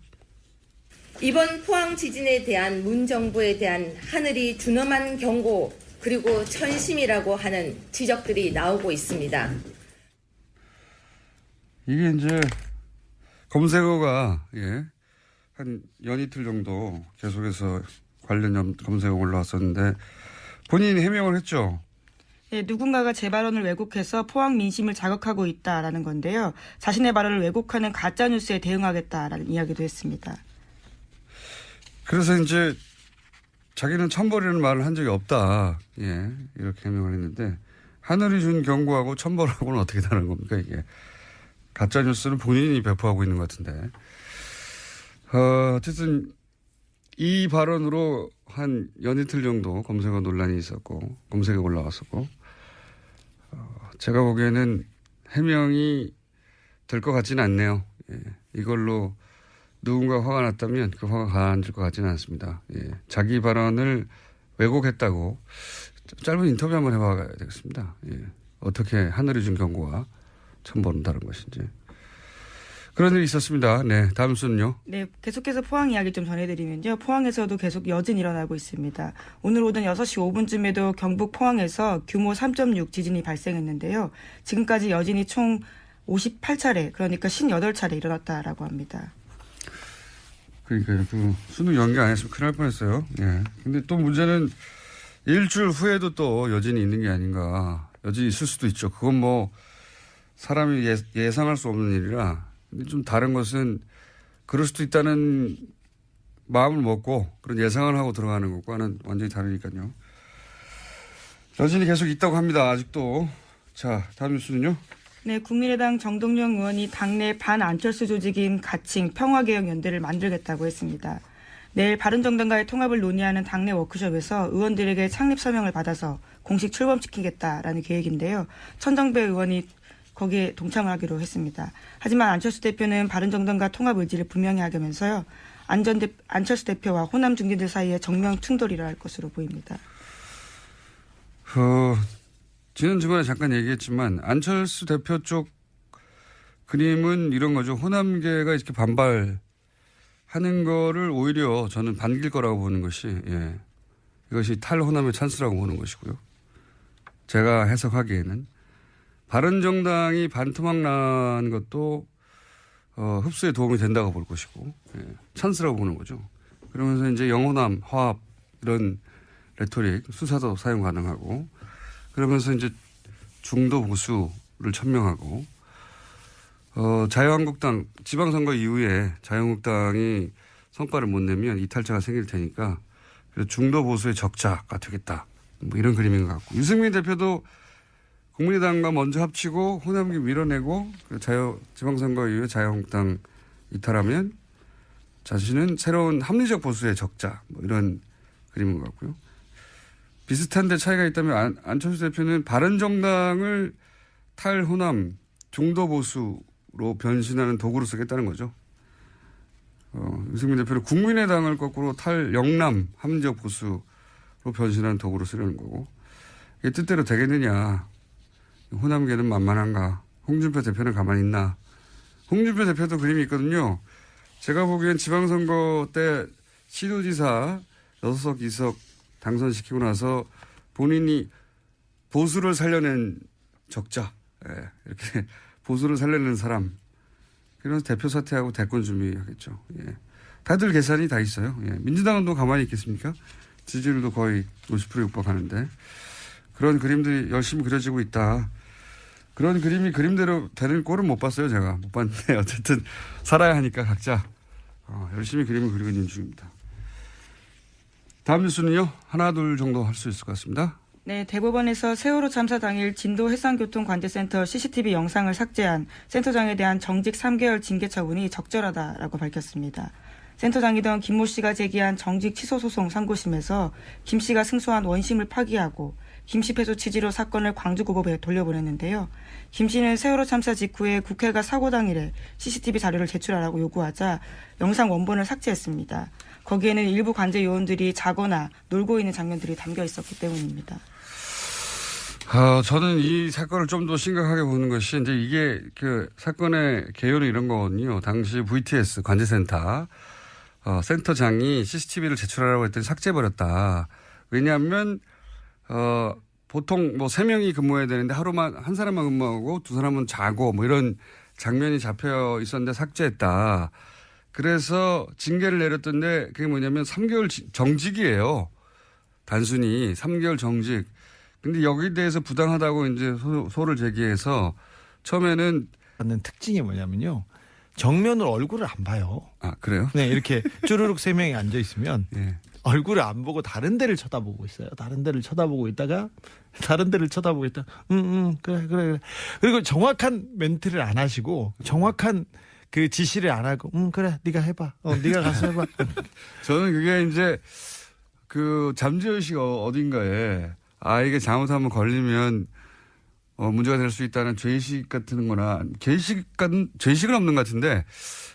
이번 포항 지진에 대한 문 정부에 대한 하늘이 준엄한 경고 그리고 천심이라고 하는 지적들이 나오고 있습니다. 이게 이제 검색어가 한 연이틀 정도 계속해서 관련 검색어 올라왔었는데 본인이 해명을 했죠. 네, 누군가가 제 발언을 왜곡해서 포항 민심을 자극하고 있다라는 건데요. 자신의 발언을 왜곡하는 가짜 뉴스에 대응하겠다라는 이야기도 했습니다. 그래서 이제 자기는 천벌이라는 말을 한 적이 없다. 이렇게 해명을 했는데 하늘이 준 경고하고 천벌하고는 어떻게 다른 겁니까 이게. 가짜 뉴스는 본인이 배포하고 있는 것 같은데. 어쨌든 이 발언으로 한 연이틀 정도 검색어 논란이 있었고 검색에 올라왔었고 제가 보기에는 해명이 될 것 같지는 않네요. 이걸로 누군가 화가 났다면 그 화가 가라앉을 것 같지는 않습니다. 자기 발언을 왜곡했다고 짧은 인터뷰 한번 해봐야 되겠습니다. 어떻게 하늘이 준 경고와 천벌은 다른 것인지. 그런 일이 있었습니다. 네, 다음 뉴스는요. 네, 계속해서 포항 이야기 좀 전해드리면요. 포항에서도 계속 여진 일어나고 있습니다. 오늘 오전 6시 5분쯤에도 경북 포항에서 규모 3.6 지진이 발생했는데요. 지금까지 여진이 총 58차례, 그러니까 58차례 일어났다라고 합니다. 그러니까요. 그 수능 연기 안 했으면 큰일 날 뻔했어요. 근데 또 문제는 일주일 후에도 또 여진이 있는 게 아닌가. 여진이 있을 수도 있죠. 그건 뭐 사람이 예상할 수 없는 일이라. 근데 좀 다른 것은 그럴 수도 있다는 마음을 먹고 그런 예상을 하고 들어가는 것과는 완전히 다르니까요. 여진이 계속 있다고 합니다. 아직도. 자, 다음 뉴스는요. 네, 국민의당 정동영 의원이 당내 반안철수 조직인 가칭 평화개혁연대를 만들겠다고 했습니다. 내일 바른정당과의 통합을 논의하는 당내 워크숍에서 의원들에게 창립 서명을 받아서 공식 출범시키겠다라는 계획인데요. 천정배 의원이 거기에 동참하기로 했습니다. 하지만 안철수 대표는 바른정당과 통합 의지를 분명히 하면서요. 안철수 대표와 호남 중진들 사이에 정면 충돌이 일어날 것으로 보입니다. 지난주간에 잠깐 얘기했지만 안철수 대표 쪽 그림은 이런 거죠. 호남계가 이렇게 반발하는 거를 오히려 저는 반길 거라고 보는 것이 이것이 탈호남의 찬스라고 보는 것이고요. 제가 해석하기에는 바른정당이 반토막 난 것도 흡수에 도움이 된다고 볼 것이고 찬스라고 보는 거죠. 그러면서 이제 영호남, 화합 이런 레토릭, 수사도 사용 가능하고 그러면서 이제 중도 보수를 천명하고 자유한국당 지방선거 이후에 자유한국당이 성과를 못 내면 이탈자가 생길 테니까 그래서 중도 보수의 적자가 되겠다. 뭐 이런 그림인 것 같고 유승민 대표도 국민의당과 먼저 합치고 호남기 밀어내고 지방선거 이후에 자유한국당 이탈하면 자신은 새로운 합리적 보수의 적자 뭐 이런 그림인 것 같고요. 비슷한데 차이가 있다면 안철수 대표는 바른정당을 탈호남 중도보수로 변신하는 도구로 쓰겠다는 거죠. 유승민 대표는 국민의당을 거꾸로 탈영남 합리적 보수로 변신하는 도구로 쓰려는 거고 이게 뜻대로 되겠느냐. 호남계는 만만한가. 홍준표 대표는 가만히 있나. 홍준표 대표도 그림이 있거든요. 제가 보기엔 지방선거 때 시도지사 6석 2석 당선시키고 나서 본인이 보수를 살려낸 적자, 이렇게 보수를 살려낸 사람, 그래서 대표 사퇴하고 대권 준비하겠죠. 다들 계산이 다 있어요. 민주당은 또 가만히 있겠습니까? 지지율도 거의 50% 육박하는데 그런 그림들이 열심히 그려지고 있다. 그런 그림이 그림대로 되는 꼴은 못 봤어요. 제가 못 봤는데 어쨌든 살아야 하니까 각자 열심히 그림을 그리고 있는 중입니다. 다음 뉴스는요. 하나 둘 정도 할 수 있을 것 같습니다. 네, 대법원에서 세월호 참사 당일 진도 해상교통관제센터 CCTV 영상을 삭제한 센터장에 대한 정직 3개월 징계 처분이 적절하다라고 밝혔습니다. 센터장이던 김모 씨가 제기한 정직 취소 소송 상고심에서 김 씨가 승소한 원심을 파기하고 김 씨 패소 취지로 사건을 광주고법에 돌려보냈는데요. 김 씨는 세월호 참사 직후에 국회가 사고 당일에 CCTV 자료를 제출하라고 요구하자 영상 원본을 삭제했습니다. 거기에는 일부 관제 요원들이 자거나 놀고 있는 장면들이 담겨 있었기 때문입니다. 저는 이 사건을 좀 더 심각하게 보는 것이 이제 이게 그 사건의 개요는 이런 거거든요. 당시 VTS 관제센터 센터장이 CCTV를 제출하라고 했더니 삭제해버렸다. 왜냐하면 보통 뭐 3명이 근무해야 되는데 하루만 한 사람만 근무하고 2사람은 자고 뭐 이런 장면이 잡혀 있었는데 삭제했다. 그래서 징계를 내렸던데 그게 뭐냐면 3개월 정직이에요. 단순히 3개월 정직. 근데 여기에 대해서 부당하다고 이제 소를 제기해서 처음에는 받는 특징이 뭐냐면요. 정면으로 얼굴을 안 봐요. 아, 그래요? 네, 이렇게 쭈르륵 3명이 앉아 있으면 네. 얼굴을 안 보고 다른 데를 쳐다보고 있어요. 다른 데를 쳐다보고 있다가 그래. 그리고 정확한 멘트를 안 하시고 정확한 그 지시를 안 하고 그래 네가 해봐. 네가 가서 해봐. 저는 그게 이제 그 잠재의식 어딘가에 이게 잘못하면 걸리면 문제가 될 수 있다는 죄의식 같은 거나 죄의식은 없는 것 같은데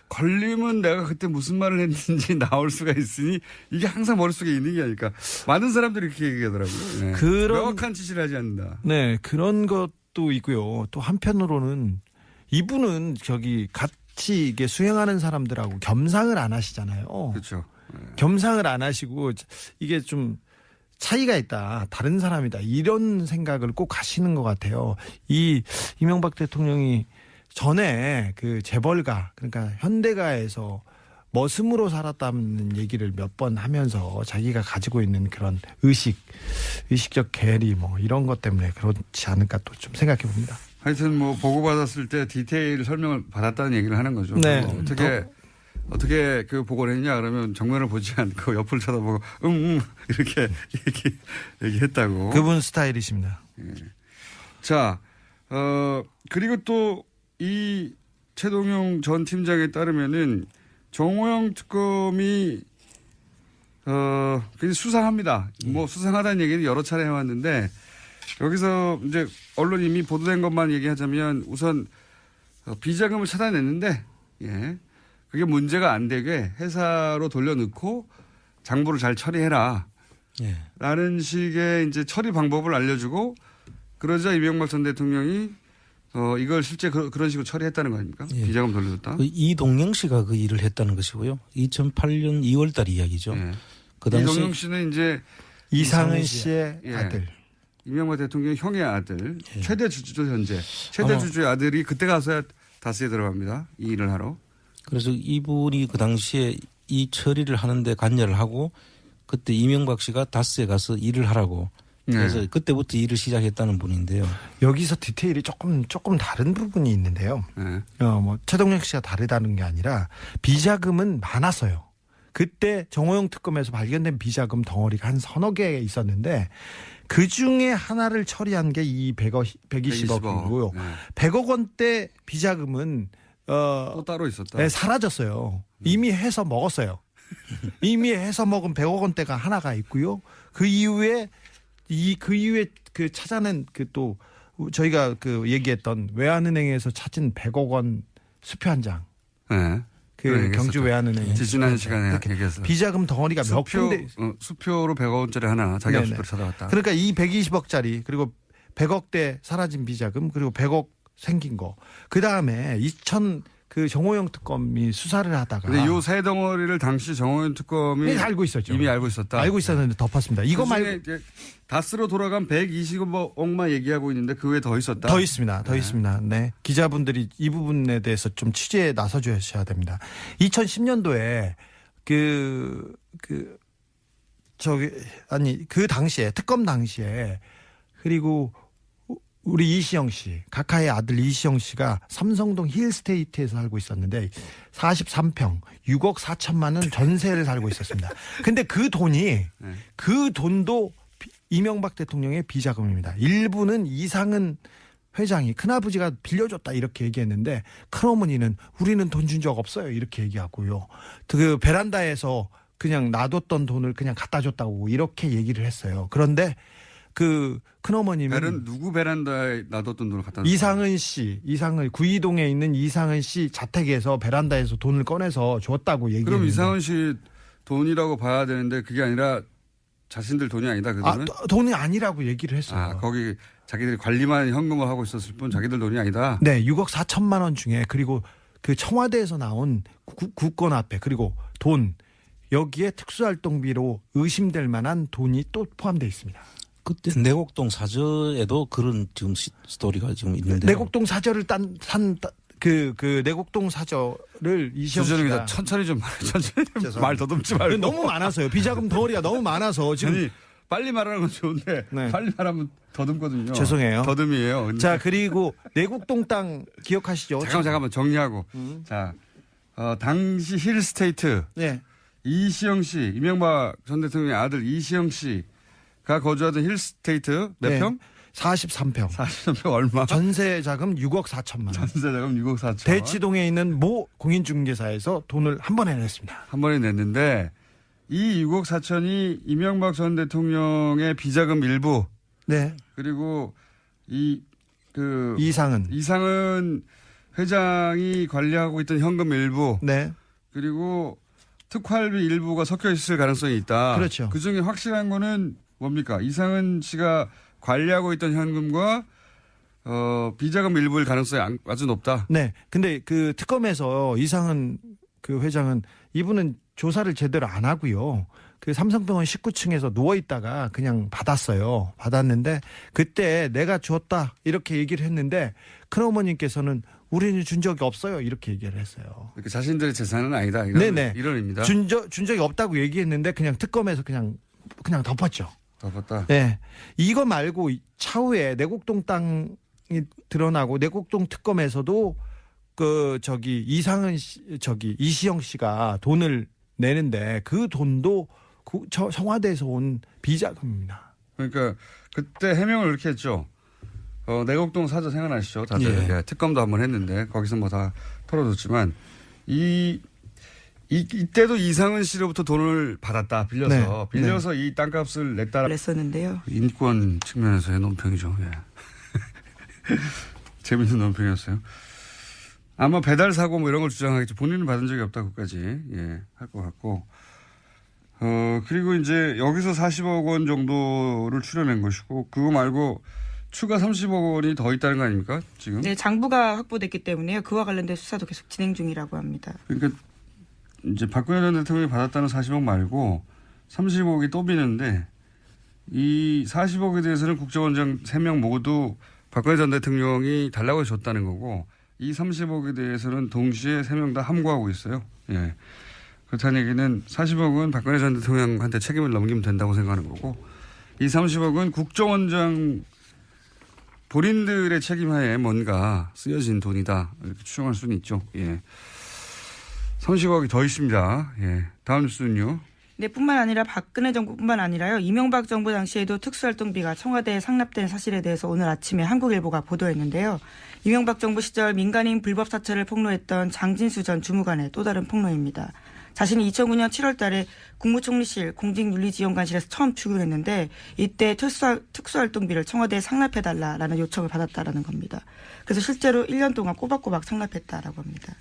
걸리면 내가 그때 무슨 말을 했는지 나올 수가 있으니 이게 항상 머릿속에 있는 게 아닐까. 많은 사람들이 그렇게 얘기하더라고요. 네. 명확한 지시를 하지 않는다. 네, 그런 것도 있고요. 또 한편으로는 이분은 같이 이게 수행하는 사람들하고 겸상을 안 하시잖아요. 그렇죠. 네. 겸상을 안 하시고 이게 좀 차이가 있다. 다른 사람이다. 이런 생각을 꼭 하시는 것 같아요. 이 이명박 대통령이 전에 그 재벌가 그러니까 현대가에서 머슴으로 살았다는 얘기를 몇 번 하면서 자기가 가지고 있는 그런 의식적 괴리 뭐 이런 것 때문에 그렇지 않을까 또 좀 생각해 봅니다. 하여튼 뭐 보고받았을 때 디테일 설명을 받았다는 얘기를 하는 거죠. 네. 어떻게 그 보고를 했냐 그러면 정면을 보지 않고 옆을 쳐다보고 이렇게 얘기했다고. 그분 스타일이십니다. 예. 자, 그리고 또 이 최동용 전 팀장에 따르면은 정호영 특검이 굉장히 수상합니다. 뭐 수상하다는 얘기는 여러 차례 해왔는데 여기서 이제 언론이 이미 보도된 것만 얘기하자면 우선 비자금을 찾아냈는데 예. 그게 문제가 안 되게 회사로 돌려넣고 장부를 잘 처리해라. 예. 라는 식의 이제 처리 방법을 알려주고 그러자 이명박 전 대통령이 이걸 실제 그런 식으로 처리했다는 거 아닙니까? 예. 비자금 돌려줬다. 이동영 씨가 그 일을 했다는 것이고요. 2008년 2월 달 이야기죠. 예. 그 당시 이동영 씨는 이제 이상은 씨의 예. 아들. 이명박 대통령 형의 아들. 예. 최대 주주죠 현재. 최대 주주의 아들이 그때 가서야 다스에 들어갑니다. 이 일을 하러. 그래서 이분이 그 당시에 이 처리를 하는데 관여를 하고 그때 이명박 씨가 다스에 가서 일을 하라고 그래서 그때부터 일을 시작했다는 분인데요. 여기서 디테일이 조금 다른 부분이 있는데요. 뭐 최동영 씨가 다르다는 게 아니라 비자금은 많았어요. 그때 정호영 특검에서 발견된 비자금 덩어리가 한 서너 개 있었는데 그 중에 하나를 처리한 게 이 120억이고요. 100억 원대 비자금은 또 따로 있었다. 네, 사라졌어요. 이미 해서 먹었어요. 이미 해서 먹은 100억 원대가 하나가 있고요. 그 이후에 그 찾아낸 그 또 저희가 그 얘기했던 외환은행에서 찾은 100억 원 수표 한 장. 네. 그 경주 외환은행. 지난 시간에 얘기했어요. 비자금 덩어리가 몇 군데. 수표로 100억 원짜리 하나 자기 수표로 찾아왔다. 그러니까 이 120억짜리 그리고 100억대 사라진 비자금 그리고 100억 생긴 거. 그 다음에 그 정호영 특검이 수사를 하다가. 근데 요 세 덩어리를 당시 정호영 특검이 알고 있었죠. 이미 알고 있었다. 알고 있었는데 덮었습니다. 이거 말고 다스로 돌아간 120억만 얘기하고 있는데 그 외에 더 있었다. 더 있습니다. 더 있습니다. 네. 기자분들이 이 부분에 대해서 좀 취재에 나서 주셔야 됩니다. 2010년도에 그 당시에 특검 당시에 그리고 우리 이시영 씨, 각하의 아들 이시영 씨가 삼성동 힐스테이트에서 살고 있었는데 43평 6억 4천만 원 전세를 살고 있었습니다. 근데 그 돈도 이명박 대통령의 비자금입니다. 일부는 이상은 회장이 큰아버지가 빌려줬다 이렇게 얘기했는데 큰어머니는 우리는 돈 준 적 없어요 이렇게 얘기하고요. 그 베란다에서 그냥 놔뒀던 돈을 그냥 갖다 줬다고 이렇게 얘기를 했어요. 그런데 그 큰어머님은 누구 베란다에 놔뒀던 돈을 갖다 이상은 씨, 구이동에 있는 이상은 씨 자택에서 베란다에서 돈을 꺼내서 줬다고 얘기했는데 그럼 이상은 씨 돈이라고 봐야 되는데 그게 아니라 자신들 돈이 아니다 그 돈은? 돈이 아니라고 얘기를 했어요. 거기 자기들이 관리만 현금을 하고 있었을 뿐 자기들 돈이 아니다. 네, 6억 4천만 원 중에 그리고 그 청와대에서 나온 국권 화폐 그리고 돈 여기에 특수활동비로 의심될 만한 돈이 또 포함되어 있습니다. 그때 내곡동 사저에도 그런 지금 스토리가 지금 있는데 내곡동 사저를 그 내곡동 사저를 이시영 씨가 천천히 좀 말 더듬지 말고 너무 많아서요. 비자금 덩어리가 너무 많아서 지금 아니, 빨리 말하는 건 좋은데 네. 빨리 말하면 더듬거든요. 죄송해요. 더듬이에요. 자 그리고 내곡동 땅 기억하시죠? 잠깐만 정리하고 자 당시 힐스테이트 네. 이시영 씨 이명박 전 대통령의 아들 이시영 씨가 거주하던 힐스테이트 몇 네. 평? 43평. 43평 얼마? 전세 자금 6억 4천만 원. 전세 자금 6억 4천. 대치동에 있는 모 공인중개사에서 돈을 한 번에 냈습니다. 한 번에 냈는데 이 6억 4천이 이명박 전 대통령의 비자금 일부. 네. 그리고 이상은 회장이 관리하고 있던 현금 일부. 네. 그리고 특활비 일부가 섞여 있을 가능성이 있다. 그렇죠. 그 중에 확실한 거는 뭡니까? 이상은 씨가 관리하고 있던 현금과 비자금 일부일 가능성이 아주 높다. 네. 근데 그 특검에서 이상은 그 회장은 이분은 조사를 제대로 안 하고요. 그 삼성병원 19층에서 누워 있다가 그냥 받았어요. 받았는데 그때 내가 줬다 이렇게 얘기를 했는데 큰어머님께서는 우리는 준 적이 없어요 이렇게 얘기를 했어요. 그러니까 자신들의 재산은 아니다. 네네. 이런 의미다. 준 적이 없다고 얘기했는데 그냥 특검에서 그냥 덮었죠. 덮었다. 네. 이거 말고 차후에 내곡동 땅이 드러나고 내곡동 특검에서도 이시영 씨가 돈을 내는데 그 돈도 청와대에서 온 비자금입니다. 그러니까 그때 해명을 이렇게 했죠. 내곡동 사저 생각나시죠? 다들. 예. 특검도 한번 했는데 거기서 뭐 다 털어줬지만 이때도 이상은 씨로부터 돈을 받았다. 빌려서 네. 이 땅값을 냈었는데요. 인권 측면에서의 논평이죠. 예. 재밌는 논평이었어요. 아마 배달 사고 뭐 이런 걸 주장하겠죠. 본인은 받은 적이 없다고까지 할 것 같고. 그리고 이제 여기서 40억 원 정도를 추려낸 것이고 그거 말고 추가 30억 원이 더 있다는 거 아닙니까? 지금? 네, 장부가 확보됐기 때문에요. 그와 관련된 수사도 계속 진행 중이라고 합니다. 그러니까 이제 박근혜 전 대통령이 받았다는 40억 말고 30억이 또 비는데 이 40억에 대해서는 국정원장 3명 모두 박근혜 전 대통령이 달라고 줬다는 거고 이 30억에 대해서는 동시에 3명 다 함구하고 있어요. 예. 그렇다는 얘기는 40억은 박근혜 전 대통령한테 책임을 넘기면 된다고 생각하는 거고 이 30억은 국정원장 본인들의 책임하에 뭔가 쓰여진 돈이다. 이렇게 추정할 수는 있죠. 예. 30억이 더 있습니다. 예. 다음 뉴스는요. 네, 뿐만 아니라 박근혜 정부뿐만 아니라요. 이명박 정부 당시에도 특수활동비가 청와대에 상납된 사실에 대해서 오늘 아침에 한국일보가 보도했는데요. 이명박 정부 시절 민간인 불법 사찰을 폭로했던 장진수 전 주무관의 또 다른 폭로입니다. 자신이 2009년 7월 달에 국무총리실 공직윤리지원관실에서 처음 출근했는데 이때 특수활동비를 청와대에 상납해달라라는 요청을 받았다라는 겁니다. 그래서 실제로 1년 동안 꼬박꼬박 상납했다라고 합니다.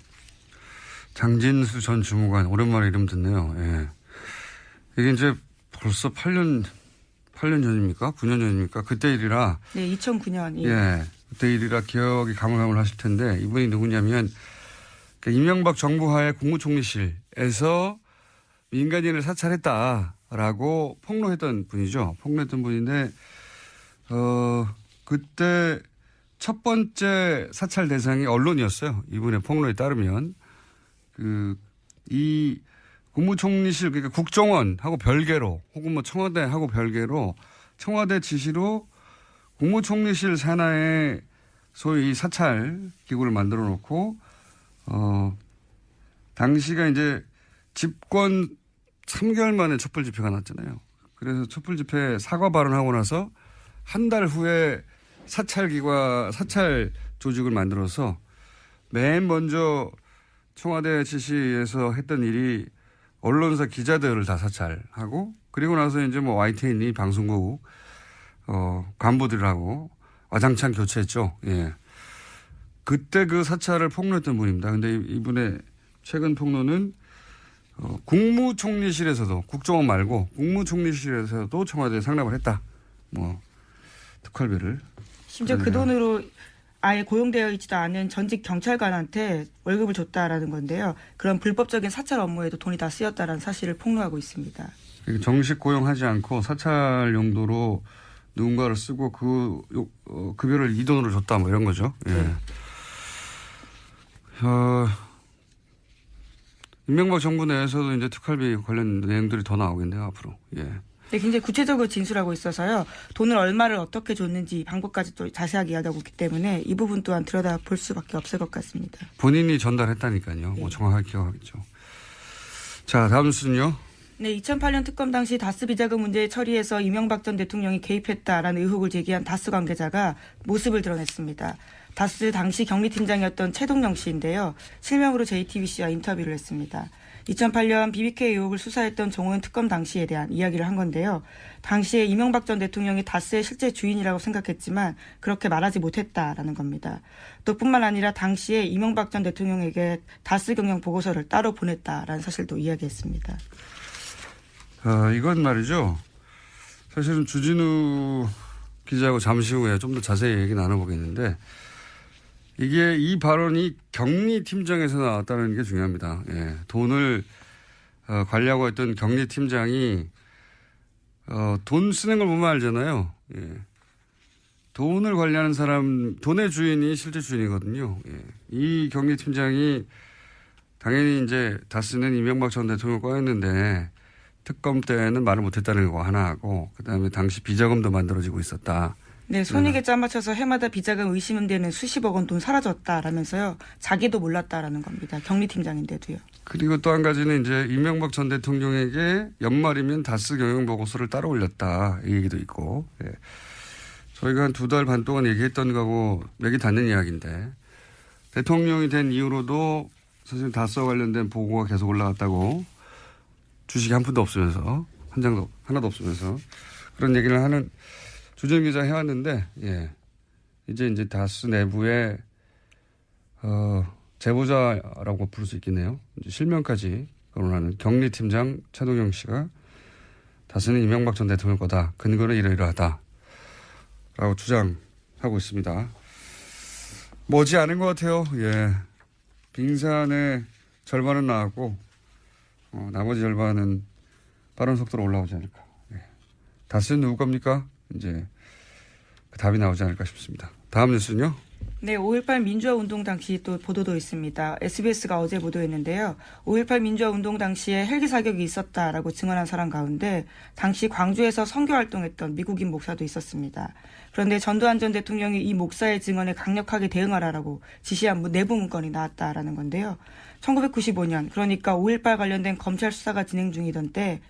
장진수 전 주무관 오랜만에 이름 듣네요. 예. 이게 이제 벌써 8년 전입니까? 9년 전입니까? 그때 일이라. 네, 2009년. 예. 그때 일이라 기억이 가물가물하실 텐데 이분이 누구냐면 이명박 정부 하에 국무총리실에서 민간인을 사찰했다라고 폭로했던 분이죠. 폭로했던 분인데 그때 첫 번째 사찰 대상이 언론이었어요. 이분의 폭로에 따르면 이 국무총리실 그러니까 국정원하고 별개로 혹은 뭐 청와대하고 별개로 청와대 지시로 국무총리실 산하에 소위 사찰 기구를 만들어 놓고 당시가 이제 집권 3개월 만에 촛불 집회가 났잖아요. 그래서 촛불 집회 사과 발언하고 나서 한 달 후에 사찰 조직을 만들어서 맨 먼저 청와대 지시에서 했던 일이 언론사 기자들을 다 사찰하고 그리고 나서 이제 뭐 YTN이 방송국 간부들하고 와장창 교체했죠. 예. 그때 그 사찰을 폭로했던 분입니다. 근데 이분의 최근 폭로는 국무총리실에서도 국정원 말고 국무총리실에서도 청와대에 상납을 했다. 뭐 특활비를. 심지어 그 돈으로 아예 고용되어 있지도 않은 전직 경찰관한테 월급을 줬다라는 건데요. 그런 불법적인 사찰 업무에도 돈이 다 쓰였다라는 사실을 폭로하고 있습니다. 정식 고용하지 않고 사찰 용도로 누군가를 쓰고 그 급여를 이 돈으로 줬다 뭐 이런 거죠. 예. 이명박 정부 내에서도 이제 특활비 관련 내용들이 더 나오겠네요 앞으로. 예. 네, 굉장히 구체적으로 진술하고 있어서요. 돈을 얼마를 어떻게 줬는지 방법까지 또 자세하게 이야기하고 있기 때문에 이 부분 또한 들여다볼 수밖에 없을 것 같습니다. 본인이 전달했다니까요. 뭐 정확하게 기억하겠죠. 자, 다음 뉴스는요. 네, 2008년 특검 당시 다스 비자금 문제 처리에서 이명박 전 대통령이 개입했다라는 의혹을 제기한 다스 관계자가 모습을 드러냈습니다. 다스 당시 경리팀장이었던 최동영 씨인데요. 실명으로 JTBC와 인터뷰를 했습니다. 2008년 BBK 의혹을 수사했던 정호연 특검 당시에 대한 이야기를 한 건데요. 당시에 이명박 전 대통령이 다스의 실제 주인이라고 생각했지만 그렇게 말하지 못했다라는 겁니다. 또 뿐만 아니라 당시에 이명박 전 대통령에게 다스 경영 보고서를 따로 보냈다라는 사실도 이야기했습니다. 이건 말이죠. 사실은 주진우 기자하고 잠시 후에 좀 더 자세히 얘기 나눠보겠는데 이게 이 발언이 경리팀장에서 나왔다는 게 중요합니다. 예. 돈을 관리하고 했던 경리팀장이 돈 쓰는 걸 보면 알잖아요. 예. 돈을 관리하는 사람, 돈의 주인이 실제 주인이거든요. 예. 이 경리팀장이 당연히 이제 다스는 이명박 전 대통령 거였는데 특검 때는 말을 못했다는 거 하나 하고 그다음에 당시 비자금도 만들어지고 있었다. 네, 손익에 짜맞춰서 해마다 비자금 의심되는 수십억 원 돈 사라졌다라면서요. 자기도 몰랐다라는 겁니다. 경리팀장인데도요. 그리고 또 한 가지는 이제 이명박 전 대통령에게 연말이면 다스 경영 보고서를 따로 올렸다. 이 얘기도 있고. 예. 저희가 한 2달 반 동안 얘기했던 거하고 맥이 닿는 이야기인데 대통령이 된 이후로도 사실 다스와 관련된 보고가 계속 올라갔다고 주식이 한 푼도 없으면서 한 장도 하나도 없으면서 그런 얘기를 하는 주진 기자 해왔는데, 예. 이제 다스 내부에, 제보자라고 부를 수 있겠네요. 이제 실명까지 거론하는 경리팀장 최동영 씨가 다스는 이명박 전 대통령 거다. 근거는 이러이러하다. 라고 주장하고 있습니다. 머지 않은 것 같아요. 예. 빙산의 절반은 나왔고, 나머지 절반은 빠른 속도로 올라오지 않을까. 예. 다스는 누구 겁니까? 이제 그 답이 나오지 않을까 싶습니다. 다음 뉴스는요. 네, 5.18 민주화 운동 당시 또 보도도 있습니다. SBS가 어제 보도했는데요. 5.18 민주화 운동 당시에 헬기 사격이 있었다라고 증언한 사람 가운데 당시 광주에서 선교 활동했던 미국인 목사도 있었습니다. 그런데 전두환 전 대통령이 이 목사의 증언에 강력하게 대응하라라고 지시한 내부 문건이 나왔다라는 건데요. 1995년 그러니까 5.18 관련된 검찰 수사가 진행 중이던 때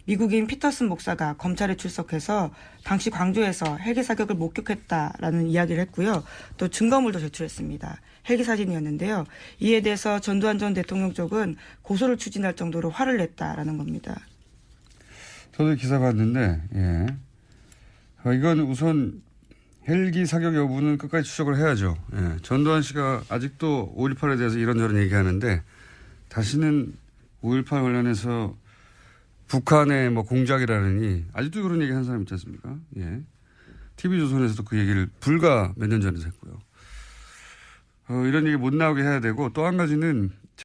미국인 피터슨 목사가 검찰에 출석해서 당시 광주에서 헬기 사격을 목격했다라는 이야기를 했고요. 또 증거물도 제출했습니다. 헬기 사진이었는데요. 이에 대해서 전두환 전 대통령 쪽은 고소를 추진할 정도로 화를 냈다라는 겁니다. 저도 기사 봤는데, 예. 이건 우선 헬기 사격 여부는 끝까지 추적을 해야죠. 예. 전두환 씨가 아직도 5.18에 대해서 이런저런 얘기하는데 다시는 5.18 관련해서 북한의 뭐 공작이라느니 아직도 그런 얘기 하는 사람 있지 않습니까? 예. TV조선에서도 그 얘기를 불과 몇 년 전에 했고요. 이런 얘기 못 나오게 해야 되고 또 한 가지는